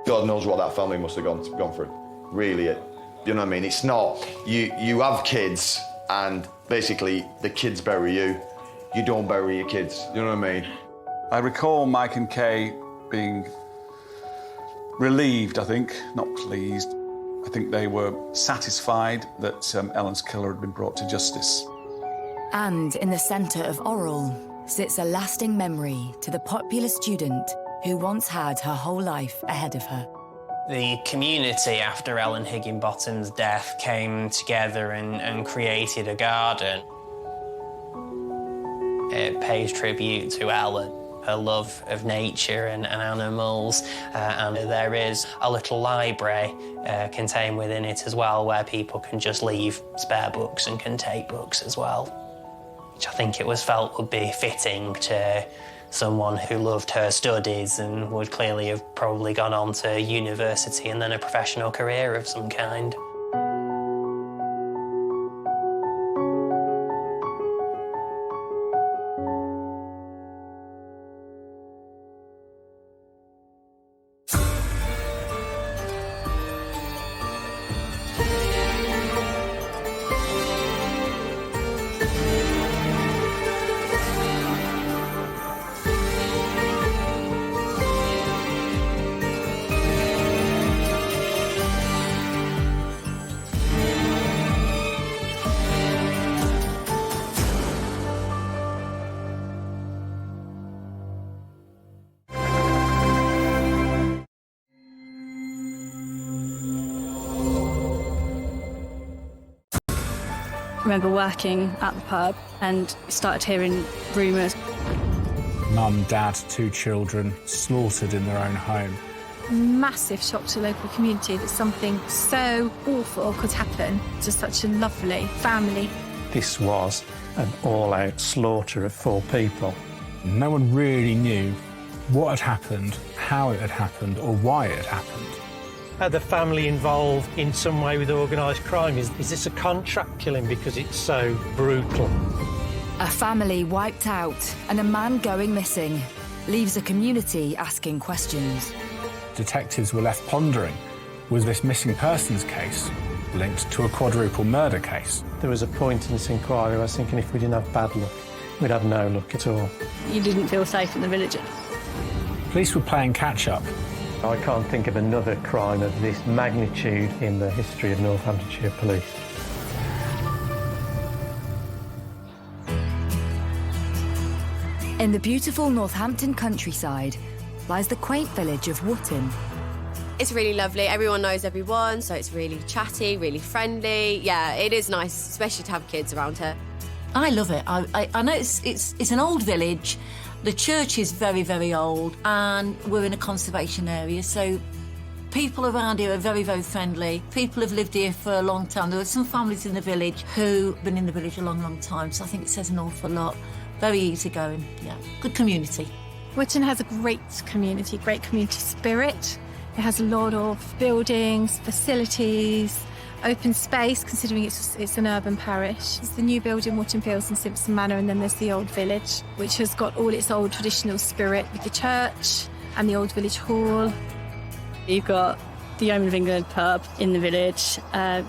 God knows what that family must have gone through. Really, you know what I mean? It's not, you have kids and basically the kids bury you. You don't bury your kids, you know what I mean? I recall Mike and Kay being relieved, I think, not pleased. I think they were satisfied that Ellen's killer had been brought to justice. And in the centre of Orrell sits a lasting memory to the popular student who once had her whole life ahead of her. The community, after Ellen Higginbotham's death, came together and created a garden. It pays tribute to Ellen, her love of nature and animals, and there is a little library contained within it as well, where people can just leave spare books and can take books as well, which I think it was felt would be fitting to someone who loved her studies and would clearly have probably gone on to university and then a professional career of some kind. I remember working at the pub and started hearing rumours. Mum, dad, 2 children slaughtered in their own home. Massive shock to the local community that something so awful could happen to such a lovely family. This was an all-out slaughter of 4 people. No one really knew what had happened, how it had happened, or why it had happened. Are the family involved in some way with organised crime? Is this a contract killing because it's so brutal? A family wiped out and a man going missing leaves a community asking questions. Detectives were left pondering, was this missing persons case linked to a quadruple murder case? There was a point in this inquiry where I was thinking if we didn't have bad luck, we'd have no luck at all. You didn't feel safe in the village? Police were playing catch-up. I can't think of another crime of this magnitude in the history of Northamptonshire Police. In the beautiful Northampton countryside lies the quaint village of Wootton. It's really lovely. Everyone knows everyone, so it's really chatty, really friendly. Yeah, it is nice, especially to have kids around here. I love it. I know it's an old village. The church is very, very old, and we're in a conservation area, so people around here are very, very friendly. People have lived here for a long time. There are some families in the village who've been in the village a long, long time, so I think it says an awful lot. Very easygoing, yeah. Good community. Wootton has a great community spirit. It has a lot of buildings, facilities, open space, considering it's an urban parish. There's the new building, Wootton Fields and Simpson Manor, and then there's the old village, which has got all its old traditional spirit with the church and the old village hall. You've got the Yeoman of England pub in the village,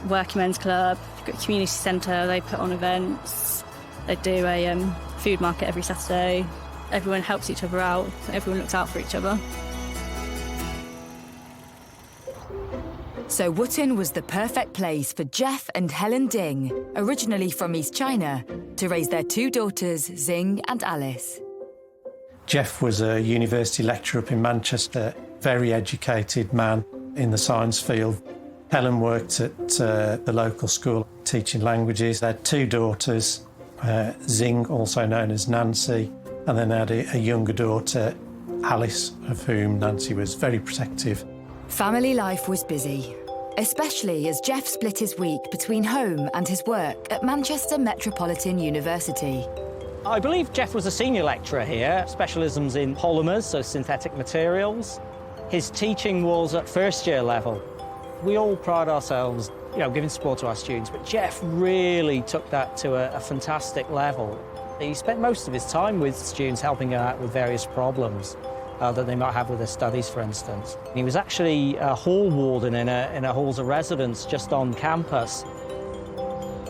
Working Men's Club, you've got a community centre, they put on events, they do a food market every Saturday. Everyone helps each other out, everyone looks out for each other. So Wootton was the perfect place for Jeff and Helen Ding, originally from East China, to raise their two daughters, Zing and Alice. Jeff was a university lecturer up in Manchester, very educated man in the science field. Helen worked at the local school teaching languages. They had two daughters, Zing, also known as Nancy, and then they had a younger daughter, Alice, of whom Nancy was very protective. Family life was busy, especially as Jeff split his week between home and his work at Manchester Metropolitan University. I believe Jeff was a senior lecturer here, specialisms in polymers, so synthetic materials. His teaching was at first-year level. We all pride ourselves, giving support to our students, but Jeff really took that to a fantastic level. He spent most of his time with students, helping out with various problems that they might have with their studies, for instance. He was actually a hall warden in a halls of residence just on campus.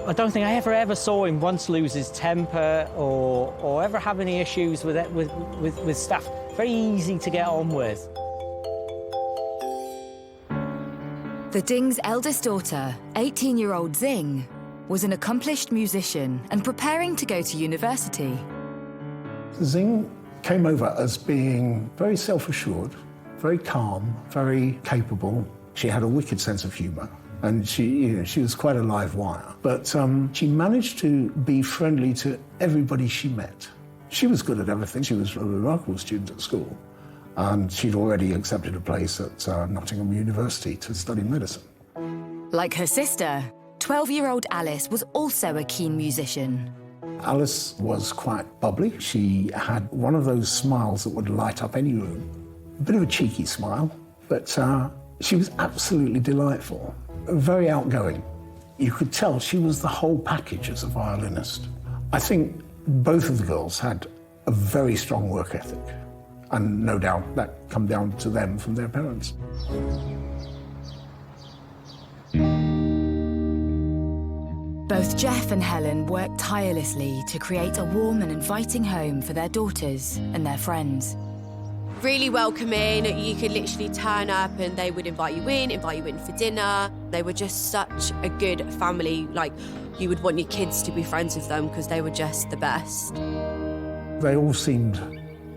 I don't think I ever saw him once lose his temper or ever have any issues with staff. Very easy to get on with. The Ding's eldest daughter, 18-year-old Zing, was an accomplished musician and preparing to go to university. Zing came over as being very self-assured, very calm, very capable. She had a wicked sense of humour, and she was quite a live wire. But she managed to be friendly to everybody she met. She was good at everything. She was a remarkable student at school, and she'd already accepted a place at Nottingham University to study medicine. Like her sister, 12-year-old Alice was also a keen musician. Alice was quite bubbly. She had one of those smiles that would light up any room. A bit of a cheeky smile, but she was absolutely delightful. Very outgoing. You could tell she was the whole package as a violinist. I think both of the girls had a very strong work ethic, and no doubt that come down to them from their parents. Both Jeff and Helen worked tirelessly to create a warm and inviting home for their daughters and their friends. Really welcoming. You could literally turn up and they would invite you in for dinner. They were just such a good family. Like, you would want your kids to be friends with them because they were just the best. They all seemed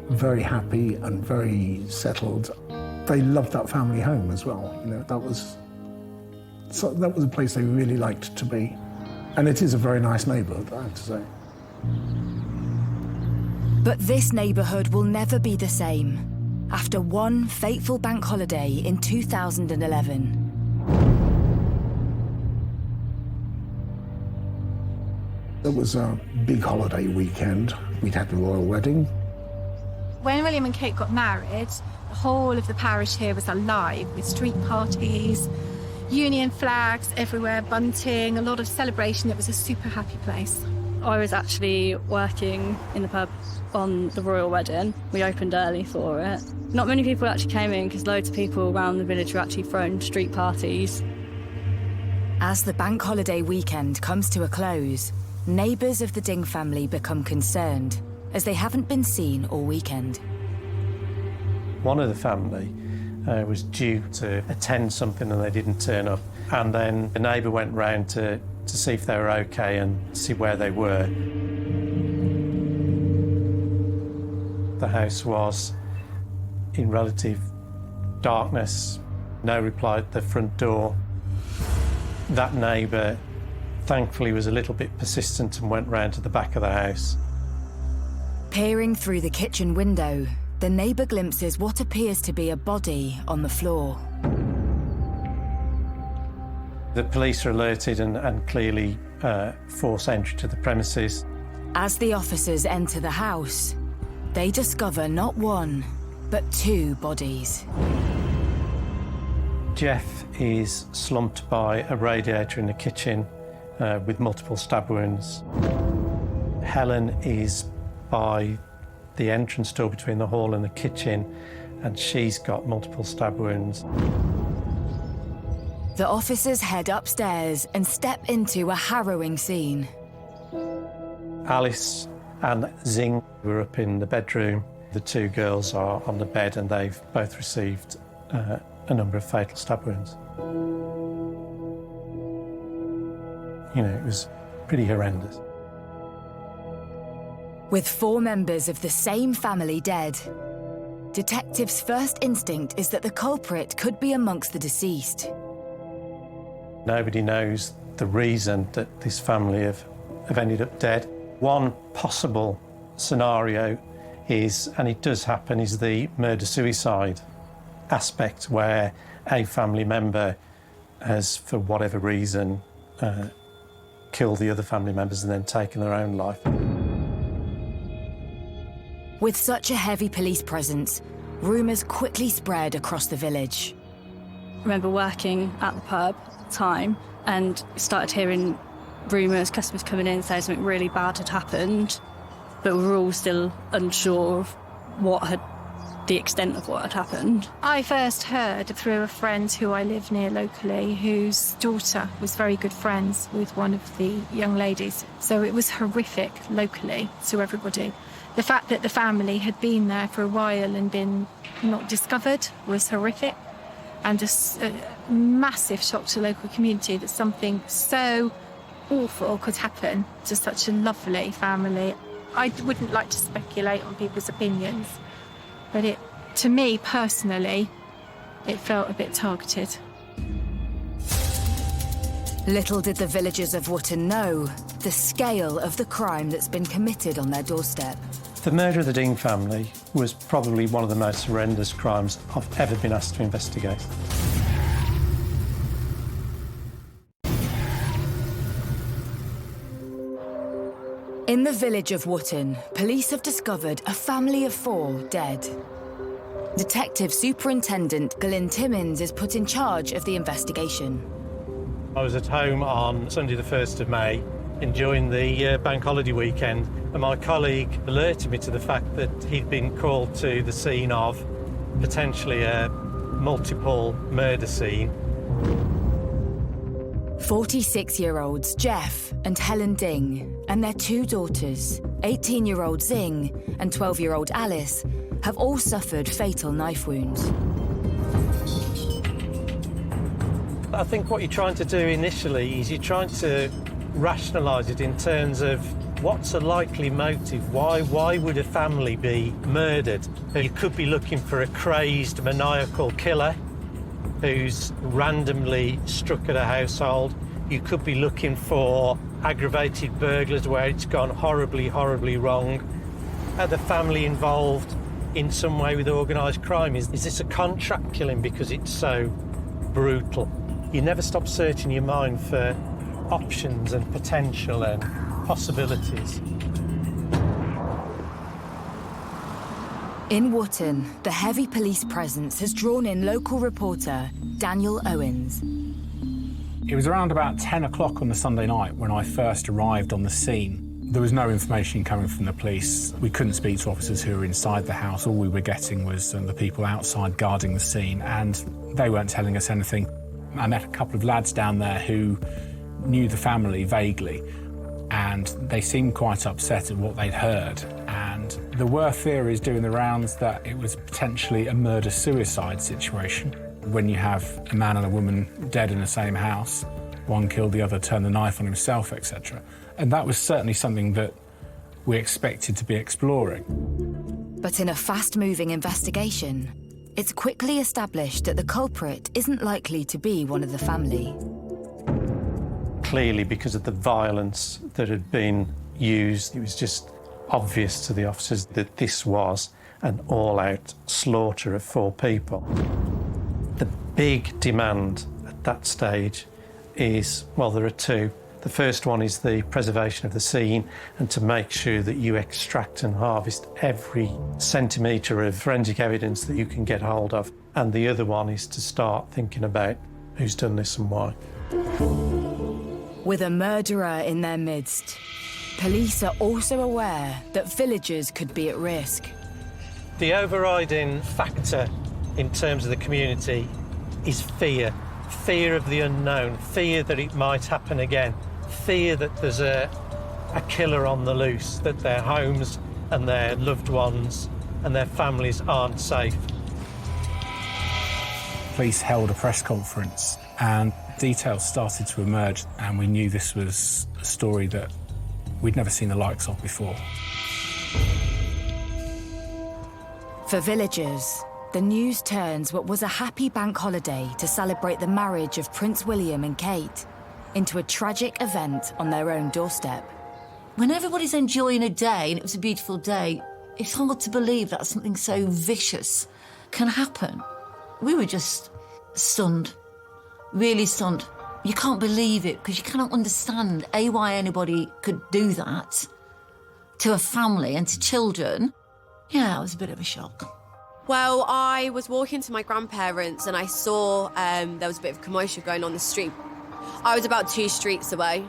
very happy and very settled. They loved that family home as well. That was a place they really liked to be. And it is a very nice neighbourhood, I have to say. But this neighbourhood will never be the same after one fateful bank holiday in 2011. It was a big holiday weekend. We'd had the royal wedding. When William and Kate got married, the whole of the parish here was alive with street parties, Union flags everywhere, bunting, a lot of celebration. It was a super happy place. I was actually working in the pub on the royal wedding. We opened early for it. Not many people actually came in because loads of people around the village were actually throwing street parties. As the bank holiday weekend comes to a close, neighbours of the Ding family become concerned as they haven't been seen all weekend. One of the family was due to attend something and they didn't turn up. And then the neighbour went round to see if they were okay and see where they were. The house was in relative darkness, no reply at the front door. That neighbour, thankfully, was a little bit persistent and went round to the back of the house. Peering through the kitchen window, the neighbour glimpses what appears to be a body on the floor. The police are alerted and clearly force entry to the premises. As the officers enter the house, they discover not one, but 2 bodies. Jeff is slumped by a radiator in the kitchen with multiple stab wounds. Helen is by the entrance door between the hall and the kitchen, and she's got multiple stab wounds. The officers head upstairs and step into a harrowing scene. Alice and Zing were up in the bedroom. The 2 girls are on the bed and they've both received a number of fatal stab wounds. You know, it was pretty horrendous. With 4 members of the same family dead, detectives' first instinct is that the culprit could be amongst the deceased. Nobody knows the reason that this family have ended up dead. One possible scenario is, and it does happen, is the murder-suicide aspect, where a family member has, for whatever reason, killed the other family members and then taken their own life. With such a heavy police presence, rumours quickly spread across the village. I remember working at the pub at the time and started hearing rumours, customers coming in saying something really bad had happened, but we were all still unsure of the extent of what had happened. I first heard through a friend who I live near locally, whose daughter was very good friends with one of the young ladies. So it was horrific locally to everybody. The fact that the family had been there for a while and been not discovered was horrific, and just a massive shock to the local community that something so awful could happen to such a lovely family. I wouldn't like to speculate on people's opinions, but to me personally, it felt a bit targeted. Little did the villagers of Wootton know the scale of the crime that's been committed on their doorstep. The murder of the Dean family was probably one of the most horrendous crimes I've ever been asked to investigate. In the village of Wootton, police have discovered a family of 4 dead. Detective Superintendent Glyn Timmins is put in charge of the investigation. I was at home on Sunday the 1st of May, enjoying the bank holiday weekend, and my colleague alerted me to the fact that he'd been called to the scene of potentially a multiple murder scene. 46-year-olds Jeff and Helen Ding and their 2 daughters, 18-year-old Zing and 12-year-old Alice, have all suffered fatal knife wounds. I think what you're trying to do initially is you're trying to rationalise it in terms of what's a likely motive. Why would a family be murdered? You could be looking for a crazed, maniacal killer who's randomly struck at a household. You could be looking for aggravated burglars where it's gone horribly, horribly wrong. Are the family involved in some way with organised crime? Is this a contract killing because it's so brutal? You never stop searching your mind for options and potential and possibilities. In Wootton, the heavy police presence has drawn in local reporter Daniel Owens. It was around about 10 o'clock on the Sunday night when I first arrived on the scene. There was no information coming from the police. We couldn't speak to officers who were inside the house. All we were getting was the people outside guarding the scene, and they weren't telling us anything. I met a couple of lads down there who knew the family vaguely, and they seemed quite upset at what they'd heard. And there were theories doing the rounds that it was potentially a murder-suicide situation. When you have a man and a woman dead in the same house, one killed the other, turned the knife on himself, etc. And that was certainly something that we expected to be exploring. But in a fast-moving investigation, it's quickly established that the culprit isn't likely to be one of the family. Clearly, because of the violence that had been used, it was just obvious to the officers that this was an all-out slaughter of 4 people. The big demand at that stage is, well, there are two. The first one is the preservation of the scene and to make sure that you extract and harvest every centimetre of forensic evidence that you can get hold of. And the other one is to start thinking about who's done this and why. With a murderer in their midst, police are also aware that villagers could be at risk. The overriding factor in terms of the community is fear. Fear of the unknown, fear that it might happen again, fear that there's a killer on the loose, that their homes and their loved ones and their families aren't safe. Police held a press conference and details started to emerge, and we knew this was a story that we'd never seen the likes of before. For villagers, the news turns what was a happy bank holiday to celebrate the marriage of Prince William and Kate into a tragic event on their own doorstep. When everybody's enjoying a day, and it was a beautiful day, it's hard to believe that something so vicious can happen. We were just stunned, really stunned. You can't believe it, because you cannot understand, A, why anybody could do that to a family and to children. Yeah, it was a bit of a shock. Well, I was walking to my grandparents and I saw there was a bit of commotion going on the street. I was about 2 streets away.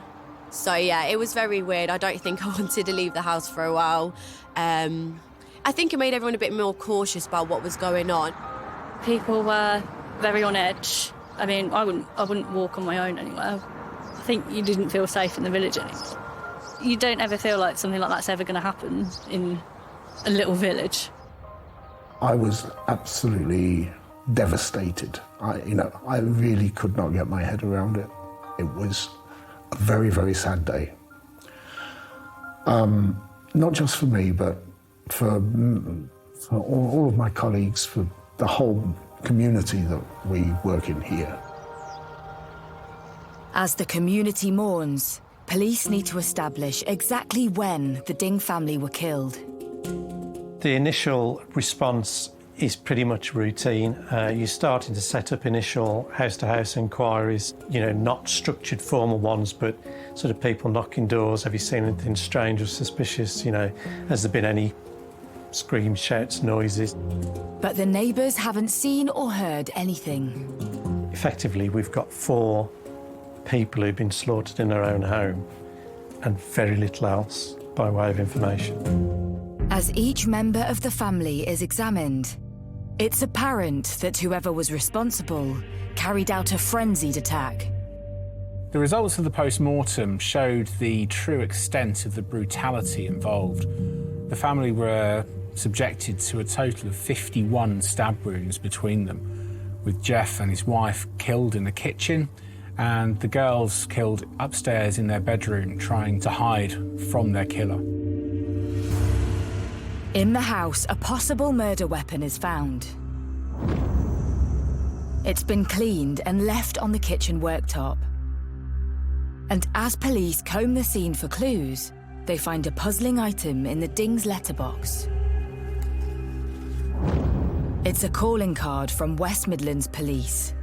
So, yeah, it was very weird. I don't think I wanted to leave the house for a while. I think it made everyone a bit more cautious about what was going on. People were very on edge. I mean, I wouldn't walk on my own anywhere. I think you didn't feel safe in the village anymore. You don't ever feel like something like that's ever going to happen in a little village. I was absolutely devastated. I really could not get my head around it. It was a very, very sad day. Not just for me, but for all of my colleagues, for the whole community that we work in here. As the community mourns, police need to establish exactly when the Ding family were killed. The initial response is pretty much routine. You're starting to set up initial house-to-house inquiries, not structured formal ones, but sort of people knocking doors. Have you seen anything strange or suspicious? Has there been any screams, shouts, noises? But the neighbours haven't seen or heard anything. Effectively, we've got 4 people who've been slaughtered in their own home and very little else by way of information. As each member of the family is examined, it's apparent that whoever was responsible carried out a frenzied attack. The results of the post-mortem showed the true extent of the brutality involved. The family were subjected to a total of 51 stab wounds between them, with Jeff and his wife killed in the kitchen and the girls killed upstairs in their bedroom trying to hide from their killer. In the house, a possible murder weapon is found. It's been cleaned and left on the kitchen worktop. And as police comb the scene for clues, they find a puzzling item in the Ding's letterbox. It's a calling card from West Midlands Police,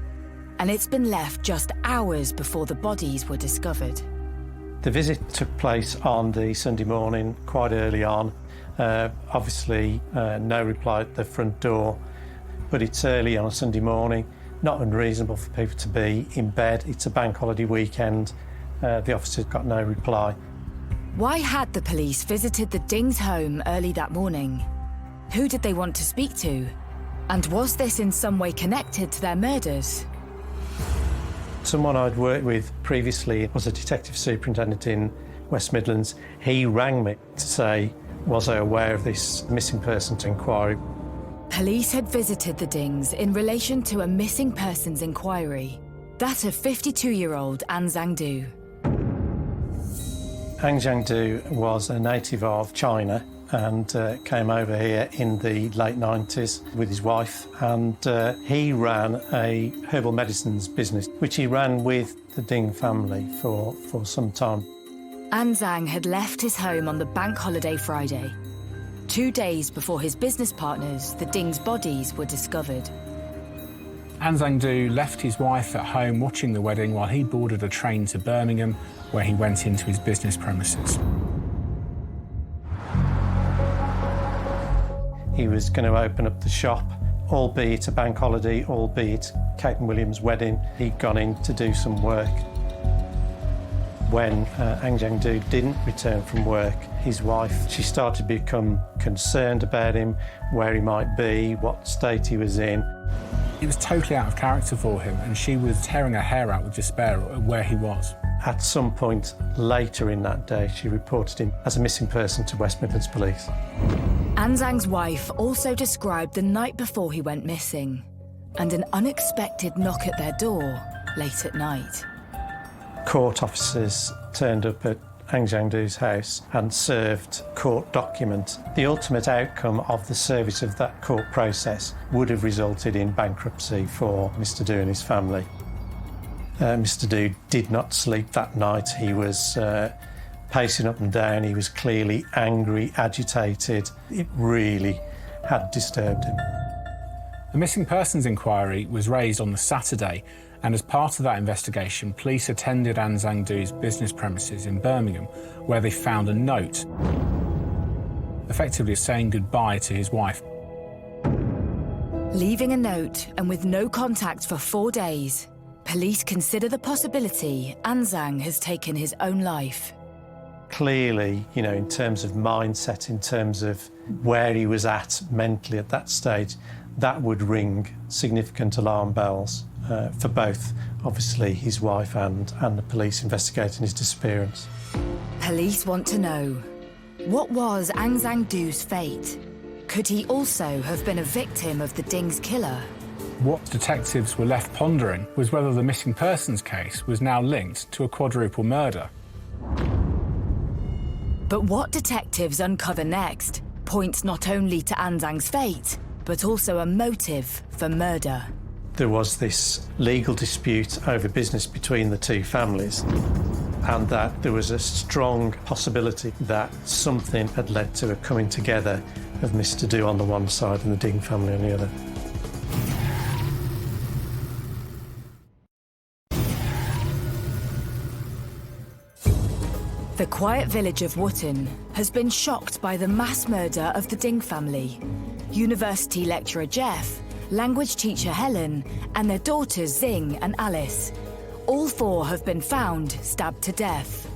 and it's been left just hours before the bodies were discovered. The visit took place on the Sunday morning, quite early on. Obviously, no reply at the front door, but it's early on a Sunday morning, not unreasonable for people to be in bed. It's a bank holiday weekend. The officers got no reply. Why had the police visited the Ding's home early that morning? Who did they want to speak to? And was this in some way connected to their murders? Someone I'd worked with previously was a detective superintendent in West Midlands. He rang me to say, was I aware of this missing persons inquiry? Police had visited the Dings in relation to a missing persons inquiry, that of 52-year-old An Zhangdu. An Zhangdu was a native of China and came over here in the late 90s with his wife, and he ran a herbal medicines business, which he ran with the Ding family for some time. An Zhang had left his home on the bank holiday Friday, 2 days before his business partners, the Ding's bodies, were discovered. An Zhang Du left his wife at home watching the wedding while he boarded a train to Birmingham, where he went into his business premises. He was going to open up the shop, albeit a bank holiday, albeit Kate and William's wedding. He'd gone in to do some work. When An Zhang Du didn't return from work, his wife, she started to become concerned about him, where he might be, what state he was in. It was totally out of character for him, and she was tearing her hair out with despair at where he was. At some point later in that day, she reported him as a missing person to West Midlands Police. An Zhang's wife also described the night before he went missing and an unexpected knock at their door late at night. Court officers turned up at An Zhang Du's house and served court document. The ultimate outcome of the service of that court process would have resulted in bankruptcy for Mr. Du and his family. Mr. Du did not sleep that night. He was pacing up and down. He was clearly angry, agitated. It really had disturbed him. The missing persons inquiry was raised on the Saturday, and as part of that investigation, police attended An Zhang Du's business premises in Birmingham, where they found a note, effectively saying goodbye to his wife. Leaving a note and with no contact for 4 days, police consider the possibility An Zhang has taken his own life. Clearly, you know, in terms of mindset, in terms of where he was at mentally at that stage, that would ring significant alarm bells for both, obviously, his wife and the police investigating his disappearance. Police want to know, what was An Zhang Du's fate? Could he also have been a victim of the Ding's killer? What detectives were left pondering was whether the missing persons case was now linked to a quadruple murder. But what detectives uncover next points not only to An Zhang's fate, but also a motive for murder. There was this legal dispute over business between the two families, and that there was a strong possibility that something had led to a coming together of Mr. Du on the one side and the Ding family on the other. The quiet village of Wootton has been shocked by the mass murder of the Ding family. University lecturer Jeff, language teacher Helen, and their daughters Zing and Alice. All 4 have been found stabbed to death.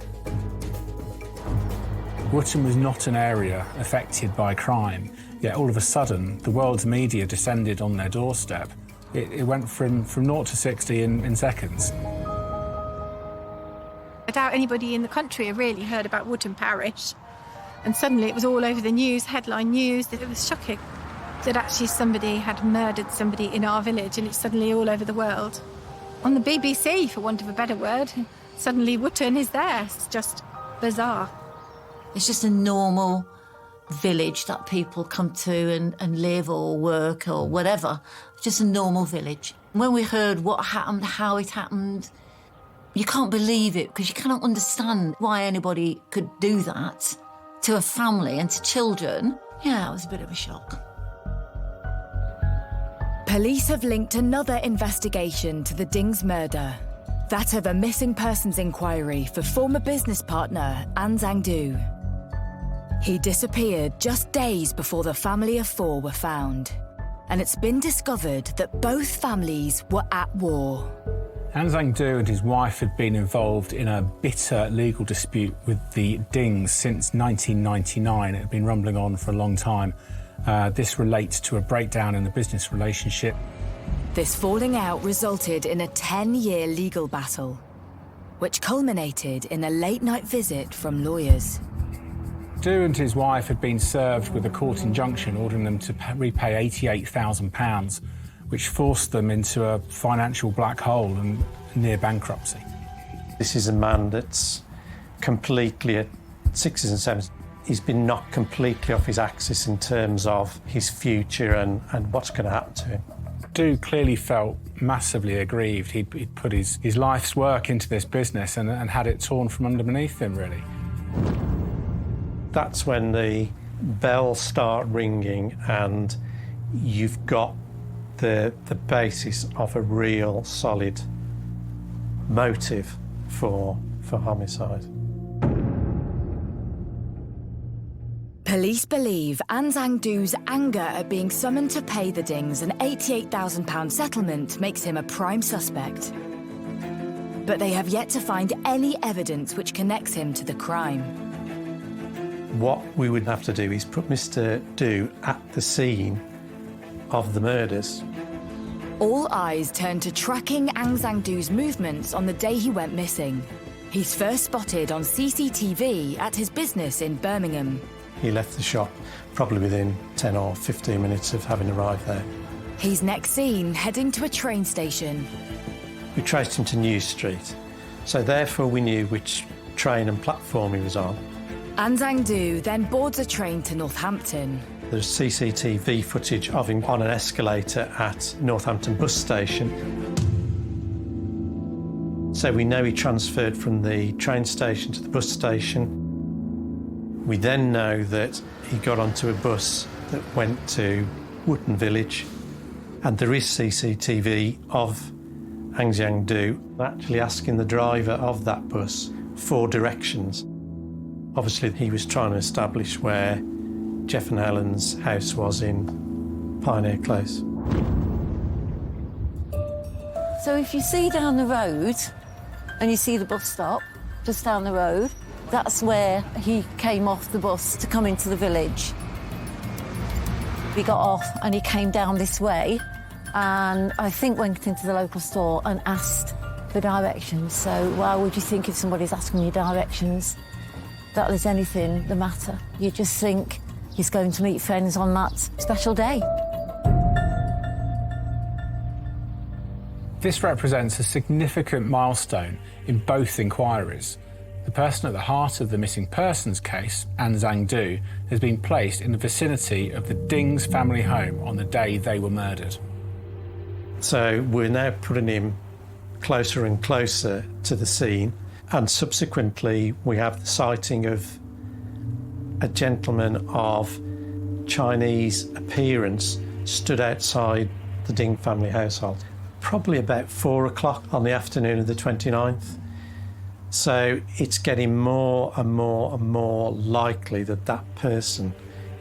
Wootton was not an area affected by crime, yet all of a sudden the world's media descended on their doorstep. It went from 0 to 60 in seconds. I doubt anybody in the country had really heard about Wootton Parish. And suddenly it was all over the news, headline news. It was shocking that actually somebody had murdered somebody in our village, and it's suddenly all over the world. On the BBC, for want of a better word, suddenly Wootton is there. It's just bizarre. It's just a normal village that people come to and live or work or whatever. It's just a normal village. When we heard what happened, how it happened, you can't believe it because you cannot understand why anybody could do that to a family and to children. Yeah, it was a bit of a shock. Police have linked another investigation to the Ding's murder, that of a missing persons inquiry for former business partner An Zhang Du. He disappeared just days before the family of 4 were found, and it's been discovered that both families were at war. An Zhang Du and his wife had been involved in a bitter legal dispute with the Dings since 1999. It had been rumbling on for a long time. This relates to a breakdown in the business relationship. This falling out resulted in a 10-year legal battle, which culminated in a late-night visit from lawyers. Du and his wife had been served with a court injunction ordering them to repay £88,000, which forced them into a financial black hole and near bankruptcy. This is a man that's completely at 6s and 7s. He's been knocked completely off his axis in terms of his future and what's going to happen to him. Du clearly felt massively aggrieved. He'd put his life's work into this business and had it torn from underneath him, really. That's when the bells start ringing and you've got the basis of a real solid motive for homicide. Police believe An Zhang-du's anger at being summoned to pay the Dings an £88,000 settlement makes him a prime suspect. But they have yet to find any evidence which connects him to the crime. What we would have to do is put Mr. Du at the scene of the murders. All eyes turn to tracking An Zhang-du's movements on the day he went missing. He's first spotted on CCTV at his business in Birmingham. He left the shop probably within 10 or 15 minutes of having arrived there. He's next seen heading to a train station. We traced him to New Street, so therefore we knew which train and platform he was on. An Zhang-du then boards a train to Northampton. There's CCTV footage of him on an escalator at Northampton bus station. So we know he transferred from the train station to the bus station. We then know that he got onto a bus that went to Wootton Village, and there is CCTV of An Zhang-du actually asking the driver of that bus for directions. Obviously, he was trying to establish where Jeff and Helen's house was in Pioneer Close. So if you see down the road and you see the bus stop just down the road, that's where he came off the bus to come into the village. He got off and he came down this way, and I think went into the local store and asked for directions. So why would you think if somebody's asking you directions that there's anything the matter? You just think he's going to meet friends on that special day. This represents a significant milestone in both inquiries. The person at the heart of the missing persons case, An Zhang-du, has been placed in the vicinity of the Dings family home on the day they were murdered. So we're now putting him closer and closer to the scene, and subsequently we have the sighting of a gentleman of Chinese appearance stood outside the Ding family household, probably about 4 o'clock on the afternoon of the 29th. So it's getting more and more and more likely that that person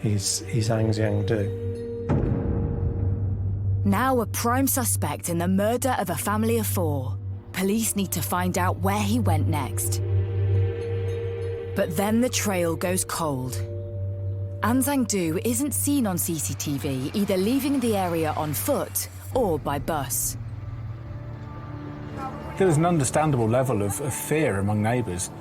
is An Zhang-du. Now a prime suspect in the murder of a family of 4. Police need to find out where he went next. But then the trail goes cold. An Zhang-du isn't seen on CCTV either leaving the area on foot or by bus. There was an understandable level of fear among neighbours.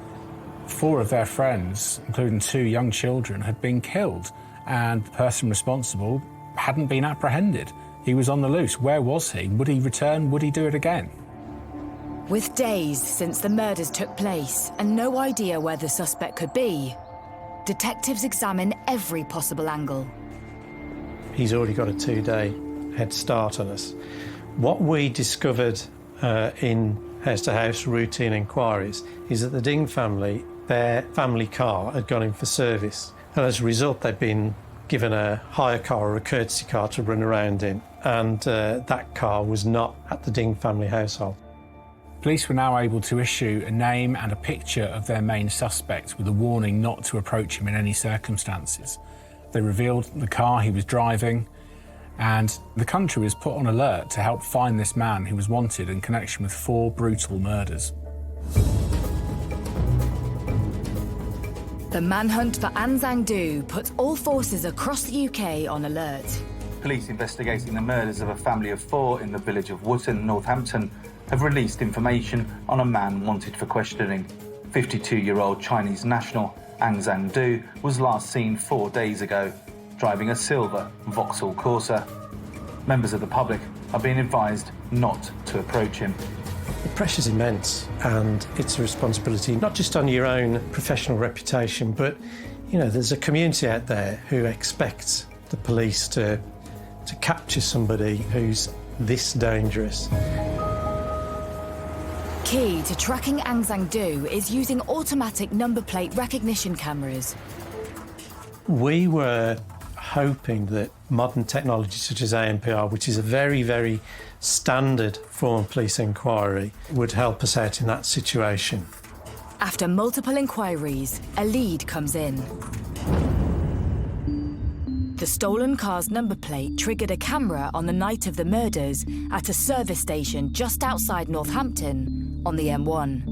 4 of their friends, including 2 young children, had been killed, and the person responsible hadn't been apprehended. He was on the loose. Where was he? Would he return? Would he do it again? With days since the murders took place and no idea where the suspect could be, detectives examine every possible angle. He's already got a 2-day head start on us. What we discovered in house-to-house routine inquiries is that the Ding family, their family car had gone in for service, and as a result they'd been given a hire car or a courtesy car to run around in, and that car was not at the Ding family household. Police were now able to issue a name and a picture of their main suspect with a warning not to approach him in any circumstances. They revealed the car he was driving, and the country was put on alert to help find this man who was wanted in connection with 4 brutal murders. The manhunt for An Zhang-du puts all forces across the UK on alert. Police investigating the murders of a family of 4 in the village of Wootton, Northampton, have released information on a man wanted for questioning. 52-year-old Chinese national An Zhang-du was last seen 4 days ago, driving a silver Vauxhall Corsa. Members of the public are being advised not to approach him. The pressure's immense, and it's a responsibility not just on your own professional reputation, but there's a community out there who expects the police to capture somebody who's this dangerous. Key to tracking An Zhang-du is using automatic number plate recognition cameras. We were hoping that modern technology such as ANPR, which is a very, very standard form of police inquiry, would help us out in that situation. After multiple inquiries, a lead comes in. The stolen car's number plate triggered a camera on the night of the murders at a service station just outside Northampton on the M1.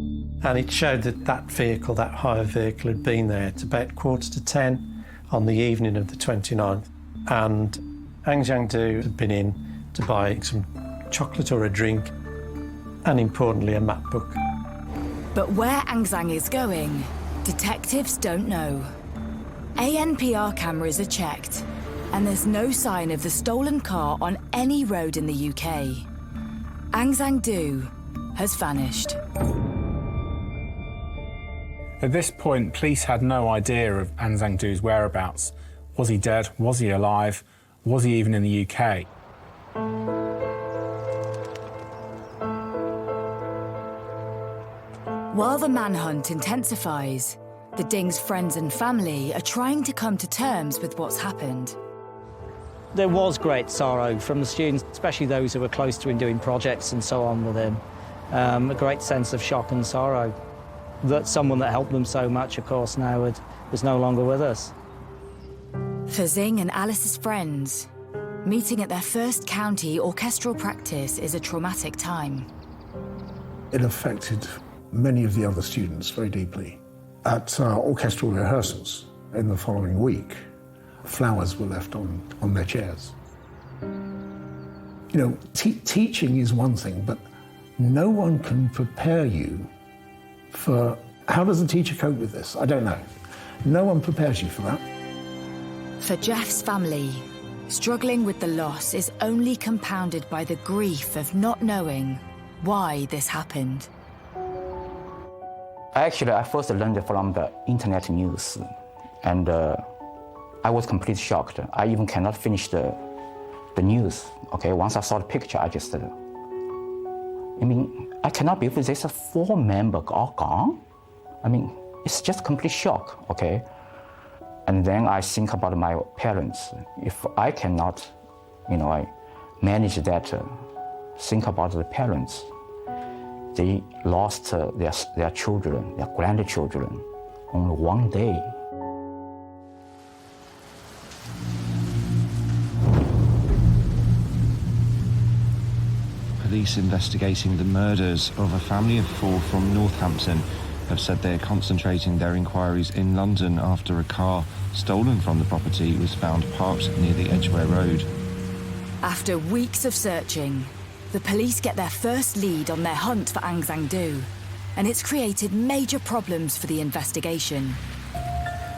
And it showed that that vehicle, that hire vehicle, had been there at about 9:45 on the evening of the 29th. And Ang Zhang-du had been in to buy some chocolate or a drink, and importantly, a map book. But where Ang Zhang is going, detectives don't know. ANPR cameras are checked, and there's no sign of the stolen car on any road in the UK. Ang Zhang-du has vanished. At this point, police had no idea of Ang Zhang-du's whereabouts. Was he dead? Was he alive? Was he even in the UK? While the manhunt intensifies, the Ding's friends and family are trying to come to terms with what's happened. There was great sorrow from the students, especially those who were close to him doing projects and so on with him. A great sense of shock and sorrow that someone that helped them so much, of course, now was no longer with us. For Zing and Alice's friends, meeting at their first county orchestral practice is a traumatic time. It affected many of the other students very deeply. At orchestral rehearsals in the following week, flowers were left on their chairs. You know, teaching is one thing, but no one can prepare you for... How does a teacher cope with this? I don't know. No one prepares you for that. For Jeff's family, struggling with the loss is only compounded by the grief of not knowing why this happened. Actually, I first learned from the internet news, and I was completely shocked. I even cannot finish the news. Okay, once I saw the picture, I just, I cannot believe there's a 4 members all gone. It's just complete shock. Okay, and then I think about my parents. If I cannot, I manage that, think about the parents. They lost their children, their grandchildren, only one day. Police investigating the murders of a family of 4 from Northampton have said they are concentrating their inquiries in London after a car stolen from the property was found parked near the Edgware Road. After weeks of searching, the police get their first lead on their hunt for Ang Zhang-du, and it's created major problems for the investigation.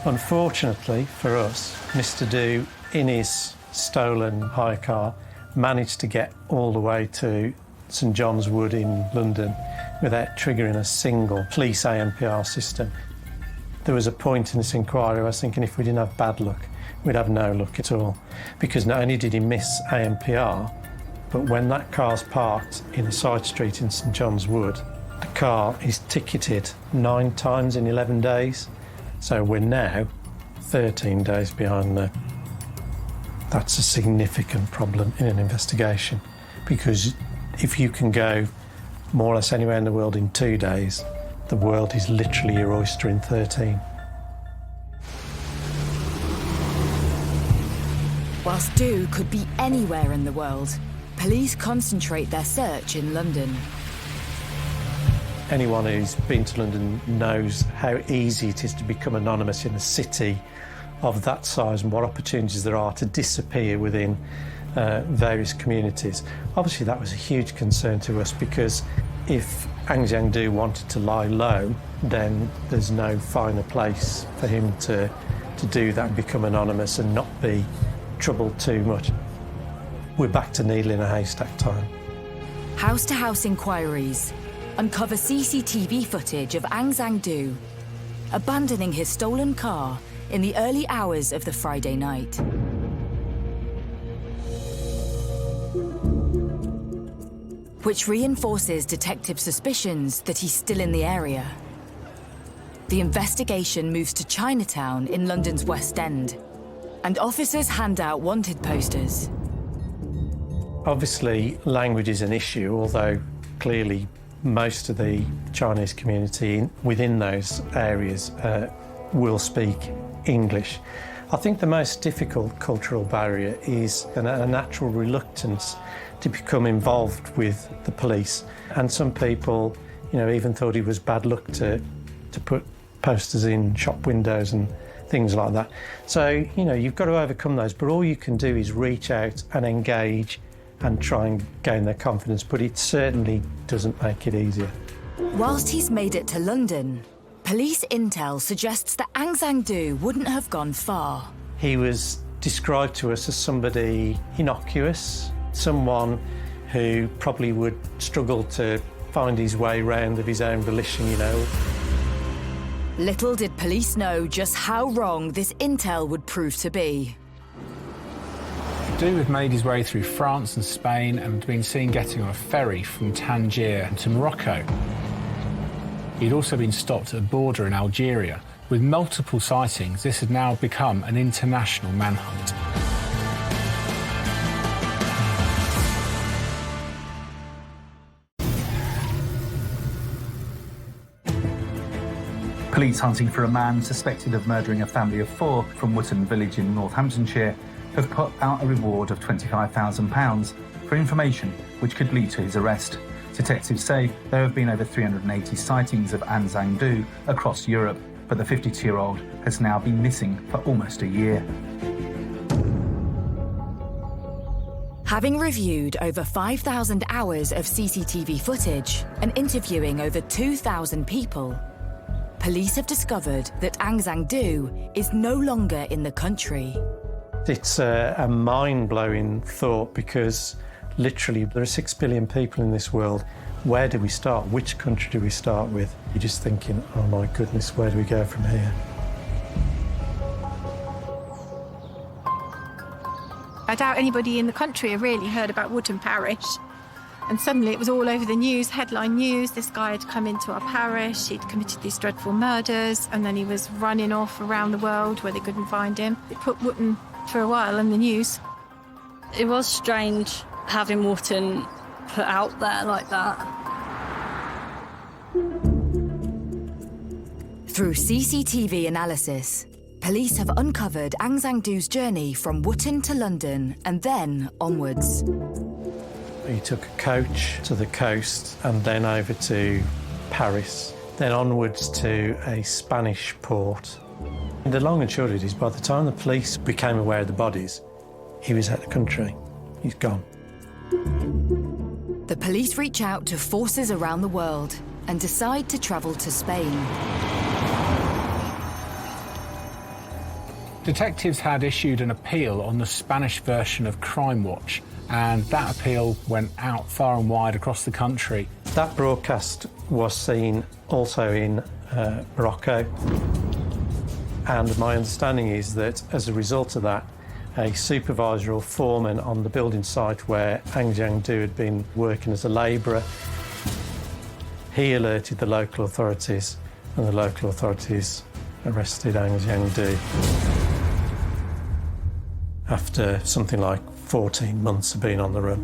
Unfortunately for us, Mr. Du, in his stolen hire car, managed to get all the way to St John's Wood in London without triggering a single police ANPR system. There was a point in this inquiry where I was thinking if we didn't have bad luck, we'd have no luck at all. Because not only did he miss ANPR, but when that car's parked in a side street in St John's Wood, the car is ticketed 9 times in 11 days. So we're now 13 days behind there. That's a significant problem in an investigation, because if you can go more or less anywhere in the world in 2 days, the world is literally your oyster in 13. Whilst Du could be anywhere in the world, police concentrate their search in London. Anyone who's been to London knows how easy it is to become anonymous in a city of that size and what opportunities there are to disappear within various communities. Obviously, that was a huge concern to us, because if Ang Zhang-du wanted to lie low, then there's no finer place for him to do that and become anonymous and not be troubled too much. We're back to needle in a haystack time. House-to-house inquiries uncover CCTV footage of Ang Zhang-du abandoning his stolen car in the early hours of the Friday night. Which reinforces detective suspicions that he's still in the area. The investigation moves to Chinatown in London's West End. and officers hand out wanted posters. Obviously, language is an issue, although clearly most of the Chinese community within those areas will speak English. I think the most difficult cultural barrier is a natural reluctance to become involved with the police. And some people, even thought it was bad luck to put posters in shop windows and things like that. So, you've got to overcome those, but all you can do is reach out and engage and try and gain their confidence, but it certainly doesn't make it easier. Whilst he's made it to London, police intel suggests that Ang Sang Doo wouldn't have gone far. He was described to us as somebody innocuous, someone who probably would struggle to find his way round of his own volition, Little did police know just how wrong this intel would prove to be. Doo had made his way through France and Spain and had been seen getting on a ferry from Tangier to Morocco. He'd also been stopped at a border in Algeria. With multiple sightings, this had now become an international manhunt. Police hunting for a man suspected of murdering a family of 4 from Wootton Village in Northamptonshire have put out a reward of £25,000 for information which could lead to his arrest. Detectives say there have been over 380 sightings of Ang Sang Doo across Europe, but the 52-year-old has now been missing for almost a year. Having reviewed over 5,000 hours of CCTV footage and interviewing over 2,000 people, police have discovered that Ang Sang Doo is no longer in the country. It's a mind-blowing thought because literally there are 6 billion people in this world. Where do we start? Which country do we start with? You're just thinking, oh my goodness, where do we go from here? I doubt anybody in the country had really heard about Wootton Parish. And suddenly it was all over the news, headline news. This guy had come into our parish, he'd committed these dreadful murders, and then he was running off around the world where they couldn't find him. It put Wootton for a while in the news. It was strange having Wootton put out there like that. Through CCTV analysis, police have uncovered Ang Sang Doo's journey from Wootton to London and then onwards. He took a coach to the coast and then over to Paris, then onwards to a Spanish port. And the long and short of it is, by the time the police became aware of the bodies, he was out of the country. He's gone. The police reach out to forces around the world and decide to travel to Spain. Detectives had issued an appeal on the Spanish version of Crime Watch, and that appeal went out far and wide across the country. That broadcast was seen also in Morocco, and my understanding is that as a result of that, a supervisor or foreman on the building site where Ang Sang Doo had been working as a labourer, he alerted the local authorities, and the local authorities arrested Ang Sang Doo after something like 14 months of being on the run.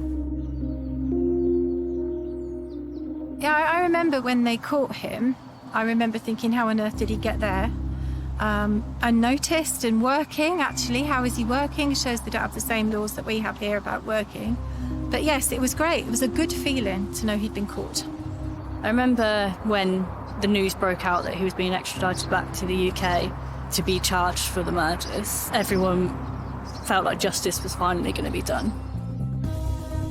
Yeah, I remember when they caught him, I remember thinking, how on earth did he get there? Unnoticed and working, actually. How is he working? It shows they don't have the same laws that we have here about working. But yes, it was great. It was a good feeling to know he'd been caught. I remember when the news broke out that he was being extradited back to the UK to be charged for the murders. Everyone felt like justice was finally going to be done.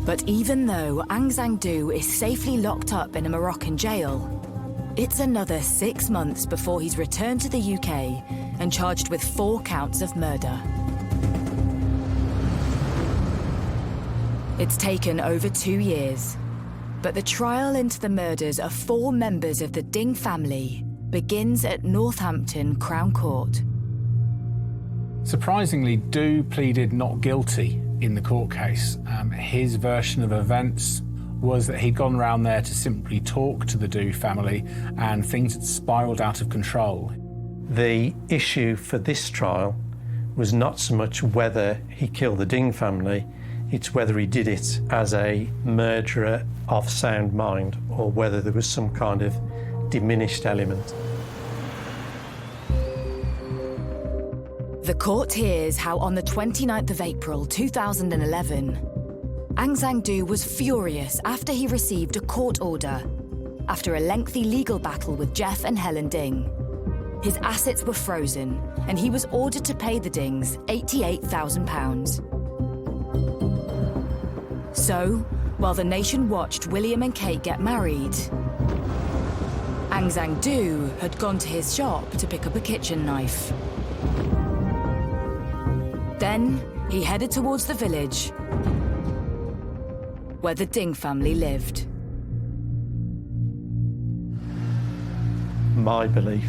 But even though Ang Sang Doo is safely locked up in a Moroccan jail, it's another 6 months before he's returned to the UK and charged with 4 counts of murder. It's taken over 2 years, but the trial into the murders of 4 members of the Ding family begins at Northampton Crown Court. Surprisingly, Doo pleaded not guilty in the court case. His version of events was that he'd gone round there to simply talk to the Doo family and things had spiralled out of control. The issue for this trial was not so much whether he killed the Ding family, it's whether he did it as a murderer of sound mind or whether there was some kind of diminished element. The court hears how on the 29th of April 2011, Aung San Suu was furious after he received a court order after a lengthy legal battle with Jeff and Helen Ding. His assets were frozen and he was ordered to pay the Dings £88,000. So, while the nation watched William and Kate get married, Aung San Suu had gone to his shop to pick up a kitchen knife. Then, he headed towards the village where the Ding family lived. My belief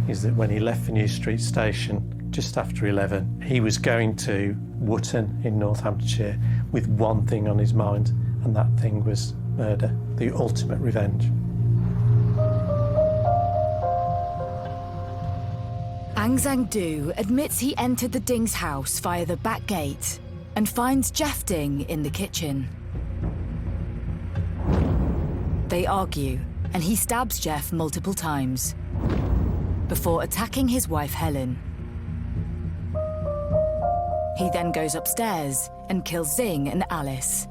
is that when he left for New Street Station just after 11, he was going to Wootton in Northamptonshire with one thing on his mind, and that thing was murder, the ultimate revenge. Aung San Suu admits he entered the Ding's house via the back gate and finds Jeff Ding in the kitchen. They argue, and he stabs Jeff multiple times before attacking his wife Helen. He then goes upstairs and kills Zing and Alice.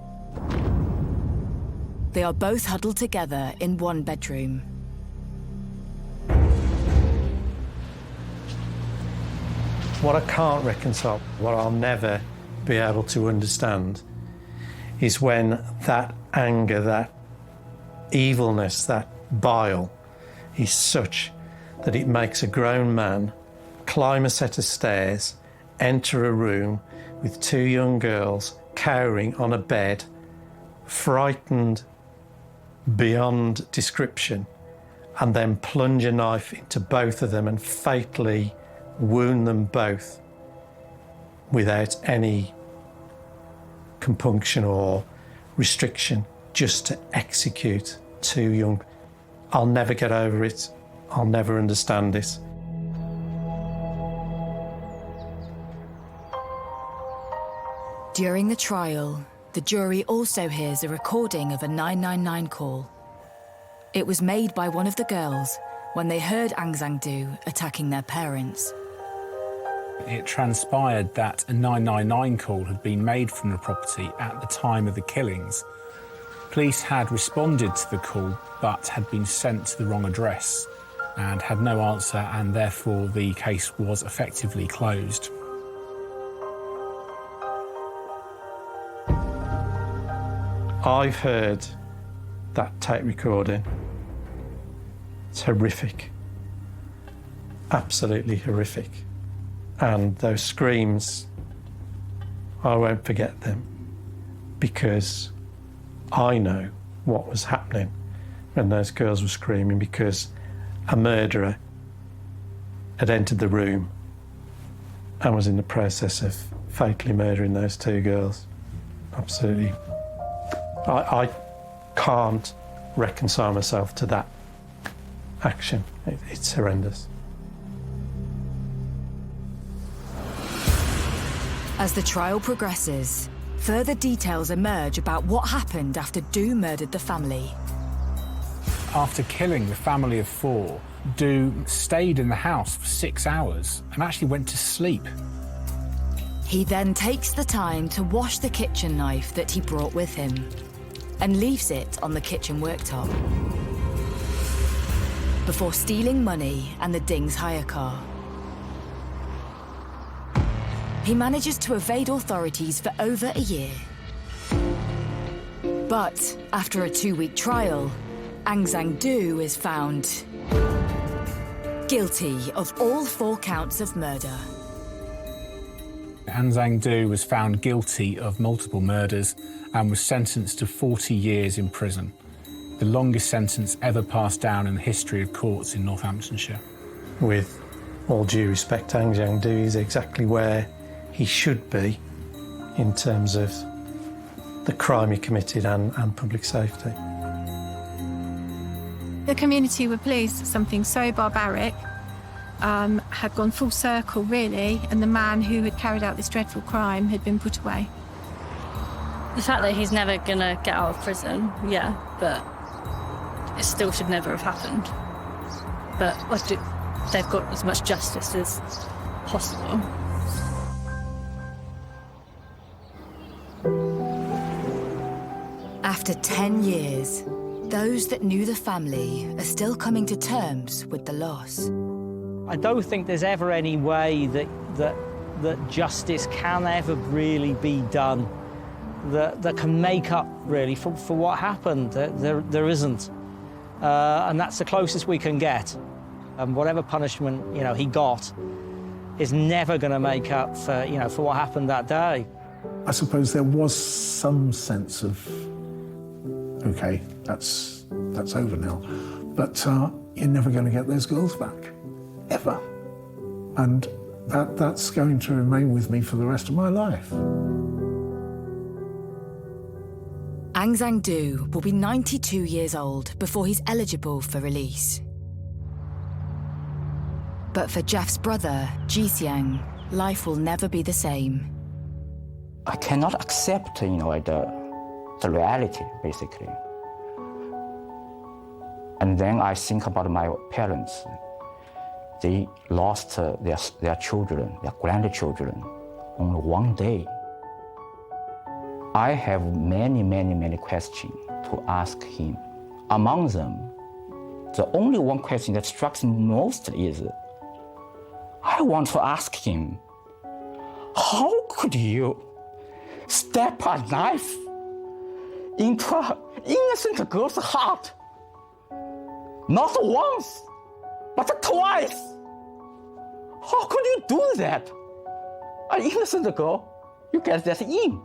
They are both huddled together in one bedroom. What I can't reconcile, what I'll never be able to understand, is when that anger, that evilness, that bile is such that it makes a grown man climb a set of stairs, enter a room with two young girls cowering on a bed, frightened beyond description, and then plunge a knife into both of them and fatally wound them both without any compunction or restriction, just to execute two young. I'll never get over it. I'll never understand it. During the trial, the jury also hears a recording of a 999 call. It was made by one of the girls when they heard Aung San Suu attacking their parents. It transpired that a 999 call had been made from the property at the time of the killings. Police had responded to the call, but had been sent to the wrong address and had no answer, and therefore the case was effectively closed. I've heard that tape recording. It's horrific. Absolutely horrific. And those screams, I won't forget them, because I know what was happening when those girls were screaming, because a murderer had entered the room and was in the process of fatally murdering those two girls. Absolutely. I can't reconcile myself to that action. It's horrendous. As the trial progresses, further details emerge about what happened after Duu murdered the family. After killing the family of four, Duu stayed in the house for 6 hours and actually went to sleep. He then takes the time to wash the kitchen knife that he brought with him and leaves it on the kitchen worktop before stealing money and the Ding's hire car. He manages to evade authorities for over a year. But after a 2-week trial, Aung San Suu is found guilty of all 4 counts of murder. Aung San Suu was found guilty of multiple murders and was sentenced to 40 years in prison, the longest sentence ever passed down in the history of courts in Northamptonshire. With all due respect, Aung San Suu is exactly where he should be in terms of the crime he committed and public safety. The community were pleased that something so barbaric had gone full circle, really, and the man who had carried out this dreadful crime had been put away. The fact that he's never going to get out of prison, yeah, but it still should never have happened. But they've got as much justice as possible. After 10 years, those that knew the family are still coming to terms with the loss. I don't think there's ever any way that justice can ever really be done that can make up really for what happened. There isn't, and that's the closest we can get. And whatever punishment he got is never going to make up for for what happened that day. I suppose there was some sense of, okay, that's over now, but you're never going to get those girls back, ever, and that's going to remain with me for the rest of my life. Aung San Suu will be 92 years old before he's eligible for release. But for Jeff's brother, Ji Xiang, life will never be the same. I cannot accept, the reality, basically. And then I think about my parents. They lost their children, their grandchildren, only one day. I have many questions to ask him. Among them, the only one question that strikes me most is, I want to ask him, how could you stab a knife into an innocent girl's heart? Not once, but twice. How could you do that? An innocent girl, you get that in.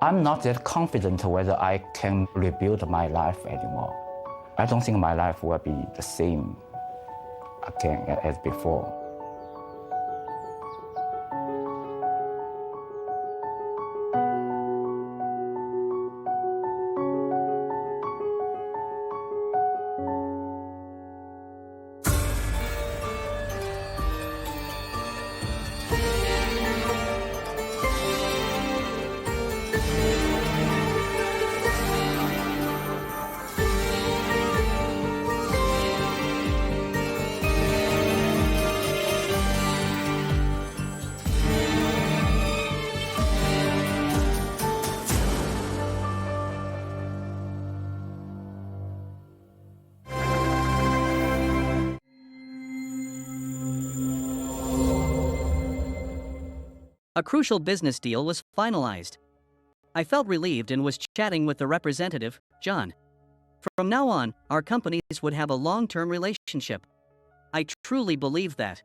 I'm not that confident whether I can rebuild my life anymore. I don't think my life will be the same again as before. A crucial business deal was finalized. I felt relieved and was chatting with the representative, John. From now on, our companies would have a long-term relationship. I truly believed that.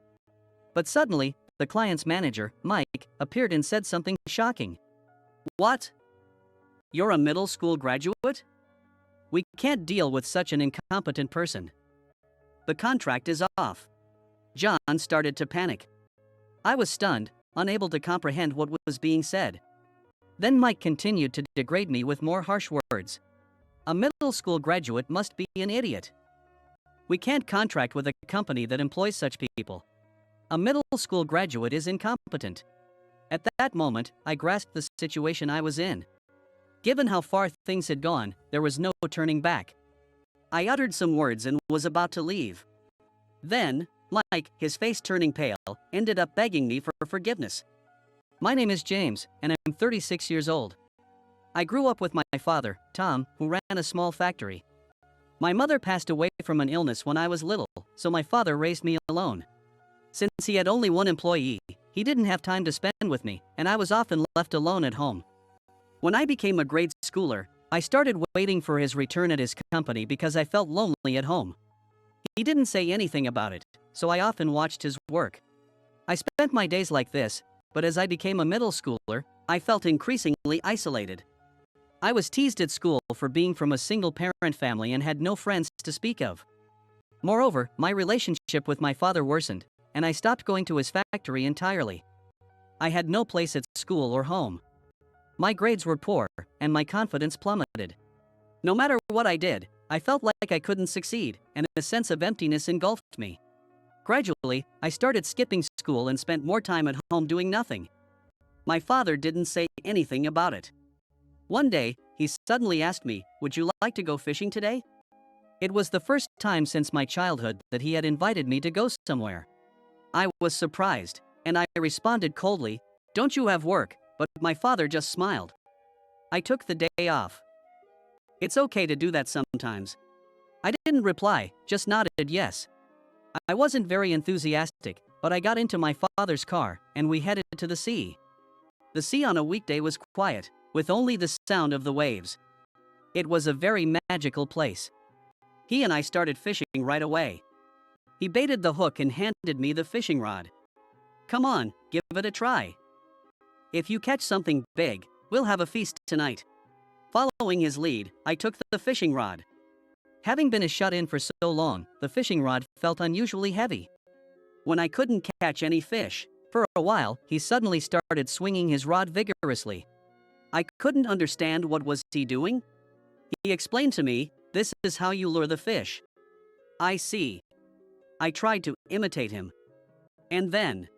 But suddenly, the client's manager, Mike, appeared and said something shocking. What? You're a middle school graduate? We can't deal with such an incompetent person. The contract is off. John started to panic. I was stunned, unable to comprehend what was being said. Then Mike continued to degrade me with more harsh words. A middle school graduate must be an idiot. We can't contract with a company that employs such people. A middle school graduate is incompetent. At that moment, I grasped the situation I was in. Given how far things had gone, there was no turning back. I uttered some words and was about to leave. Then, Mike, his face turning pale, ended up begging me for forgiveness. My name is James, and I'm 36 years old. I grew up with my father, Tom, who ran a small factory. My mother passed away from an illness when I was little, so my father raised me alone. Since he had only one employee, he didn't have time to spend with me, and I was often left alone at home. When I became a grade schooler, I started waiting for his return at his company because I felt lonely at home. He didn't say anything about it, so I often watched his work. I spent my days like this, but as I became a middle schooler, I felt increasingly isolated. I was teased at school for being from a single-parent family and had no friends to speak of. Moreover, my relationship with my father worsened, and I stopped going to his factory entirely. I had no place at school or home. My grades were poor, and my confidence plummeted. No matter what I did, I felt like I couldn't succeed, and a sense of emptiness engulfed me. Gradually, I started skipping school and spent more time at home doing nothing. My father didn't say anything about it. One day, he suddenly asked me, "Would you like to go fishing today?" It was the first time since my childhood that he had invited me to go somewhere. I was surprised, and I responded coldly, "Don't you have work?" But my father just smiled. I took the day off. "It's okay to do that sometimes." I didn't reply, just nodded yes. I wasn't very enthusiastic, but I got into my father's car, and we headed to the sea. The sea on a weekday was quiet, with only the sound of the waves. It was a very magical place. He and I started fishing right away. He baited the hook and handed me the fishing rod. "Come on, give it a try. If you catch something big, we'll have a feast tonight." Following his lead, I took the fishing rod. Having been a shut-in for so long, the fishing rod felt unusually heavy. When I couldn't catch any fish, for a while, he suddenly started swinging his rod vigorously. I couldn't understand what was he doing. He explained to me, "This is how you lure the fish." I see. I tried to imitate him. And then,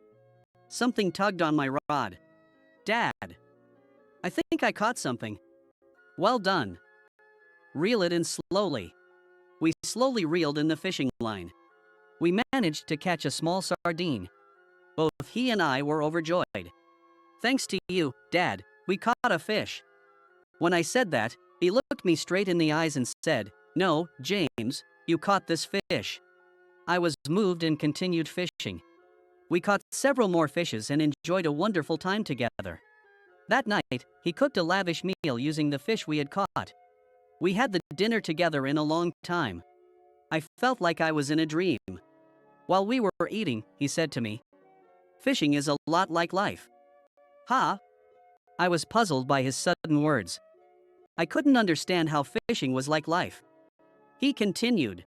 something tugged on my rod. "Dad, I think I caught something." "Well done. Reel it in slowly." We slowly reeled in the fishing line. We managed to catch a small sardine. Both he and I were overjoyed. "Thanks to you, Dad, we caught a fish." When I said that, he looked me straight in the eyes and said, "No, James, you caught this fish." I was moved and continued fishing. We caught several more fishes and enjoyed a wonderful time together. That night, he cooked a lavish meal using the fish we had caught. We had the dinner together in a long time. I felt like I was in a dream. While we were eating, he said to me, "Fishing is a lot like life." "Huh?" I was puzzled by his sudden words. I couldn't understand how fishing was like life. He continued,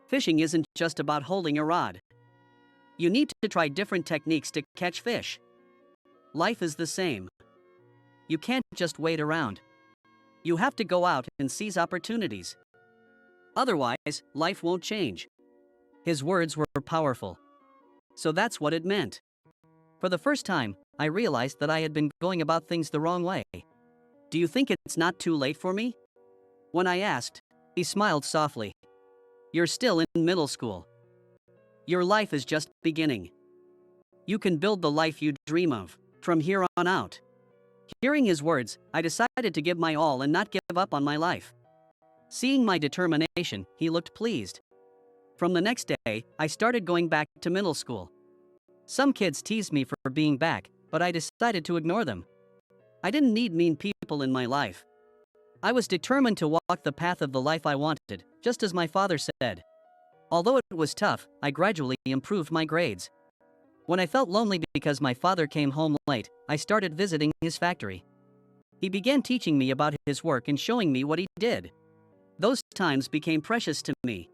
"Fishing isn't just about holding a rod. You need to try different techniques to catch fish. Life is the same. You can't just wait around. You have to go out and seize opportunities. Otherwise, life won't change." His words were powerful. So that's what it meant. For the first time, I realized that I had been going about things the wrong way. "Do you think it's not too late for me?" When I asked, he smiled softly. "You're still in middle school. Your life is just beginning. You can build the life you dream of from here on out." Hearing his words, I decided to give my all and not give up on my life. Seeing my determination, he looked pleased. From the next day, I started going back to middle school. Some kids teased me for being back, but I decided to ignore them. I didn't need mean people in my life. I was determined to walk the path of the life I wanted, just as my father said. Although it was tough, I gradually improved my grades. When I felt lonely because my father came home late, I started visiting his factory. He began teaching me about his work and showing me what he did. Those times became precious to me.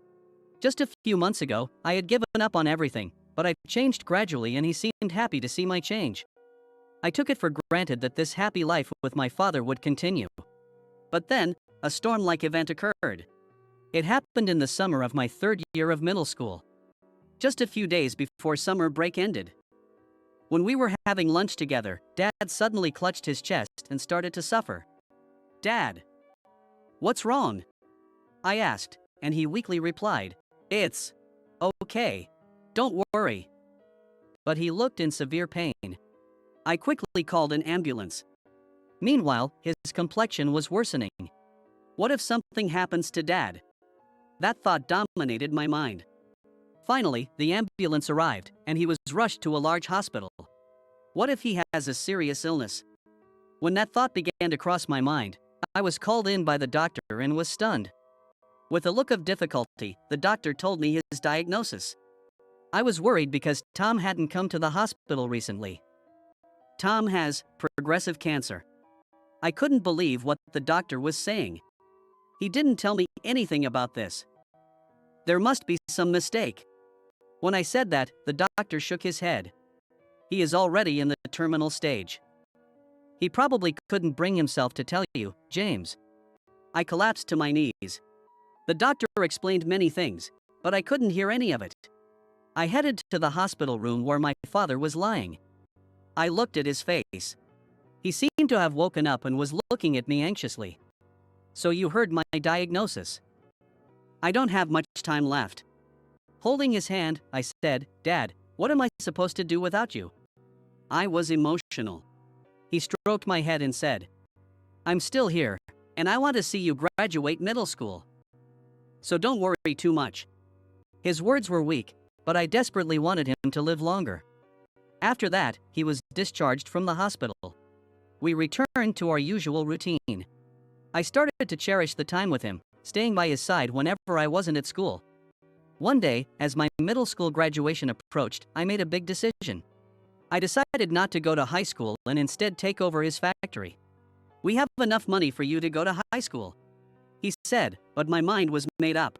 Just a few months ago, I had given up on everything, but I changed gradually and he seemed happy to see my change. I took it for granted that this happy life with my father would continue. But then, a storm-like event occurred. It happened in the summer of my third year of middle school. Just a few days before summer break ended. When we were having lunch together, Dad suddenly clutched his chest and started to suffer. "Dad, what's wrong?" I asked, and he weakly replied, "It's okay. Don't worry." But he looked in severe pain. I quickly called an ambulance. Meanwhile, his complexion was worsening. What if something happens to Dad? That thought dominated my mind. Finally, the ambulance arrived, and he was rushed to a large hospital. What if he has a serious illness? When that thought began to cross my mind, I was called in by the doctor and was stunned. With a look of difficulty, the doctor told me his diagnosis. I was worried because Tom hadn't come to the hospital recently. Tom has progressive cancer. I couldn't believe what the doctor was saying. He didn't tell me anything about this. There must be some mistake. When I said that, the doctor shook his head. He is already in the terminal stage. He probably couldn't bring himself to tell you, James. I collapsed to my knees. The doctor explained many things, but I couldn't hear any of it. I headed to the hospital room where my father was lying. I looked at his face. He seemed to have woken up and was looking at me anxiously. So you heard my diagnosis. I don't have much time left. Holding his hand, I said, Dad, what am I supposed to do without you? I was emotional. He stroked my head and said, I'm still here, and I want to see you graduate middle school. So don't worry too much. His words were weak, but I desperately wanted him to live longer. After that, he was discharged from the hospital. We returned to our usual routine. I started to cherish the time with him, staying by his side whenever I wasn't at school. One day, as my middle school graduation approached, I made a big decision. I decided not to go to high school and instead take over his factory. We have enough money for you to go to high school, he said, but my mind was made up.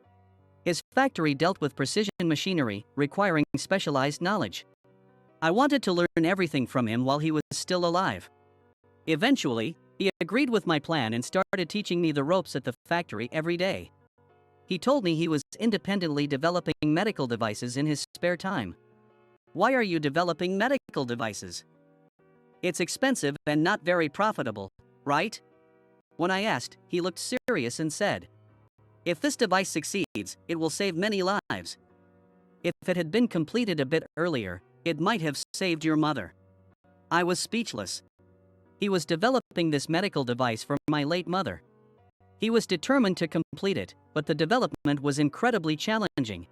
His factory dealt with precision machinery, requiring specialized knowledge. I wanted to learn everything from him while he was still alive. Eventually, he agreed with my plan and started teaching me the ropes at the factory every day. He told me he was independently developing medical devices in his spare time. Why are you developing medical devices? It's expensive and not very profitable, right? When I asked, he looked serious and said, if this device succeeds, it will save many lives. If it had been completed a bit earlier, it might have saved your mother. I was speechless. He was developing this medical device for my late mother. He was determined to complete it, but the development was incredibly challenging.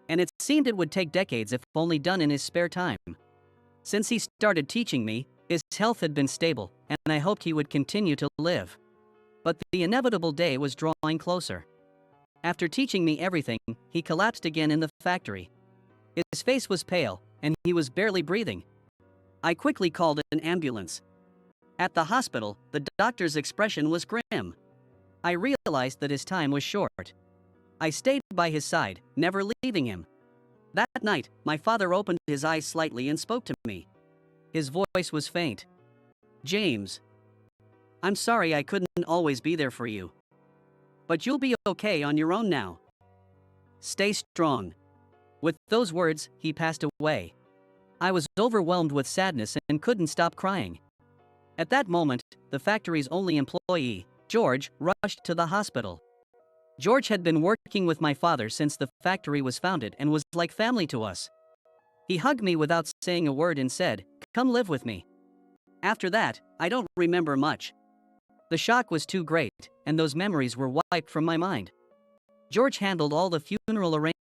And it seemed it would take decades if only done in his spare time. Since he started teaching me, his health had been stable, and I hoped he would continue to live. But the inevitable day was drawing closer. After teaching me everything, he collapsed again in the factory. His face was pale, and he was barely breathing. I quickly called an ambulance. At the hospital, the doctor's expression was grim. I realized that his time was short. I stayed by his side, never leaving him. That night, my father opened his eyes slightly and spoke to me. His voice was faint. James, I'm sorry I couldn't always be there for you. But you'll be okay on your own now. Stay strong. With those words, he passed away. I was overwhelmed with sadness and couldn't stop crying. At that moment, the factory's only employee, George, rushed to the hospital. George had been working with my father since the factory was founded and was like family to us. He hugged me without saying a word and said, "Come live with me." After that, I don't remember much. The shock was too great, and those memories were wiped from my mind. George handled all the funeral arrangements